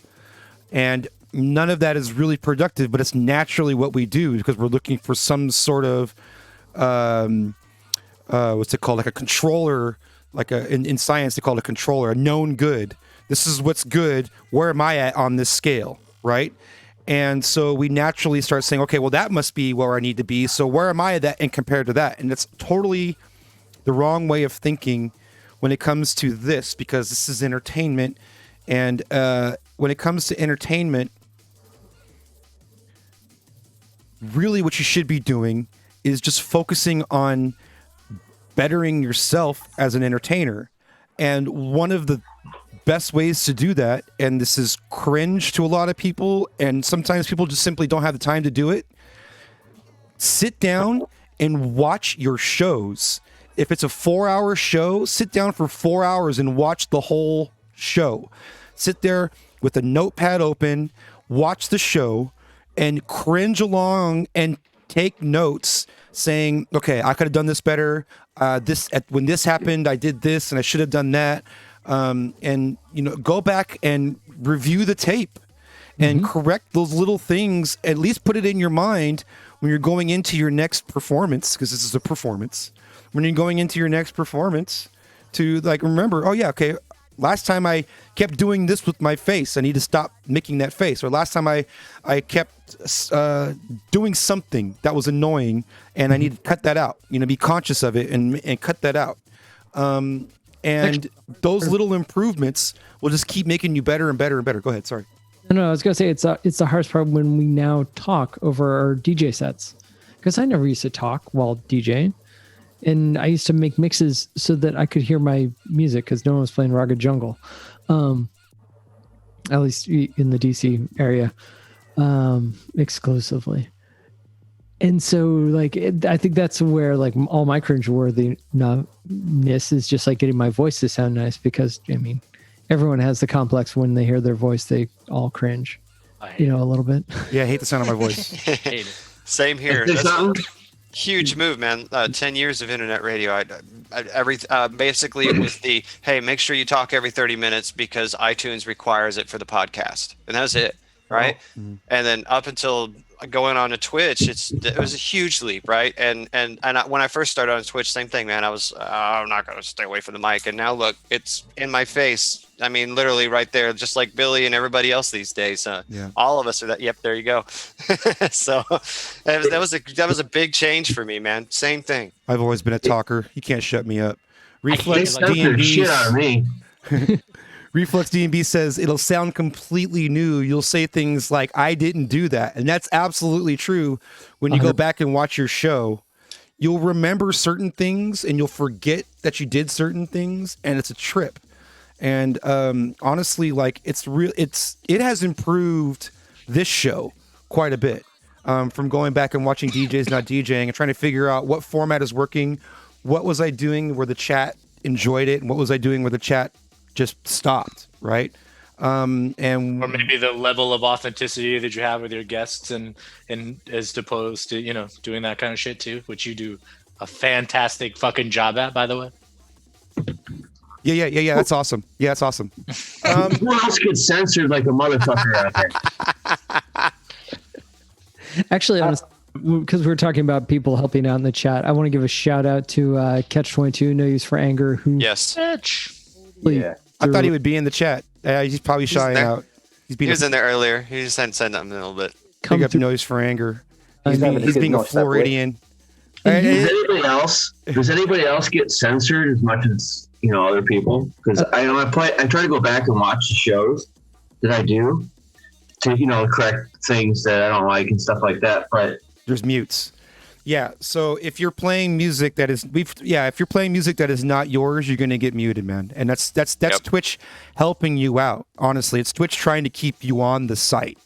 and none of that is really productive, but it's naturally what we do because we're looking for some sort of what's it called, like a controller, like in science they call it a controller, a known good. This is what's good. Where am I at on this scale, right? And so we naturally start saying, okay, well, that must be where I need to be. So where am I at that and compared to that? And it's totally the wrong way of thinking when it comes to this, because this is entertainment. And when it comes to entertainment, really what you should be doing is just focusing on bettering yourself as an entertainer. And one of the best ways to do that, and this is cringe to a lot of people, and sometimes people just simply don't have the time to do it, sit down and watch your shows. If it's a 4-hour show, sit down for 4 hours and watch the whole show. Sit there with a notepad open, watch the show, and cringe along and take notes saying, okay, I could have done this better. When this happened, I did this and I should have done that. And go back and review the tape and correct those little things. At least put it in your mind when you're going into your next performance, because this is a performance. When you're going into your next performance, to like remember, oh yeah, okay, last time I kept doing this with my face, I need to stop making that face. Or last time I kept doing something that was annoying, and I need to cut that out. Be conscious of it and cut that out. And those little improvements will just keep making you better and better and better. Go ahead. Sorry. No, I was gonna say it's the hardest part when we now talk over our DJ sets, because I never used to talk while DJing, and I used to make mixes so that I could hear my music because no one was playing Raga Jungle, at least in the DC area, exclusively. And so, I think that's where, all my cringeworthiness is just getting my voice to sound nice, because, everyone has the complex when they hear their voice, they all cringe, a little bit. Yeah, I hate the sound of my voice. Hate it. Same here. That's a huge move, man. 10 years of internet radio. Basically, it was the, hey, make sure you talk every 30 minutes because iTunes requires it for the podcast. And that was it, right? Oh. Mm-hmm. And then up until going on to Twitch, it was a huge leap, right? And when I first started on Twitch, same thing, man. I was I'm not going to stay away from the mic, and now look, it's in my face. Literally right there, just like Billy and everybody else these days. All of us are that. Yep, there you go. So that was a big change for me, man. Same thing. I've always been a talker. You can't shut me up. Reflex D&B. Reflex D&B says it'll sound completely new. You'll say things like, I didn't do that. And that's absolutely true. When you go back and watch your show, you'll remember certain things and you'll forget that you did certain things, and it's a trip. And honestly, it has improved this show quite a bit, from going back and watching DJs not DJing and trying to figure out what format is working. What was I doing where the chat enjoyed it, and what was I doing where the chat just stopped, right? Or maybe the level of authenticity that you have with your guests, and as opposed to doing that kind of shit too, which you do a fantastic fucking job at, by the way. Yeah. That's awesome. Yeah, that's awesome. Who else gets censored like a motherfucker out there? Actually, because we're talking about people helping out in the chat, I want to give a shout out to Catch22, No Use for Anger, who Yeah. I thought he would be in the chat. He's probably shying out. He was in there earlier. He just hadn't said nothing in a little bit. Big up Noise for Anger. He's being a Floridian. Does anybody else get censored as much as other people? Because I try to go back and watch the shows that I do to correct things that I don't like and stuff like that. But there's mutes. Yeah, so if you're playing music that is not yours, you're going to get muted, man. And that's Twitch helping you out. Honestly, it's Twitch trying to keep you on the site.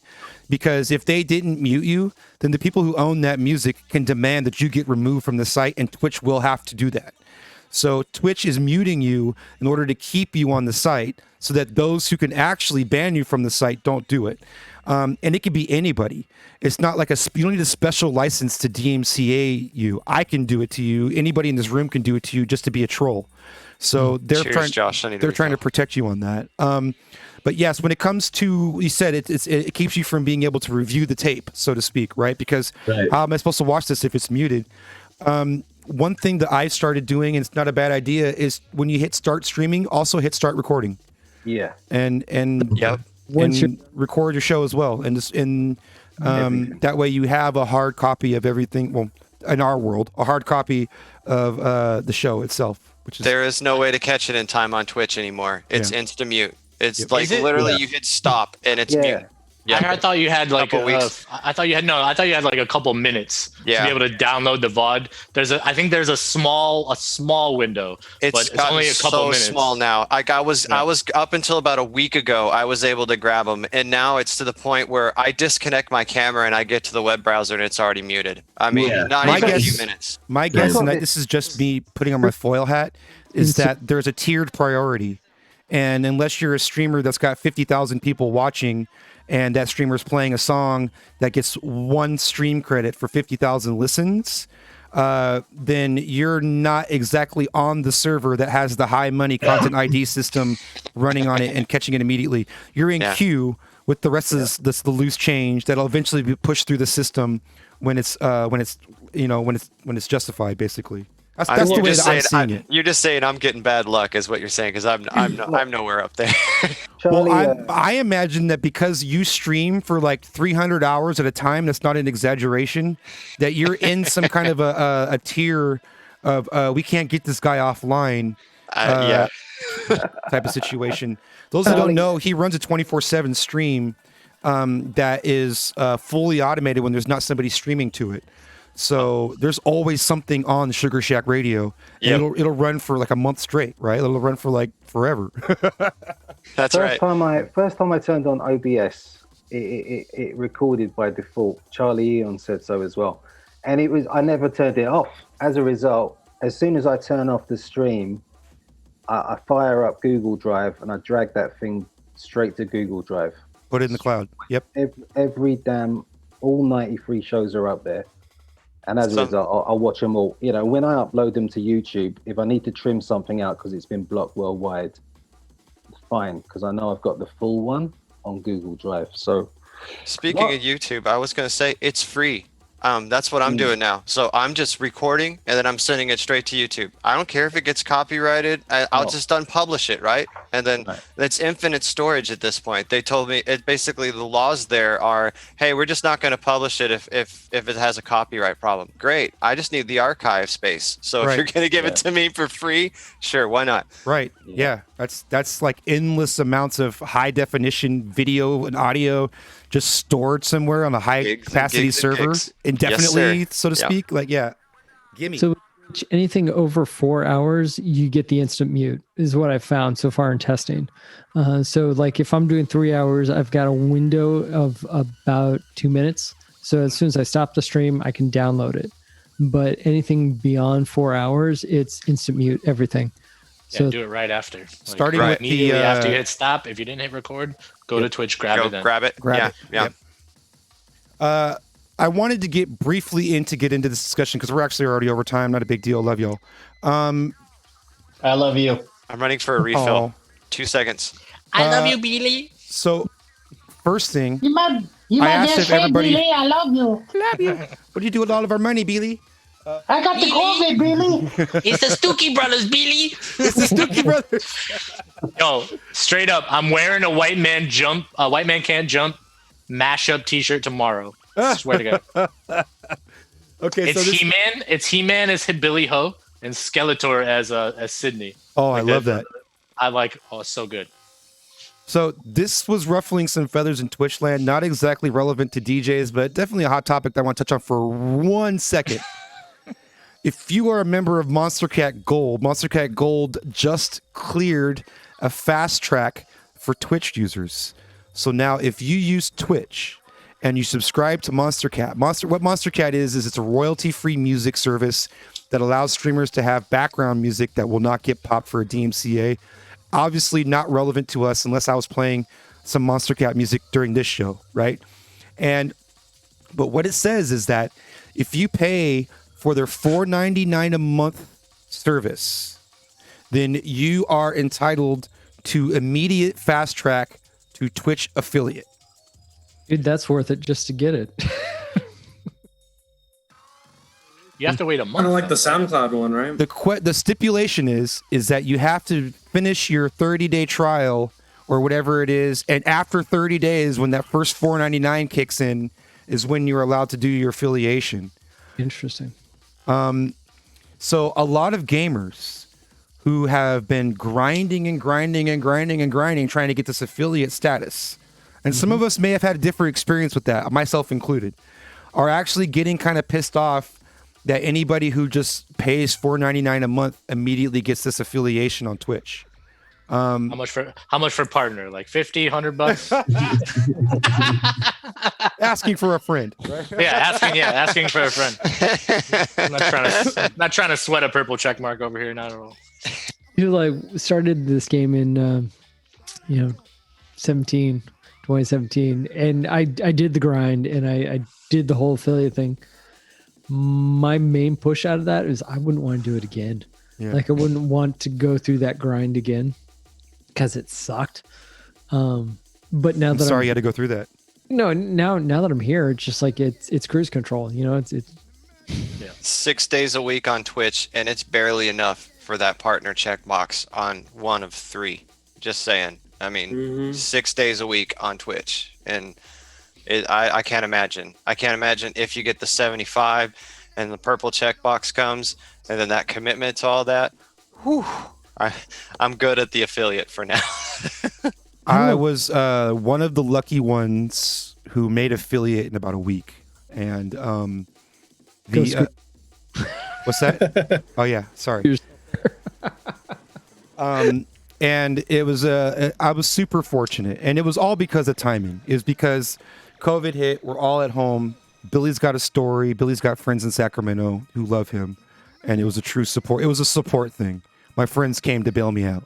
Because if they didn't mute you, then the people who own that music can demand that you get removed from the site, and Twitch will have to do that. So Twitch is muting you in order to keep you on the site, so that those who can actually ban you from the site don't do it. And it could be anybody. It's not like you don't need a special license to DMCA you. I can do it to you. Anybody in this room can do it to you just to be a troll. So they're trying to protect you on that. But yes, when it comes to, you said it keeps you from being able to review the tape, so to speak, right? Because how am I supposed to watch this if it's muted? One thing that I started doing, and it's not a bad idea, is when you hit start streaming, also hit start recording. Yeah. And record your show as well. And that way you have a hard copy of everything. Well, in our world, a hard copy of the show itself. There is no way to catch it in time on Twitch anymore. It's insta mute. It's literally you hit stop and it's mute. I thought you had like Couple weeks. I thought you had like a couple minutes to be able to download the VOD. I think there's a small window, but it's only a couple minutes. Small now. Like I was up until about a week ago, I was able to grab them, and now it's to the point where I disconnect my camera and I get to the web browser and it's already muted. I mean, not even a few minutes. My guess, and this is just me putting on my foil hat, is that there's a tiered priority, and unless you're a streamer that's got 50,000 people watching, and that streamer's playing a song that gets 1 stream credit for 50,000 listens, then you're not exactly on the server that has the high money content ID system running on it and catching it immediately. You're in queue with the rest of the loose change that'll eventually be pushed through the system when it's justified, basically. That's the way that I'm seeing it. You're just saying I'm getting bad luck, is what you're saying, because I'm nowhere up there. Well, I imagine that because you stream for like 300 hours at a time, that's not an exaggeration, that you're in some kind of a tier of we can't get this guy offline type of situation. Those that don't know, he runs a 24/7 stream that is fully automated when there's not somebody streaming to it. So there's always something on Sugar Shack Radio. And it'll run for like a month straight, right? It'll run for like forever. That's right. First time I turned on OBS, it recorded by default. Charlie Eon said so as well, and I never turned it off. As a result, as soon as I turn off the stream, I fire up Google Drive and I drag that thing straight to Google Drive. Put it in the cloud. Yep. All 93 shows are up there. And as a result, I'll watch them all. When I upload them to YouTube, if I need to trim something out because it's been blocked worldwide, it's fine, because I know I've got the full one on Google Drive. So, speaking of YouTube, I was going to say it's free. That's what I'm doing now. So I'm just recording and then I'm sending it straight to YouTube. I don't care if it gets copyrighted. I'll just unpublish it, right? And then it's infinite storage at this point. They told me basically the laws there are, hey, we're just not going to publish it if it has a copyright problem. Great. I just need the archive space. So if you're going to give it to me for free, sure, why not? Right. Yeah. That's like endless amounts of high definition video and audio just stored somewhere on a high capacity server indefinitely, so to speak. Like, gimme. So anything over 4 hours, you get the instant mute, is what I've found so far in testing. So like if I'm doing 3 hours, I've got a window of about 2 minutes. So as soon as I stop the stream, I can download it. But anything beyond 4 hours, it's instant mute, everything. So do it right after. Like, starting with immediately after you hit stop. If you didn't hit record, go to Twitch, grab it. I wanted to get briefly get into this discussion because we're actually already over time. Not a big deal. Love y'all. I love you. I'm running for a refill. 2 seconds. I love you, Billy. So, first thing, you my best friend, Billy. I love you. Love you. What do you do with all of our money, Billy? I got the COVID, Billy. It's the Stookie Brothers, Billy. It's the Stookie Brothers. Yo, straight up, I'm wearing a White Man Can't Jump mashup T-shirt tomorrow. I swear to God. Okay, it's He-Man. It's He-Man as Billy Ho and Skeletor as Sydney. Oh, I love that. It's so good. So this was ruffling some feathers in Twitch land. Not exactly relevant to DJs, but definitely a hot topic that I want to touch on for 1 second. If you are a member of Monstercat Gold just cleared a fast track for Twitch users. So now if you use Twitch and you subscribe to Monstercat, what Monstercat is it's a royalty-free music service that allows streamers to have background music that will not get popped for a DMCA. Obviously not relevant to us unless I was playing some Monstercat music during this show, right? But what it says is that if you pay for their $4.99 a month service, then you are entitled to immediate fast track to Twitch affiliate. Dude, that's worth it just to get it. You have to wait a month. Kind of like the SoundCloud one, right? The stipulation is that you have to finish your 30-day trial or whatever it is, and after 30 days, when that first $4.99 kicks in, is when you're allowed to do your affiliation. Interesting. So a lot of gamers who have been grinding trying to get this affiliate status and some of us may have had a different experience with that, myself included, are actually getting kind of pissed off that anybody who just pays $4.99 a month immediately gets this affiliation on Twitch. How much for partner? Like 50, $100? Asking for a friend. Asking for a friend. I'm not trying to sweat a purple check mark over here, not at all. You like started this game in 2017, and I did the grind, and I did the whole affiliate thing. My main push out of that is I wouldn't want to do it again. Yeah. Like I wouldn't want to go through that grind again because it sucked. But now that you had to go through that. No, now that I'm here, it's just like it's cruise control. It's 6 days a week on Twitch, and it's barely enough for that partner checkbox on one of 3. Just saying. I mean, 6 days a week on Twitch, and I can't imagine. I can't imagine if you get the 75 and the purple checkbox comes, and then that commitment to all that. Whew, I'm good at the affiliate for now. I was one of the lucky ones who made affiliate in about a week, and what's that? Oh yeah, sorry. And it was I was super fortunate, and it was all because of timing. It was because COVID hit. We're all at home. Billy's got a story. Billy's got friends in Sacramento who love him, and it was a true support. It was a support thing. My friends came to bail me out.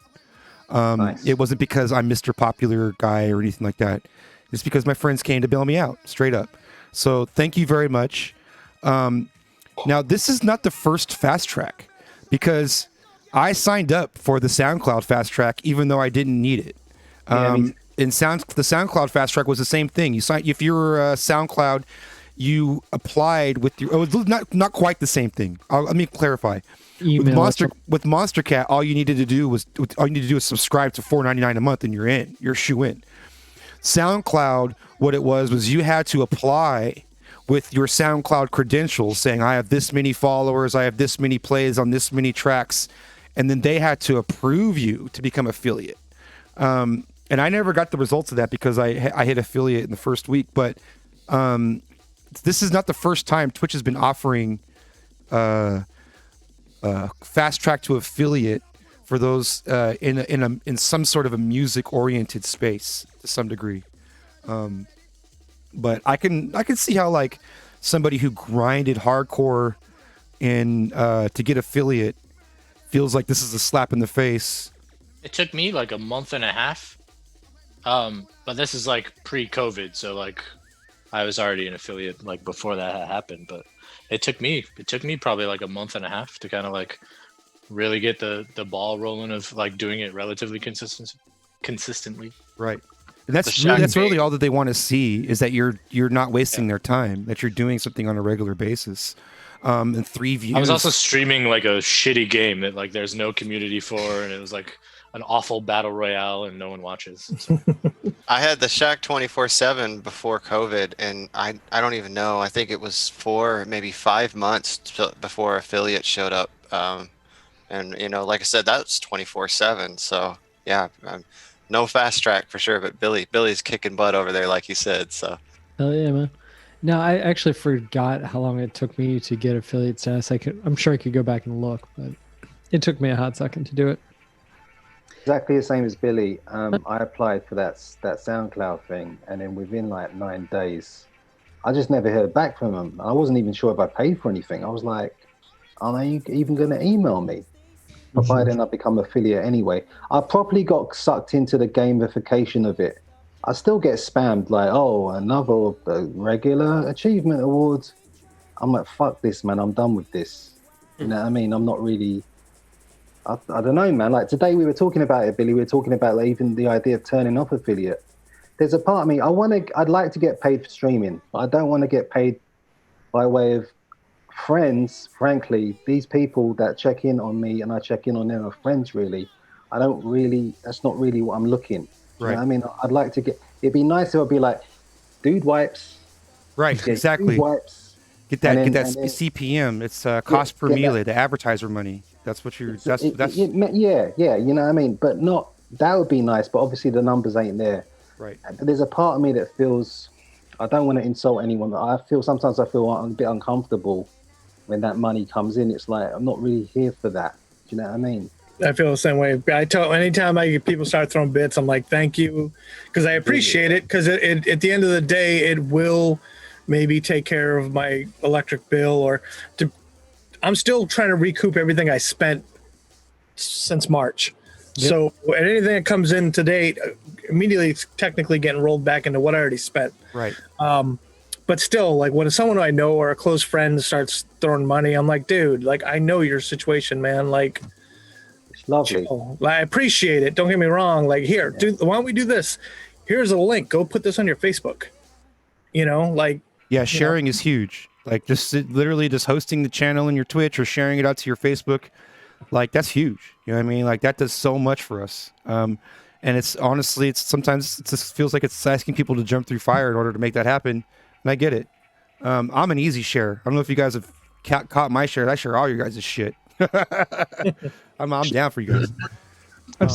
Nice. It wasn't because I'm Mr. Popular guy or anything like that. It's because my friends came to bail me out, straight up. So thank you very much. Now, this is not the first fast track, because I signed up for the SoundCloud fast track even though I didn't need it. The SoundCloud fast track was the same thing. You signed if you were SoundCloud, you applied with your. It was not quite the same thing. Let me clarify. With Monstercat, all you needed to do was subscribe to $4.99 a month, and you're in. You're shoe in. SoundCloud, what it was you had to apply with your SoundCloud credentials, saying I have this many followers, I have this many plays on this many tracks, and then they had to approve you to become affiliate. And I never got the results of that because I hit affiliate in the first week. But this is not the first time Twitch has been offering fast track to affiliate for those in some sort of a music oriented space to some degree. But I can see how like somebody who grinded hardcore in to get affiliate feels like this is a slap in the face. It took me like a month and a half, but this is like pre-COVID, so like I was already an affiliate like before that had happened. But it took me probably like a month and a half to kind of like really get the ball rolling of like doing it relatively consistently. Right. And that's really all that they want to see, is that you're not wasting their time, that you're doing something on a regular basis. And 3 views. I was also streaming like a shitty game that like there's no community for, and it was like an awful battle royale and no one watches. So. I had the Shack 24/7 before COVID, and I don't even know. I think it was 4, maybe 5 months before affiliate showed up. And like I said, that's 24/7. So yeah, no fast track for sure. But Billy's kicking butt over there, like you said. So. Hell yeah, man. No, I actually forgot how long it took me to get affiliate status. I'm sure I could go back and look, but it took me a hot second to do it. Exactly the same as Billy. I applied for that SoundCloud thing, and then within like 9 days, I just never heard back from them. I wasn't even sure if I paid for anything. I was like, are they even going to email me? But by then I become affiliate anyway. I properly got sucked into the gamification of it. I still get spammed like, oh, another regular achievement awards. I'm like, fuck this, man. I'm done with this. You know what I mean? I'm not really... I don't know, man. Like today we were talking about it, Billy. We were talking about like, even the idea of turning off affiliate. There's a part of me, I'd like to get paid for streaming, but I don't want to get paid by way of friends. Frankly, these people that check in on me and I check in on them are friends, really. That's not really what I'm looking. Right. You know what I mean, I'd like to it'd be nice if it'd be like, dude wipes. Right, exactly. Dude wipes. Get that CPM. It's cost per meal, the advertiser money. That's what yeah. You know what I mean. But that would be nice. But obviously the numbers ain't there. Right. There's a part of me that feels, I don't want to insult anyone, but sometimes I feel a bit uncomfortable when that money comes in. It's like, I'm not really here for that. Do you know what I mean? I feel the same way. Anytime people start throwing bits, I'm like, thank you, because I appreciate it. Because at the end of the day, it will maybe take care of my electric bill, I'm still trying to recoup everything I spent since March. Yep. So anything that comes in to date, immediately it's technically getting rolled back into what I already spent. Right. But still, like when someone I know or a close friend starts throwing money, I'm like, dude, like I know your situation, man. Like, lovely. I appreciate it. Don't get me wrong. Like, here, why don't we do this? Here's a link. Go put this on your Facebook. Sharing is huge. Like, just literally just hosting the channel in your Twitch or sharing it out to your Facebook. Like, that's huge. You know what I mean? Like, that does so much for us. And it's honestly, sometimes it just feels like it's asking people to jump through fire in order to make that happen. And I get it. I'm an easy share. I don't know if you guys have caught my share. I share all your guys' shit. I'm down for you guys. I'm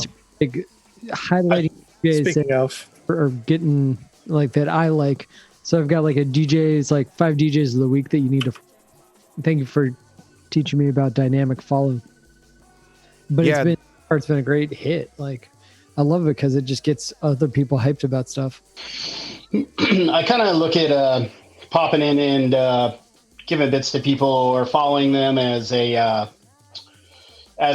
highlighting you guys. Speaking of, or getting like that, I like. So I've got like a DJ. It's like 5 DJs of the week that you need to. Thank you for teaching me about dynamic follow. But it's been a great hit. Like, I love it because it just gets other people hyped about stuff. I kind of look at popping in and giving bits to people or following them as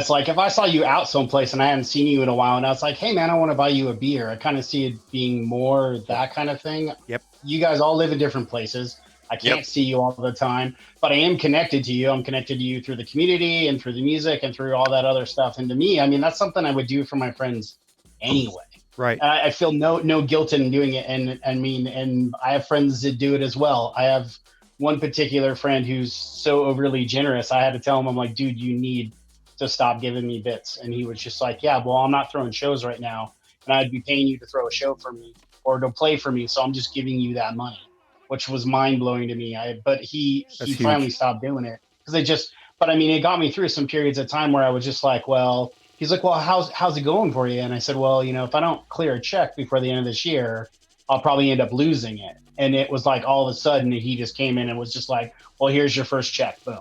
like if I saw you out someplace and I hadn't seen you in a while and I was like, hey man, I want to buy you a beer. I kind of see it being more that kind of thing. Yep. You guys all live in different places. I can't see you all the time, but I am connected to you. I'm connected to you through the community and through the music and through all that other stuff. And to me, I mean, that's something I would do for my friends anyway. Right. I feel no guilt in doing it. And I have friends that do it as well. I have one particular friend who's so overly generous. I had to tell him, I'm like, dude, you need to stop giving me bits. And he was just like, yeah, well, I'm not throwing shows right now. And I'd be paying you to throw a show for me or to play for me. So I'm just giving you that money, which was mind blowing to me. But he finally stopped doing it because but I mean, it got me through some periods of time where I was just like, well, he's like, well, how's it going for you? And I said, well, if I don't clear a check before the end of this year, I'll probably end up losing it. And it was like, all of a sudden he just came in and was just like, well, here's your first check. Boom.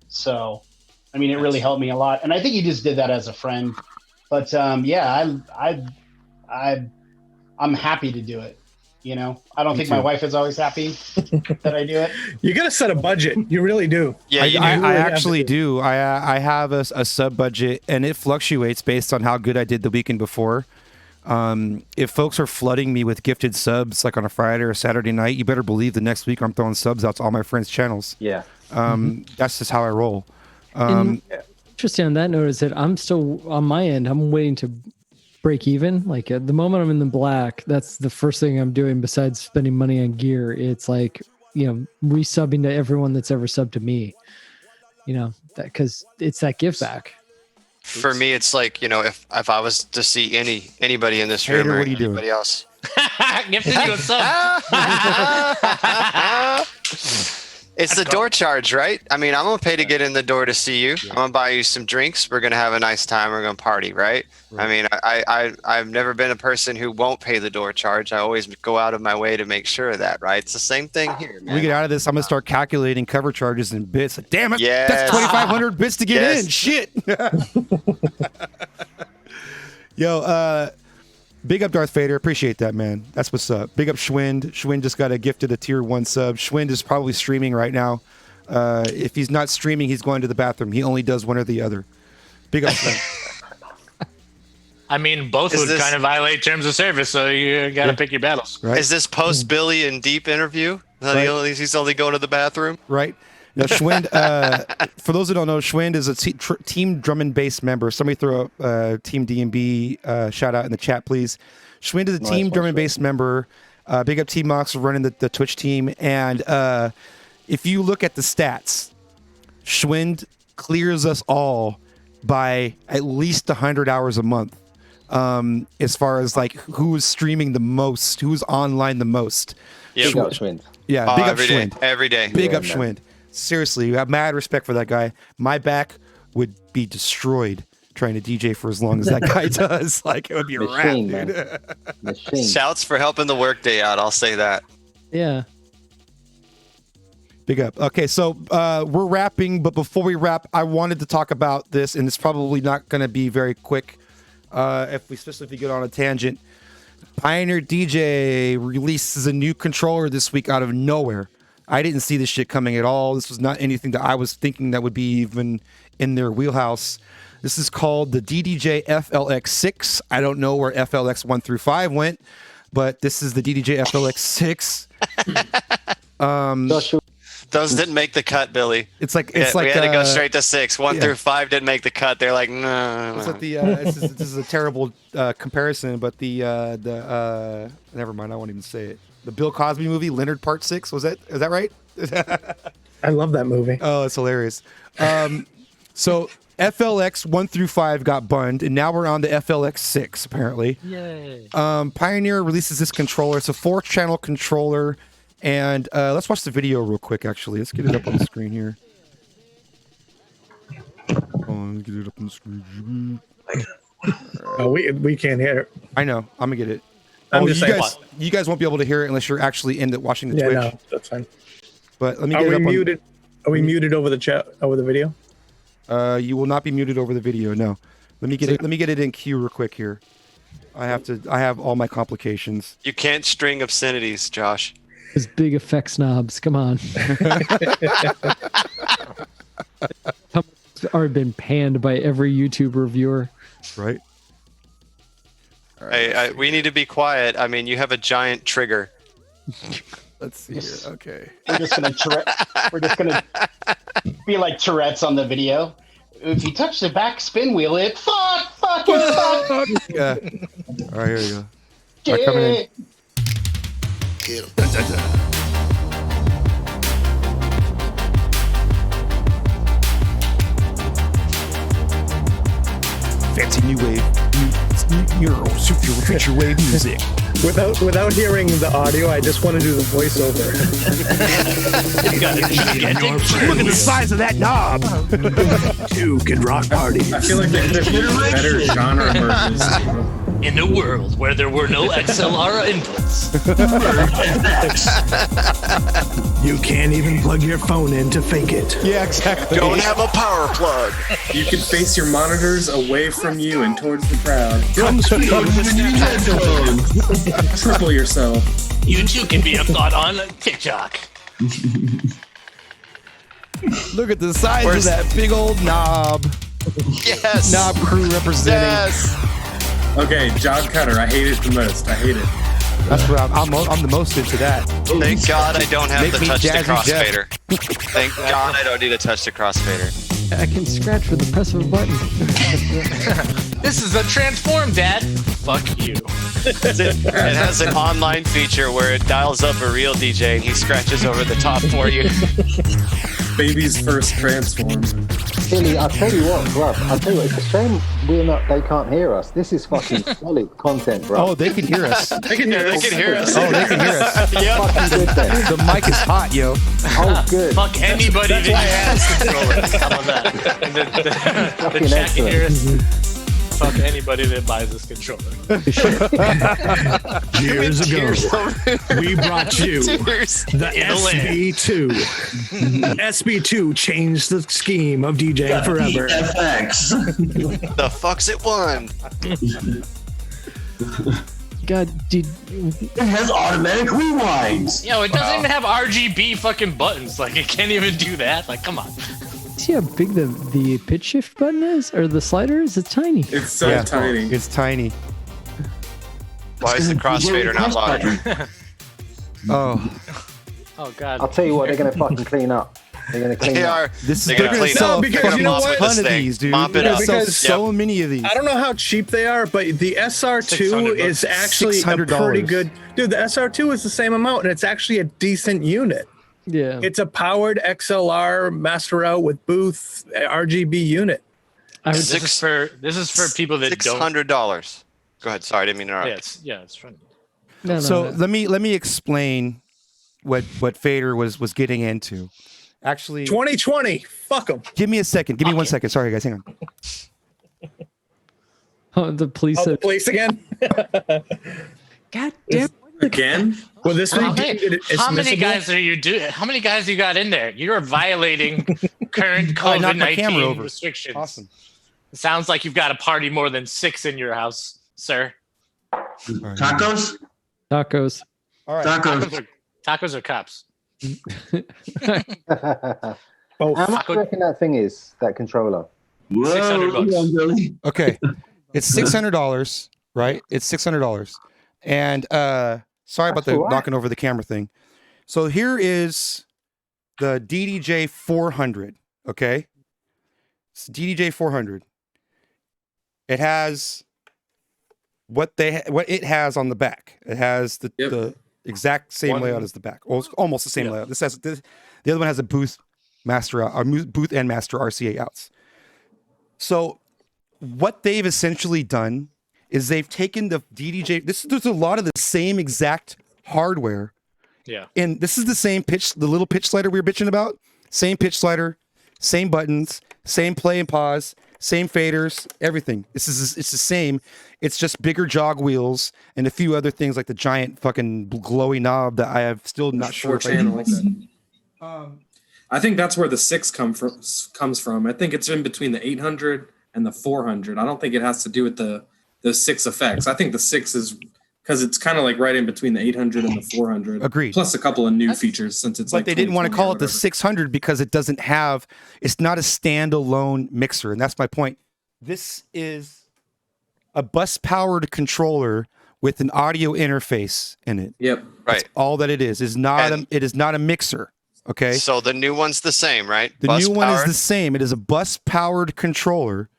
So, I mean, it really helped me a lot. And I think he just did that as a friend, but I'm happy to do it. I don't think my wife is always happy that I do it. You got to set a budget. You really do. Yeah, I actually do. I have a sub budget, and it fluctuates based on how good I did the weekend before. If folks are flooding me with gifted subs, like on a Friday or Saturday night, you better believe the next week I'm throwing subs out to all my friends' channels. Yeah. That's just how I roll. Interesting on that note is that I'm still on my end. I'm waiting to break even. Like at the moment I'm in the black, that's the first thing I'm doing besides spending money on gear. It's like, resubbing to everyone that's ever subbed to me, that because it's that give back. For me, it's like, if I was to see anybody in this room or anybody else. Gifted you a sub. It's the door charge, right? I mean, I'm going to pay to get in the door to see you. I'm going to buy you some drinks. We're going to have a nice time. We're going to party, right? I mean, I've never been a person who won't pay the door charge. I always go out of my way to make sure of that, right? It's the same thing here, man. We get out of this, I'm going to start calculating cover charges in bits. Damn it. Yes. That's 2,500 bits to get in. Shit. Yo, big up Darth Vader. Appreciate that, man. That's what's up. Big up Schwind. Schwind just got gifted a tier 1 sub. Schwind is probably streaming right now. If he's not streaming, he's going to the bathroom. He only does one or the other. Big up Schwind. I mean, both would kind of violate terms of service, so you got to pick your battles. Right? Is this post Billy and Deep interview? Right. He's only going to the bathroom? Right. Now, Schwind, for those who don't know, Schwind is a team drum and bass member. Somebody throw a Team DMB shout out in the chat, please. Schwind is a team drum and bass member. Big up Team Mox for running the Twitch team. And if you look at the stats, Schwind clears us all by at least 100 hours a month. As far as like who's streaming the most, who's online the most. Big up Schwind. Yeah, big up Schwind. Every day. Big up Schwind. Seriously, you have mad respect for that guy. My back would be destroyed trying to DJ for as long as that guy does. Like, it would be a wrap, dude. Machine. Shouts for helping the workday out. I'll say that. Yeah. Big up. Okay, so we're wrapping, but before we wrap, I wanted to talk about this, and it's probably not going to be very quick, especially if we get on a tangent. Pioneer DJ releases a new controller this week out of nowhere. I didn't see this shit coming at all. This was not anything that I was thinking that would be even in their wheelhouse. This is called the DDJ FLX6. I don't know where FLX 1 through 5 went, but this is the DDJ FLX6. Those didn't make the cut, Billy. It's like we had to go straight to 6. 1 through 5 didn't make the cut. They're like, no. It's like this is a terrible comparison, but the never mind. I won't even say it. The Bill Cosby movie, Leonard Part 6. Is that right? I love that movie. Oh, it's hilarious. So FLX 1 through 5 got bunned, and now we're on the FLX 6 apparently. Yay! Pioneer releases this controller. It's a 4-channel controller. And let's watch the video real quick, actually. Let's get it up on the screen here. Let's get it up on the screen. Oh, we can't hear it. I know. I'm going to get it. You guys won't be able to hear it unless you're actually in watching the Twitch. No, that's fine. But let me get it up muted? Are we muted over the chat, over the video? You will not be muted over the video, no. Let me get it in queue real quick here. I have all my complications. You can't string obscenities, Josh. Those big effect snobs. Come on. Already been panned by every YouTube reviewer. Right. Hey, we need to be quiet. I mean, you have a giant trigger. Let's see here. Okay. We're just gonna be like Tourette's on the video. If you touch the back spin wheel, it fuck. Yeah. All right, here we go. All right, coming in. Fancy new wave, neural super future wave music. Without hearing the audio, I just want to do the voiceover. Look at the size of that knob. 2 can rock party. I feel like there's better genre merges. In a world where there were no XLR inputs, you can't even plug your phone in to fake it. Yeah, exactly. Don't have a power plug. You can face your monitors away from you and towards the crowd. Come speak with your headphones. Triple yourself. You too can be a thought on TikTok. Look at the size of that big old knob. Yes. Knob crew representing. Yes. Okay, Jog Cutter. I hate it the most. I hate it. That's what I'm the most into that. Thank God I don't have Make the me touch to Jazzy crossfader. Thank God I don't need a touch to crossfader. I can scratch with the press of a button. This is a transform, Dad. Fuck you. It has an online feature where it dials up a real DJ and he scratches over the top for you. Baby's first transform. Billy, I'll tell you what, bro. It's a shame they can't hear us. This is fucking solid content, bro. Oh, they can hear us. They can hear us. Oh, they can hear us. Yep. Fucking good then. The mic is hot, yo. Oh, good. Fuck anybody that has controllers. How about that? The chat can hear us. Fuck anybody that buys this controller. Years ago, we brought you the SB2. SB2 changed the scheme of DJing forever. FX. The fuck's it won? God, dude. It has automatic rewinds. Yo, it doesn't even have RGB fucking buttons. Like, it can't even do that. Like, come on. See how big the pitch shift button is, or the slider is? It's tiny. It's so tiny. It's tiny. Why is the crossfader not larger? Oh God. I'll tell you what, they're going to fucking clean up. They're going to clean up. They're going to clean up. because you know what? Ton of these, dude. Mop it up. Because so many of these. I don't know how cheap they are, but the SR2 is actually a pretty good. Dude, the SR2 is the same amount, and it's actually a decent unit. Yeah. It's a powered XLR master out with booth RGB unit. This is for people that don't. $600. Go ahead. Sorry, I didn't mean to interrupt. It's fun. No. Let me explain what Fader was getting into. Actually, 2020. Fuck them. Give me a second. Give me 1 second. Sorry, guys. Hang on. Oh, the police. Oh, the police again? God damn. Again? Well, this How week many, it's how many missable? guys are you doing? How many guys you got in there? You are violating current Oh, I knocked my camera COVID-19 over. restrictions. Awesome. It sounds like you've got a party more than 6 in your house, sir. Tacos? Tacos. All right. Tacos are cops. How much do you reckon that thing is, that controller? $600. Okay. It's $600, right? It's $600. And sorry about the knocking over the camera thing. So here is the DDJ 400, okay? It's DDJ 400. It has what it has on the back. It has the exact same layout as the back. Well, it's almost the same layout. The other one has a booth and master RCA outs. So what they've essentially done is they've taken the DDJ. There's a lot of the same exact hardware. Yeah. And this is the same pitch, the little pitch slider we were bitching about. Same pitch slider, same buttons, same play and pause, same faders, everything. It's the same. It's just bigger jog wheels and a few other things like the giant fucking glowy knob that I have still not sure if I even like that. I think that's where the 6 comes from. I think it's in between the 800 and the 400. I don't think it has to do with the 6 effects. I think the 6 is because it's kind of like right in between the 800 and the 400. Agreed. Plus a couple of new features since it's But they didn't want to call it the 600 because it's not a standalone mixer. And that's my point. This is a bus powered controller with an audio interface in it. Yep. That's all that it is. It is not a mixer. Okay. So the new one's the same, right? The new one is the same. It is a bus powered controller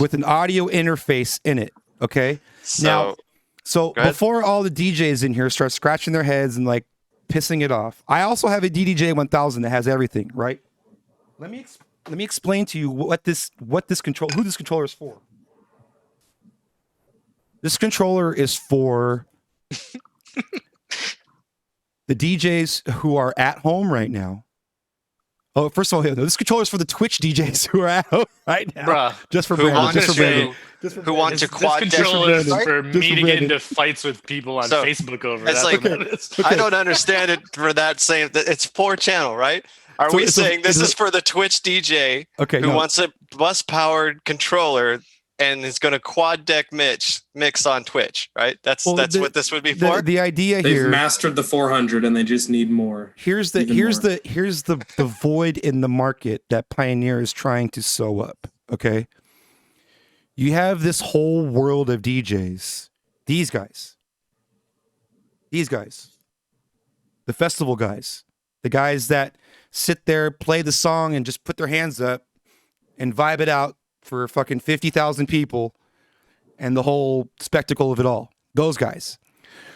with an audio interface in it. Okay. So before all the DJs in here start scratching their heads and like pissing it off, I also have a DDJ 1000 that has everything, right? Let me explain to you who this controller is for. This controller is for the DJs who are at home right now. Oh, first of all, this controller is for the Twitch DJs who are at home right now. Bruh, just for Brandon. Who want to quad this control is for me to get into fights with people on Facebook over. It's like I don't understand it for that same. It's 4-channel, right? Are we saying this is for the Twitch DJ who wants a bus powered controller and is going to quad deck mix on Twitch, right? That's what this would be for. The idea They've here, mastered the 400 and they just need more. Here's the void in the market that Pioneer is trying to sew up. Okay, you have this whole world of DJs. These guys, the festival guys, the guys that sit there, play the song, and just put their hands up and vibe it out for fucking 50,000 people and the whole spectacle of it all. Those guys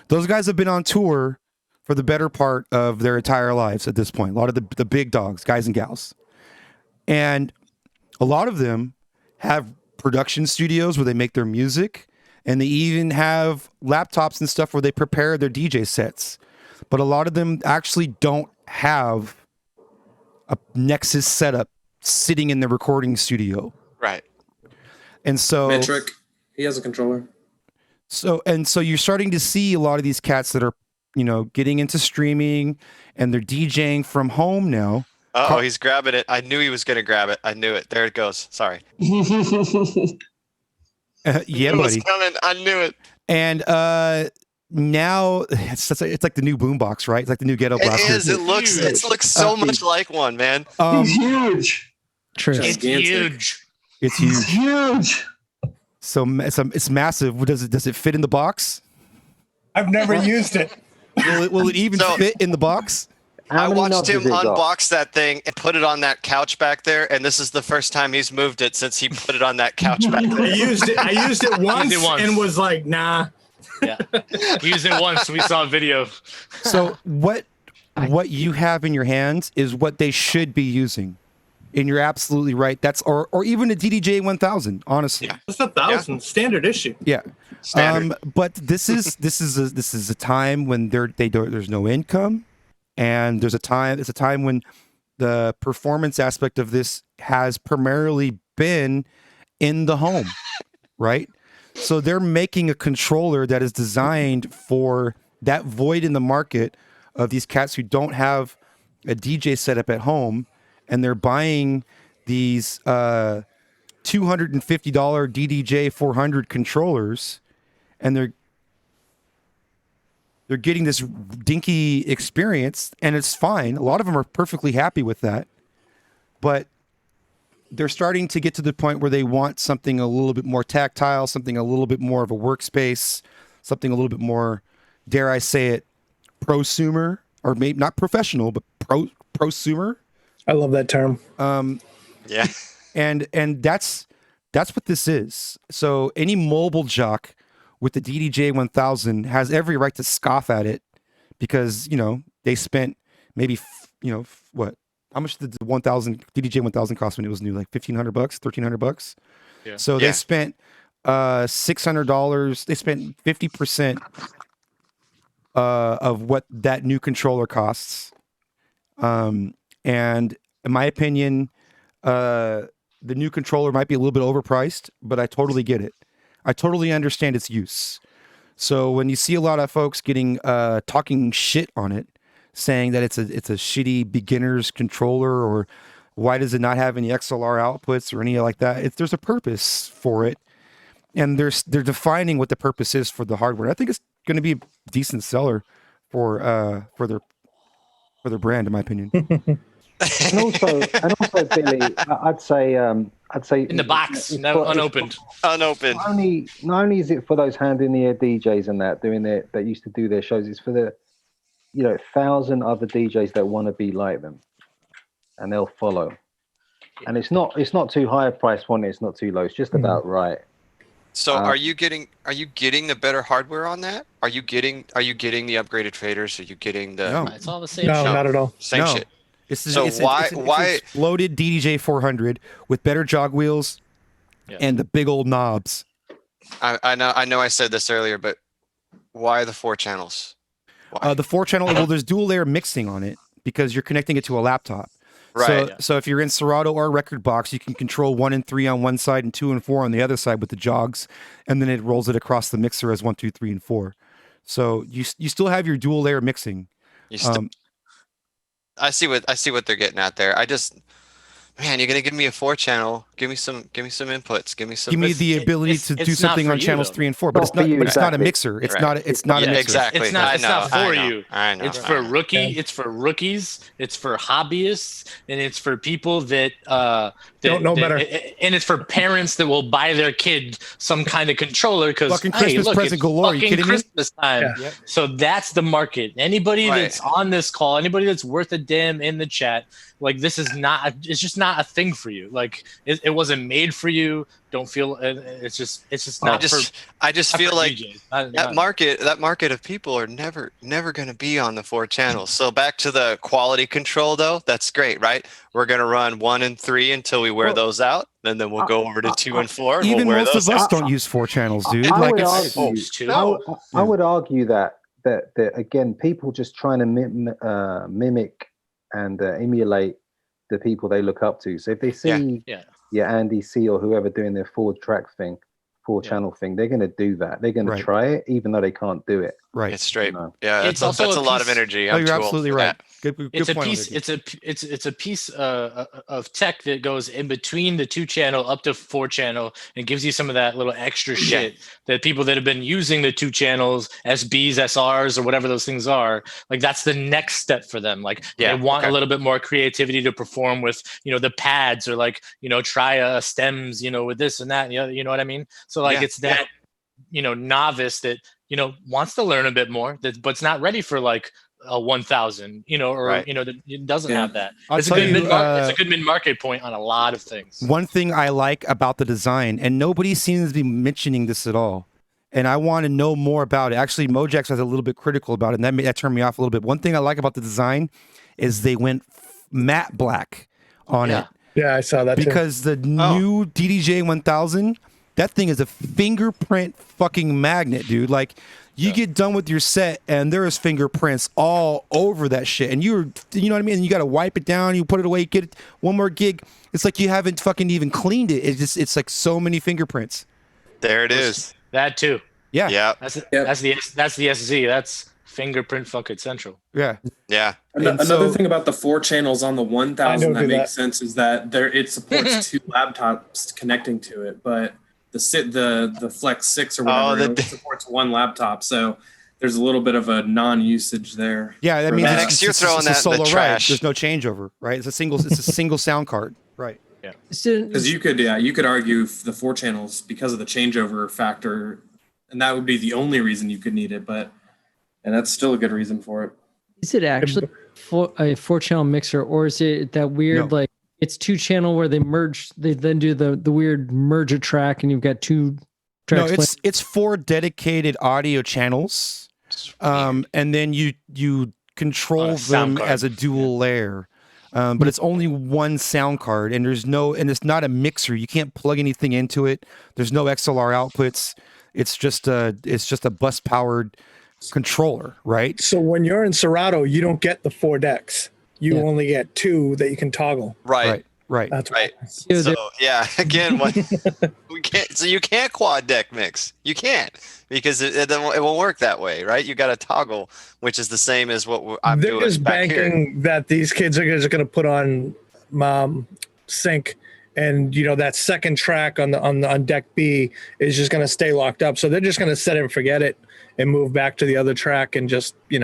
have been on tour for the better part of their entire lives at this point. A lot of the big dogs, guys and gals. And a lot of them have production studios where they make their music, and they even have laptops and stuff where they prepare their DJ sets. But a lot of them actually don't have a Nexus setup sitting in the recording studio. Right. And so Metric, he has a controller. So you're starting to see a lot of these cats that are, getting into streaming and they're DJing from home now. Oh, he's grabbing it. I knew he was going to grab it. I knew it. There it goes. Sorry. Yeah, it was coming. I knew it. And now it's like the new boombox, right? It's like the new ghetto blaster. It is. It looks so much like one, man. It's huge. True. It's huge. It's huge. It's huge. So it's massive. Does it fit in the box? I've never used it. Will it even fit in the box? I watched him unbox that thing and put it on that couch back there, and this is the first time he's moved it since he put it on that couch back there. I used it once and was like, nah. Yeah, we used it once. We saw a video. So what you have in your hands is what they should be using, and you're absolutely right. That's or even a DDJ 1000. Honestly, it's 1000 standard issue. Yeah, but this is a time when there's no income, and it's a time when the performance aspect of this has primarily been in the home, right? So they're making a controller that is designed for that void in the market of these cats who don't have a DJ setup at home, and they're buying these $250 DDJ 400 controllers, and they're getting this dinky experience, and it's fine. A lot of them are perfectly happy with that, but they're starting to get to the point where they want something a little bit more tactile, something a little bit more of a workspace, something a little bit more, dare I say it, prosumer, or maybe not professional, but prosumer. I love that term. Yeah. And that's what this is. So any mobile jock with the DDJ 1000 has every right to scoff at it because, they spent maybe, what? How much did the DDJ 1000 cost when it was new? Like $1,500, $1,300. Yeah. So they spent $600. They spent 50% of what that new controller costs. And in my opinion, the new controller might be a little bit overpriced, but I totally get it. I totally understand its use. So when you see a lot of folks getting talking shit on it, saying that it's a shitty beginner's controller, or why does it not have any XLR outputs or any like that? There's a purpose for it, and they're defining what the purpose is for the hardware. I think it's going to be a decent seller for their brand, in my opinion. and also, Billy, I'd say in the box, unopened. Unopened. Not only is it for those hand in the air DJs and that used to do their shows, it's for the 1,000 other DJs that want to be like them, and they'll follow. And it's not too high a price point. It's not too low. It's just about right. So are you getting the better hardware on that? Are you getting the upgraded faders? Are you getting the? No, it's all the same. No, not at all. Same shit. It's exploded DDJ 400 with better jog wheels and the big old knobs. I know. I said this earlier, but why the 4 channels? The 4-channel, well, there's dual layer mixing on it because you're connecting it to a laptop. Right. So if you're in Serato or Record Box, you can control 1 and 3 on one side and 2 and 4 on the other side with the jogs, and then it rolls it across the mixer as 1, 2, 3, and 4. So you still have your dual layer mixing. I see what they're getting at there. Man, you're gonna give me a 4-channel. Give me some inputs. Give me the ability to do something on channels 3 and 4, but it's not. But it's not a mixer. It's not. It's not a mixer. Exactly. It's not for you. I know. It's for It's for rookies. It's for hobbyists, and it's for people that don't know better. And it's for parents that will buy their kid some kind of controller because fucking Christmas present galore. Are you kidding Christmas time. Yeah. So that's the market. Anybody that's on this call, anybody that's worth a damn in the chat. Like this is not. It's just not a thing for you. Like it wasn't made for you. Don't feel. It's just not. I just feel like that market of people are never going to be on the 4 channels. So back to the quality control though. That's great, right? We're going to run 1 and 3 until we wear those out, and then we'll go over to 2 and 4. Even most of us don't use 4 channels, dude. I would argue that again, people just trying to mimic and emulate the people they look up to. So if they see Andy C or whoever doing their 4-track thing, 4-channel thing, they're going to do that. They're going to try it, even though they can't do it. Right. It's straight. Yeah, that's a lot of energy. You're absolutely right. Good it's a point. Piece. It's a piece of tech that goes in between the 2-channel up to 4-channel and gives you some of that little extra shit that people that have been using the 2 channels, SBs, SRs, or whatever those things are, like that's the next step for them. Like they want a little bit more creativity to perform with, the pads, or like, try a stems, with this and that, you know what I mean? So like it's that, novice that, wants to learn a bit more, but's not ready for like a 1,000, that it doesn't have that. It's a good mid-market point on a lot of things. One thing I like about the design, and nobody seems to be mentioning this at all, and I want to know more about it. Actually, Mojax was a little bit critical about it, and that turned me off a little bit. One thing I like about the design is they went matte black on it. Yeah, I saw that because the new DDJ 1000, that thing is a fingerprint fucking magnet, dude. Like, you get done with your set and there's fingerprints all over that shit. And you know what I mean? And you got to wipe it down. You put it away, get it, one more gig. It's like you haven't fucking even cleaned it. It's like so many fingerprints. There it is. That too. Yeah. That's the SZ. That's fingerprint fuck it central. Yeah. Yeah. Another thing about the 4 channels on the 1000 that makes sense is that it supports 2 laptops connecting to it, but the Flex 6 or whatever it supports 1 laptop. So there's a little bit of a non-usage there. Yeah, that means you're throwing that in the trash. There's no changeover, right? It's a single sound card, right? Yeah. Because you could argue the 4 channels because of the changeover factor, and that would be the only reason you could need it, and that's still a good reason for it. Is it actually a 4-channel mixer, or is it that weird like it's 2-channel where they merge? They then do the weird merge a track, and you've got 2 tracks. No, it's 4 dedicated audio channels, and then you control them as a dual layer. But it's only 1 sound card, and it's not a mixer. You can't plug anything into it. There's no XLR outputs. It's just a bus powered controller, right? So when you're in Serato, you don't get the 4 decks. You only get 2 that you can toggle. Right. That's right. So again, we can't. So you can't quad deck mix. You can't because it won't work that way, right? You got to toggle, which is the same as what I'm doing. They're just banking that these kids are just going to put on sync, and that second track on deck B is just going to stay locked up. So they're just going to set it and forget it and move back to the other track and just you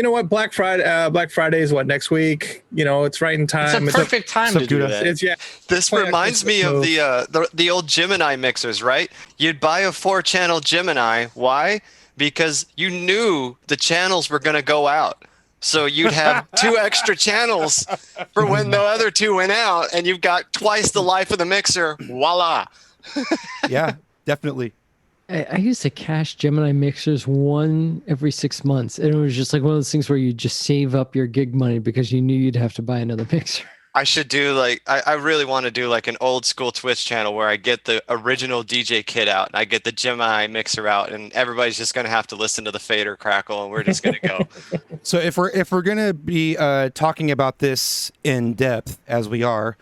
know what? Black Friday is what, next week? It's right in time. It's a perfect time to do that. This reminds me of the old Gemini mixers, right? You'd buy a 4-channel Gemini. Why? Because you knew the channels were going to go out. So you'd have 2 extra channels for when the other 2 went out, and you've got twice the life of the mixer. Voila. Yeah, definitely. I used to cache Gemini mixers 1 every 6 months, and it was just like one of those things where you just save up your gig money because you knew you'd have to buy another mixer. I should do I really want to do like an old school Twitch channel where I get the original DJ kit out and I get the Gemini mixer out, and everybody's just going to have to listen to the fader crackle, and we're just going to go. So if we're going to be talking about this in depth as we are,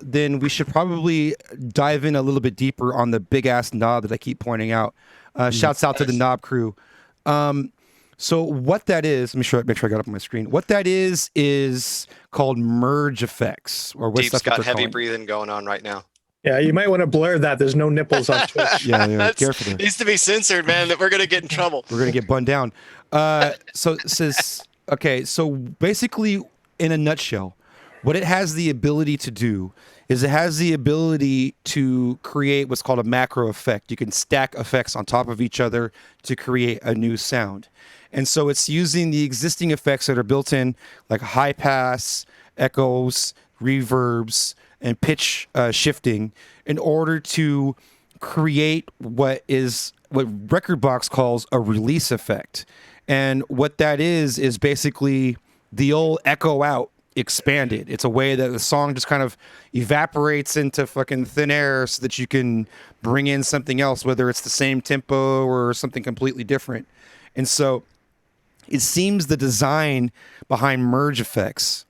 then we should probably dive in a little bit deeper on the big ass knob that I keep pointing out. Shouts out to the knob crew. So what that is, make sure I got up on my screen. What that is called merge effects, or what's Deep's got heavy breathing going on right now. Yeah, you might want to blur that. There's no nipples on Twitch. Yeah, careful there. Needs to be censored, man. That we're gonna get in trouble. We're gonna get bunned down. So it says, okay. So basically, in a nutshell, what it has the ability to do is it has the ability to create what's called a macro effect. You can stack effects on top of each other to create a new sound. And so it's using the existing effects that are built in, like high pass, echoes, reverbs, and pitch shifting, in order to create what Rekordbox calls a release effect. And what that is basically the old echo out expanded. It's a way that the song just kind of evaporates into fucking thin air so that you can bring in something else, whether it's the same tempo or something completely different. And so it seems the design behind merge effects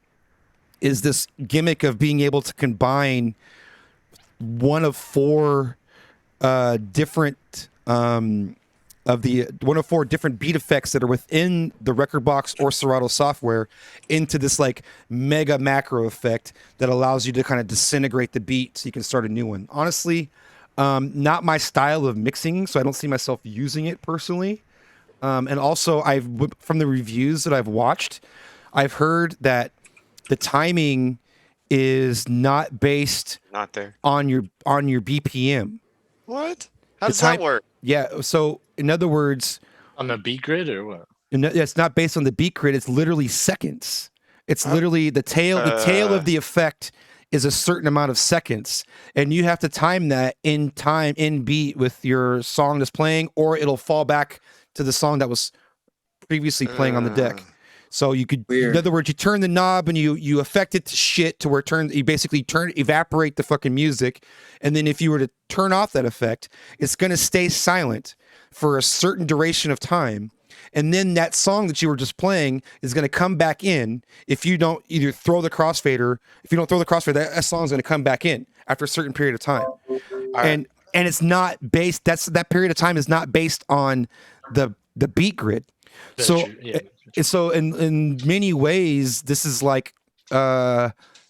is this gimmick of being able to combine one of four different beat effects that are within the Rekordbox or Serato software into this like mega macro effect that allows you to kind of disintegrate the beat so you can start a new one. Honestly, not my style of mixing, so I don't see myself using it personally. And also, from the reviews that I've watched, I've heard that the timing is not based on your BPM. What? How does that work? Yeah. So in other words, on the beat grid or what? It's not based on the beat grid. It's literally seconds. It's literally the tail. The tail of the effect is a certain amount of seconds, and you have to time that in beat with your song that's playing, or it'll fall back to the song that was previously playing on the deck. So you could, in other words, you turn the knob and you affect it to shit to where you basically evaporate the fucking music. And then if you were to turn off that effect, it's going to stay silent for a certain duration of time. And then that song that you were just playing is going to come back in. If you don't either throw the crossfader, that song is going to come back in after a certain period of time. and it's not based. That period of time is not based on the beat grid. That's So true. Yeah. so in many ways, this is like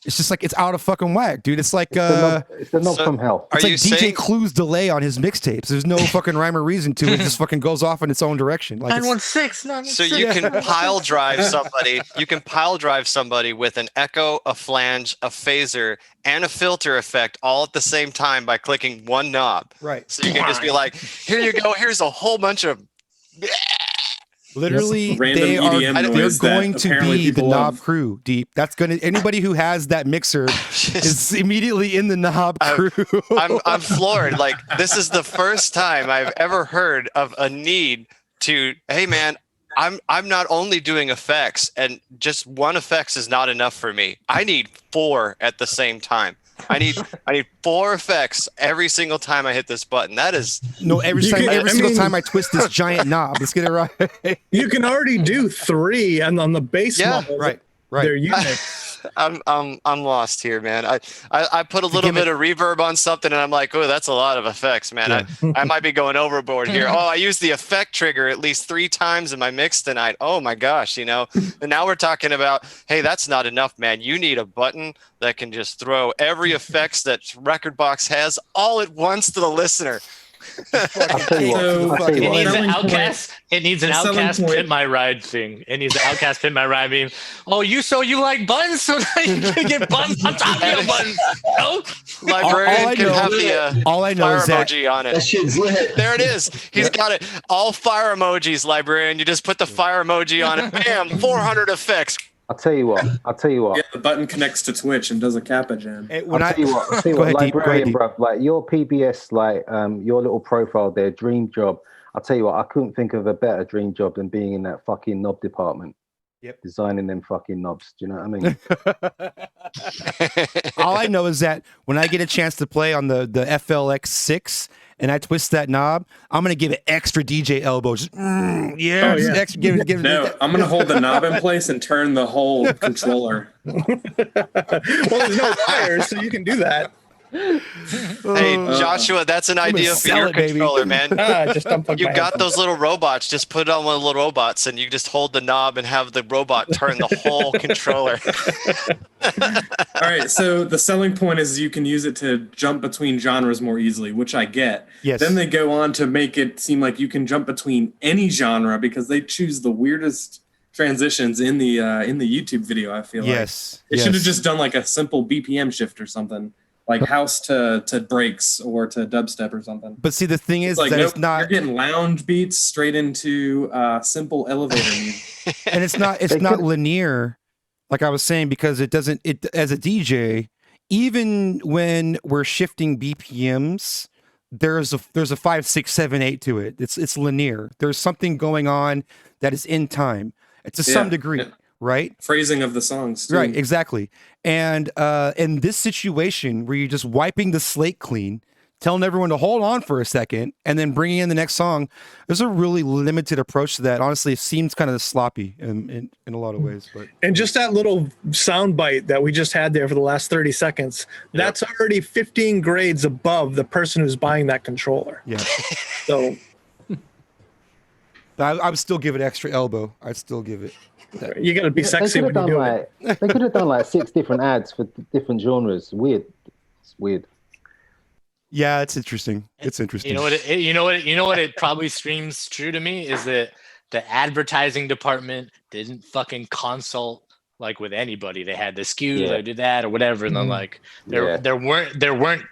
it's just like it's out of fucking whack, dude. It's like it's the knob from hell. It's like DJ Clue's delay on his mixtapes. There's no fucking rhyme or reason to it. It just fucking goes off in its own direction. Like 916. So you can pile drive somebody. You can pile drive somebody with an echo, a flange, a phaser, and a filter effect all at the same time by clicking one knob. Right. So you can just be like, here you go. Here's a whole bunch of. Literally, Random they're EDM going that to apparently be the people knob love. crew. Deep. That's gonna anybody who has that mixer is immediately in the knob crew. I'm floored. Like, this is the first time I've ever heard of a need to. Hey man, I'm not only doing effects, and just one effects is not enough for me. I need 4 at the same time. I need 4 effects every single time I hit this button. That is every single time I twist this giant knob. Let's get it right. You can already do 3, and on the bass model, right. they're unique. I'm lost here, man. I put a little bit of reverb on something, and I'm like, oh, that's a lot of effects, man. Yeah. I might be going overboard here. Oh, I used the effect trigger at least 3 times in my mix tonight. Oh my gosh, And now we're talking about, hey, that's not enough, man. You need a button that can just throw every effects that Record Box has all at once to the listener. It needs an Outcast. It needs an selling Outcast point- Pit My Ride thing. It needs an Outcast Pit My Ride being. Oh, you like buttons? So now you can get buttons on top of your buttons. No. Librarian can have the all I know fire is that emoji on it. That shit's lit. There it is. He's got it. All fire emojis, Librarian. You just put the fire emoji on it. Bam, 400 effects. I'll tell you what. Yeah, the button connects to Twitch and does a Kappa jam. I'll tell you what, Librarian, bro. Like your PBS, like your little profile there, dream job. I'll tell you what, I couldn't think of a better dream job than being in that fucking knob department. Yep. Designing them fucking knobs. Do you know what I mean? all I know is that when I get a chance to play on the FLX6 and I twist that knob, I'm gonna give it extra DJ elbow. Just, just extra. Give it. No, I'm gonna hold the knob in place and turn the whole controller. Well, there's no wires, so you can do that. Hey, Joshua, that's an idea for your controller, man. Just don't fuck You my got head. those little robots. Just put it on one of the little robots, and you just hold the knob and have the robot turn the whole controller. All right, so the selling point is you can use it to jump between genres more easily, which I get. Yes. Then they go on to make it seem like you can jump between any genre because they choose the weirdest transitions in the YouTube video. I feel Yes. like they should have just done like a simple BPM shift or something. Like house to breaks or to dubstep or something. But see, the thing is like, that nope, it's not. You're getting lounge beats straight into simple elevator music. And it's not linear, like I was saying, because it doesn't. It as a DJ, even when we're shifting BPMs, there's a 5, 6, 7, 8 to it. It's linear. There's something going on that is in time to some degree. Yeah. Right? Phrasing of the songs, too. Right, exactly. And in this situation where you're just wiping the slate clean, telling everyone to hold on for a second, and then bringing in the next song, there's a really limited approach to that. Honestly, it seems kind of sloppy in a lot of ways. But And just that little sound bite that we just had there for the last 30 seconds, that's already 15 grades above the person who's buying that controller. Yeah. So I would still give it extra elbow. I'd still give it. You got to be sexy when you do it. They could have done like 6 different ads for different genres. Weird. It's weird. Yeah, it's interesting. It's interesting. You know what it probably screams true to me is that the advertising department didn't fucking consult like with anybody. They had the SKU, they did that or whatever, and then like there weren't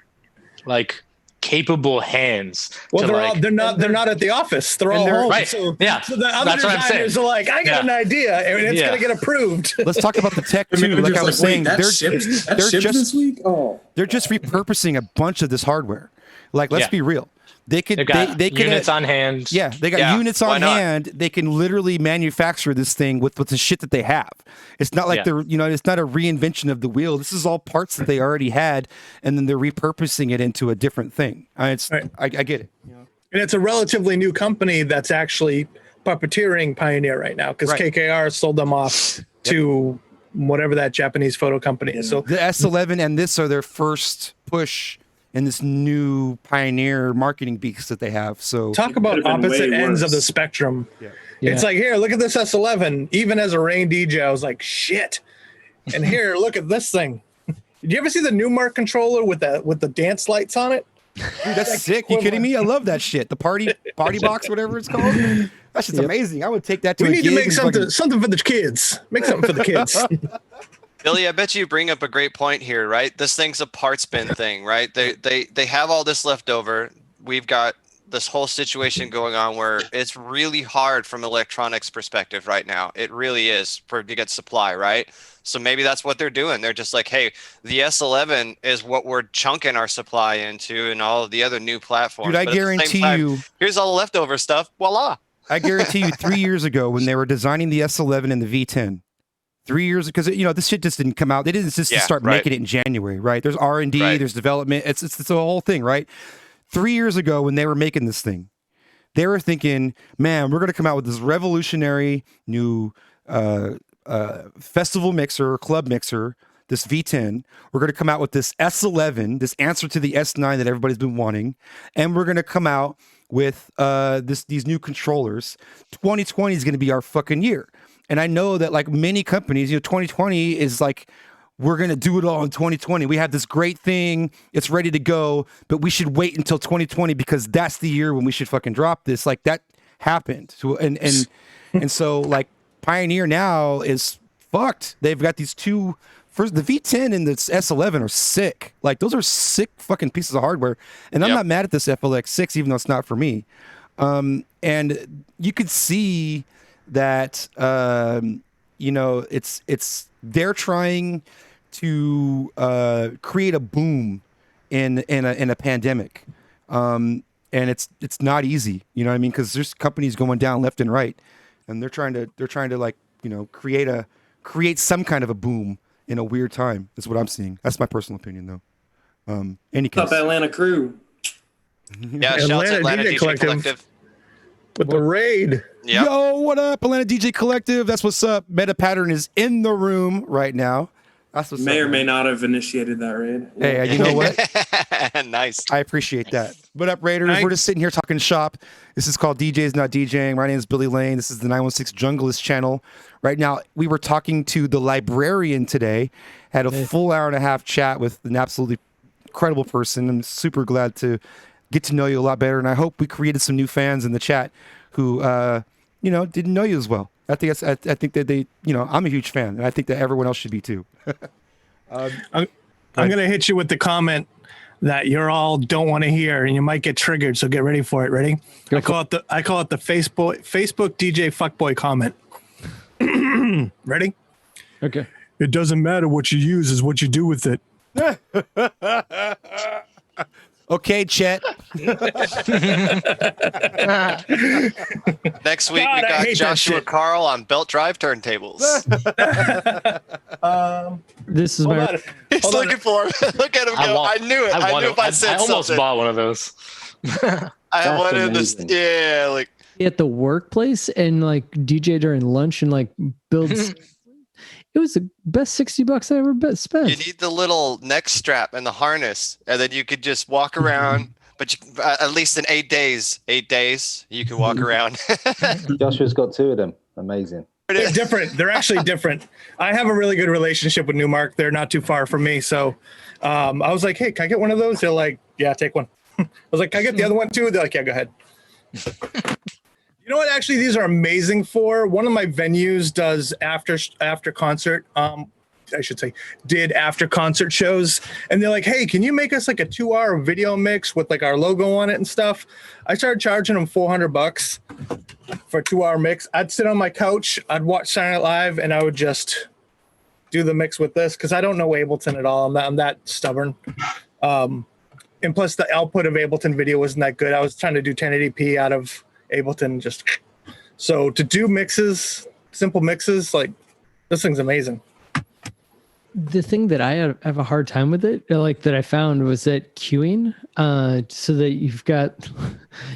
like capable hands. Well, they're not at the office. They're all home. Right. So, yeah. So the other That's what I'm saying. designers are like, I got an idea, and it's gonna get approved. Let's talk about the tech too. Like I was saying, they're just this week. Oh, they're just repurposing a bunch of this hardware. Like, let's be real. They could they could units on hand. Yeah, they got units on hand. They can literally manufacture this thing with the shit that they have. It's not like it's not a reinvention of the wheel. This is all parts that they already had, and then they're repurposing it into a different thing. I get it. And it's a relatively new company that's actually puppeteering Pioneer right now because KKR sold them off to whatever that Japanese photo company is. So the S11 and this are their first push and this new Pioneer marketing beast that they have. So talk about opposite ends of the spectrum. Yeah. It's like, here, look at this S11. Even as a rain DJ, I was like, shit. And here, look at this thing. Did you ever see the Newmark controller with the dance lights on it? Dude, that's sick. You kidding me? I love that shit. The party box, whatever it's called. That shit's amazing. I would take that to we a need gig to make and something for the kids. Make something for the kids. Billy, I bet you bring up a great point here, right? This thing's a parts bin thing, right? They have all this left over. We've got this whole situation going on where it's really hard from electronics perspective right now. It really is to get supply, right? So maybe that's what they're doing. They're just like, hey, the S11 is what we're chunking our supply into and all of the other new platforms. Dude, I guarantee you, here's all the leftover stuff. Voila. I guarantee you 3 years ago when they were designing the S11 and the V10, 3 years, because this shit just didn't come out. They didn't just start making it in January, right? There's R&D, there's development. It's a whole thing, right? 3 years ago when they were making this thing, they were thinking, man, we're going to come out with this revolutionary new festival mixer, club mixer, this V10. We're going to come out with this S11, this answer to the S9 that everybody's been wanting. And we're going to come out with these new controllers. 2020 is going to be our fucking year. And I know that like many companies, 2020 is like, we're going to do it all in 2020. We have this great thing. It's ready to go, but we should wait until 2020 because that's the year when we should fucking drop this. Like that happened. So, and so like Pioneer now is fucked. They've got these two, first the V10 and the S11 are sick. Like those are sick fucking pieces of hardware. And I'm not mad at this FLX6, even though it's not for me. And you could see that, it's they're trying to create a boom in a pandemic, and it's not easy. You know what I mean? Because there's companies going down left and right, and they're trying to like create some kind of a boom in a weird time. That's what I'm seeing. That's my personal opinion, though. Any case, up Atlanta crew. Yeah, shout out to Atlanta DJ Collective. With the raid. Yep. Yo, what up, Atlanta DJ Collective? That's what's up. Meta Pattern is in the room right now. That's what's may up, or may not have initiated that raid. Hey, you know what? Nice. I appreciate that. What up, Raiders? Nice. We're just sitting here talking shop. This is called DJs Not DJing. My name is Billy Lane. This is the 916 Junglist channel. Right now, we were talking to the Librarian today. Had a full hour and a half chat with an absolutely incredible person. I'm super glad to get to know you a lot better, and I hope we created some new fans in the chat who didn't know you as well. I think that they, I'm a huge fan, and I think that everyone else should be too. I'm going to hit you with the comment that you're all don't want to hear, and you might get triggered. So get ready for it. Ready? I call it the Facebook DJ fuckboy comment. Ready? Okay. It doesn't matter what you use; is what you do with it. Okay, Chet. Next week we got Joshua Carl on belt drive turntables. This is my. He's looking for him. Look at him go. I knew it. I knew if I said something. I almost bought one of those. I wanted this. Yeah, like at the workplace and like DJ during lunch and like builds. It was the best $60 I ever spent. You need the little neck strap and the harness, and then you could just walk around. But at least in 8 days, you can walk around. Joshua's got two of them. Amazing. They're different. They're actually different. I have a really good relationship with Newmark. They're not too far from me. So I was like, hey, can I get one of those? They're like, yeah, take one. I was like, can I get the other one too? They're like, yeah, go ahead. You know what? Actually, these are amazing for. One of my venues does after concert. I should say, did after concert shows, and they're like, "Hey, can you make us like a 2-hour video mix with like our logo on it and stuff?" I started charging them $400 for a 2-hour mix. I'd sit on my couch, I'd watch Saturday Night Live, and I would just do the mix with this because I don't know Ableton at all. I'm that stubborn. And plus, the output of Ableton video wasn't that good. I was trying to do 1080p out of Ableton, so to do mixes, simple mixes, like this thing's amazing. The thing that I have a hard time with it, like that I found, was that queuing, so that you've got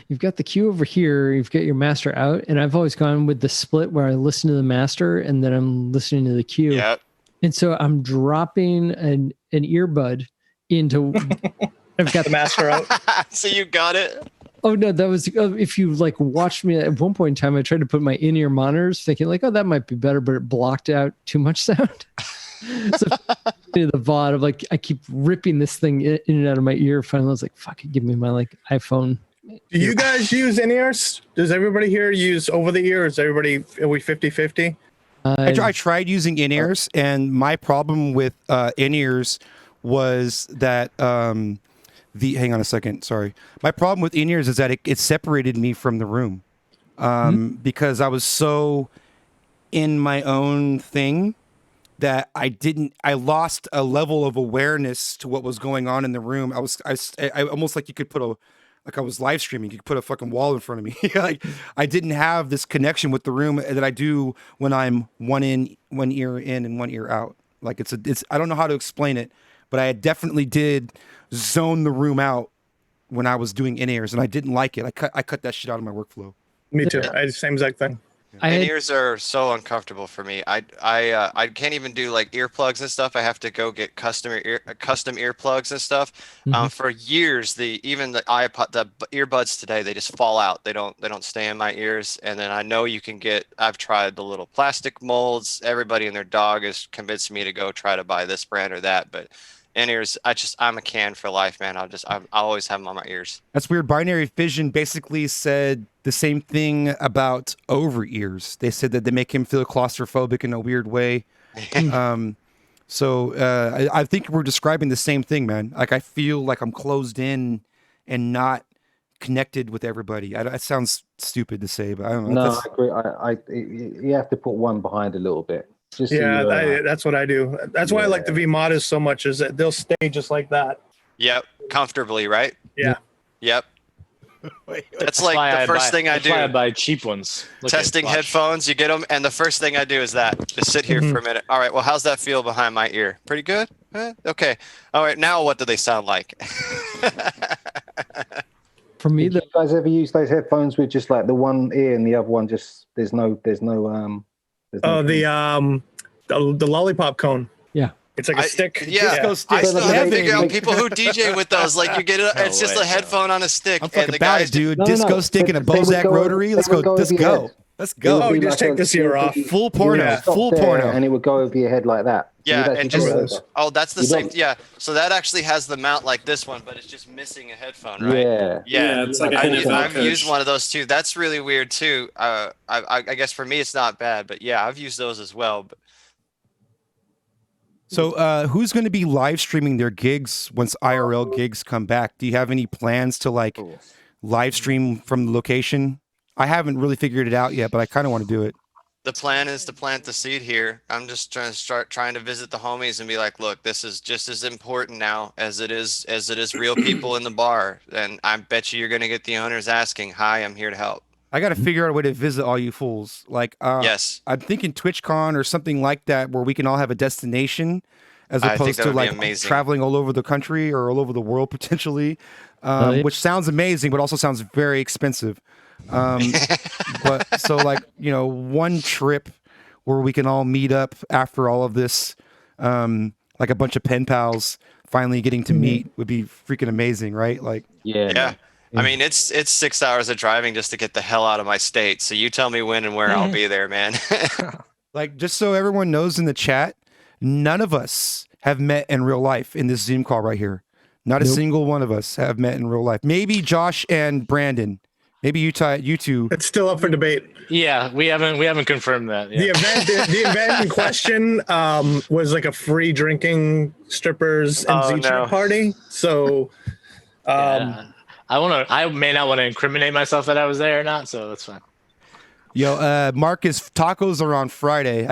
the queue over here, you've got your master out, and I've always gone with the split where I listen to the master and then I'm listening to the queue. Yep. And so I'm dropping an earbud into I've got the master out. So you got it. Oh no, that was if you like watched me at one point in time, I tried to put my in-ear monitors, thinking like, oh, that might be better, but it blocked out too much sound. So the VOD of like, I keep ripping this thing in and out of my ear. Finally, I was like, fuck it, give me my like iPhone. Do you guys use in-ears? Does everybody here use over the ear? Is everybody, are we 50-50? I tried using in-ears, and my problem with in-ears was that hang on a second, sorry. My problem with in-ears is that it separated me from the room because I was so in my own thing that I lost a level of awareness to what was going on in the room. I almost like you could put I was live streaming. You could put a fucking wall in front of me. Like I didn't have this connection with the room that I do when I'm one ear in and one ear out. Like it's I don't know how to explain it, but I definitely did zone the room out when I was doing in-ears, and I didn't like it. I cut that shit out of my workflow. Me too. Same exact thing. In-ears are so uncomfortable for me. I can't even do like earplugs and stuff. I have to go get custom earplugs and stuff. For years, the earbuds today, they just fall out. They don't stay in my ears. And then I know you can I've tried the little plastic molds. Everybody and their dog has convinced me to go try to buy this brand or that, but in-ears, I'm a can for life, man. I'll always have them on my ears. That's weird. Binary Fission basically said the same thing about over ears. They said that they make him feel claustrophobic in a weird way. So I think we're describing the same thing, man. Like I feel like I'm closed in and not connected with everybody. It sounds stupid to say, but I don't know. No, I agree. You have to put one behind a little bit. Just that's what I do. That's why I like the V-Modders so much, is that they'll stay just like that. Yep, comfortably, right? Yeah. Yep. That's like the first thing I do. I buy cheap ones. Testing headphones, you get them, and the first thing I do is that. Just sit here for a minute. All right, well, how's that feel behind my ear? Pretty good? Okay. All right, now what do they sound like? For me, did you guys ever use those headphones with just like the one ear and the other one just there's no the lollipop cone. Yeah. It's like a stick. Yeah. I still have figure out people who DJ with those. Like you get it, it's just a headphone on a stick. I'm fucking about it, dude. Disco stick and a Bozak rotary. Let's go. Let's go. Oh, you just take this ear off. Full porno. Full porno. And it would go over your head like that. Yeah, and that's the same. Yeah, so that actually has the mount like this one, but it's just missing a headphone, right? Yeah. It's like I've used one of those too. That's really weird too. I guess for me it's not bad, but yeah, I've used those as well. But... So who's going to be live streaming their gigs once IRL gigs come back? Do you have any plans to like live stream from the location? I haven't really figured it out yet, but I kind of want to do it. The plan is to plant the seed here. I'm just trying to visit the homies and be like, look, this is just as important now as it is real people in the bar. And I bet you're going to get the owners asking, hi, I'm here to help. I got to figure out a way to visit all you fools. Like, yes, I'm thinking TwitchCon or something like that, where we can all have a destination as opposed to like traveling all over the country or all over the world potentially, which sounds amazing, but also sounds very expensive. But so like, one trip where we can all meet up after all of this, like a bunch of pen pals finally getting to meet would be freaking amazing, right? Like, yeah. I mean, it's 6 hours of driving just to get the hell out of my state. So you tell me when and where I'll be there, man. Like, just so everyone knows in the chat, none of us have met in real life in this Zoom call right here. Not a single one of us have met in real life. Maybe Josh and Brandon. Maybe you two. It's still up for debate. Yeah, we haven't confirmed that. Yeah. The event in question was like a free drinking strippers and Z-Trip party. So I may not want to incriminate myself that I was there or not, so that's fine. Yo, Marcus, tacos are on Friday.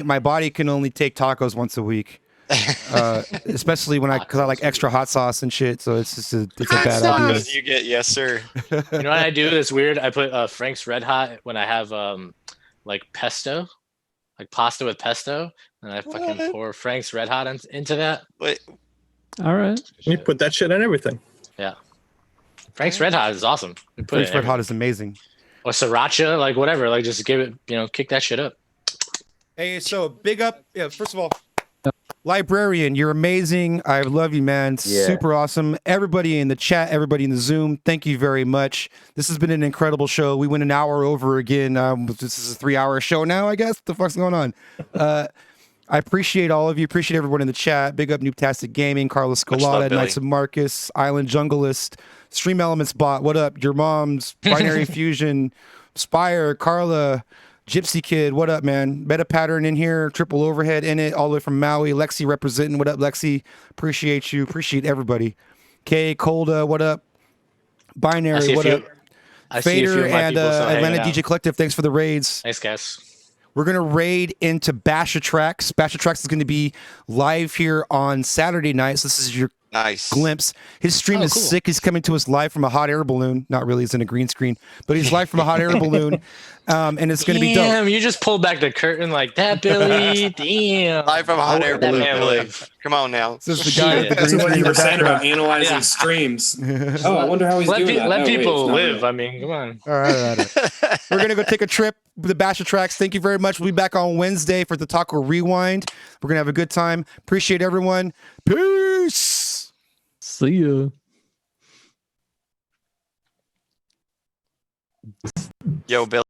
My body can only take tacos once a week. Especially because I like extra hot sauce and shit, so it's a bad idea. You get yes sir. You know what I do that's weird? I put Frank's Red Hot when I have like pesto, like pasta with pesto, and I fucking pour Frank's Red Hot into that. Wait. All right. You put that shit on everything. Yeah. Frank's Red Hot is awesome. Frank's Red Hot is amazing. Or sriracha, like whatever, like just give it, kick that shit up. Hey, so big up. Yeah, first of all, Librarian, you're amazing. I love you, man. Yeah. Super awesome. Everybody in the chat, everybody in the Zoom, thank you very much. This has been an incredible show. We went an hour over again. This is a 3-hour show now, I guess. What the fuck's going on? I appreciate all of you. Appreciate everyone in the chat. Big up Noobtastic Gaming, Carlos Scolata, Knights of Marcus, Island Jungleist, Stream Elements Bot. What up? Your mom's Binary Fusion, Spire, Carla, Gypsy Kid. What up, man? Meta Pattern in here, Triple Overhead in it, all the way from Maui. Lexi representing. What up, Lexi? Appreciate you. Appreciate everybody. Kay, Colda. What up? Binary. What up? Fader and Atlanta DJ Collective. Thanks for the raids. Nice guys. We're going to raid into Bashatrax. Bashatrax is going to be live here on Saturday night. So this is your glimpse. His stream is sick. He's coming to us live from a hot air balloon. Not really, it's in a green screen, but he's live from a hot air balloon. And it's going to be dope. Damn, you just pulled back the curtain like that, Billy. Damn. Live from a hot air balloon, Billy. Come on now. This is the guy with the That's green what screen you in were the saying about background. analyzing streams. Oh, I wonder how he's doing that. Let Oh, wait, people it's not live. real. I mean, come on. All right. We're going to go take a trip with the Bashatrax. Thank you very much. We'll be back on Wednesday for the Taco Rewind. We're going to have a good time. Appreciate everyone. Peace. See ya. Yo, Bill.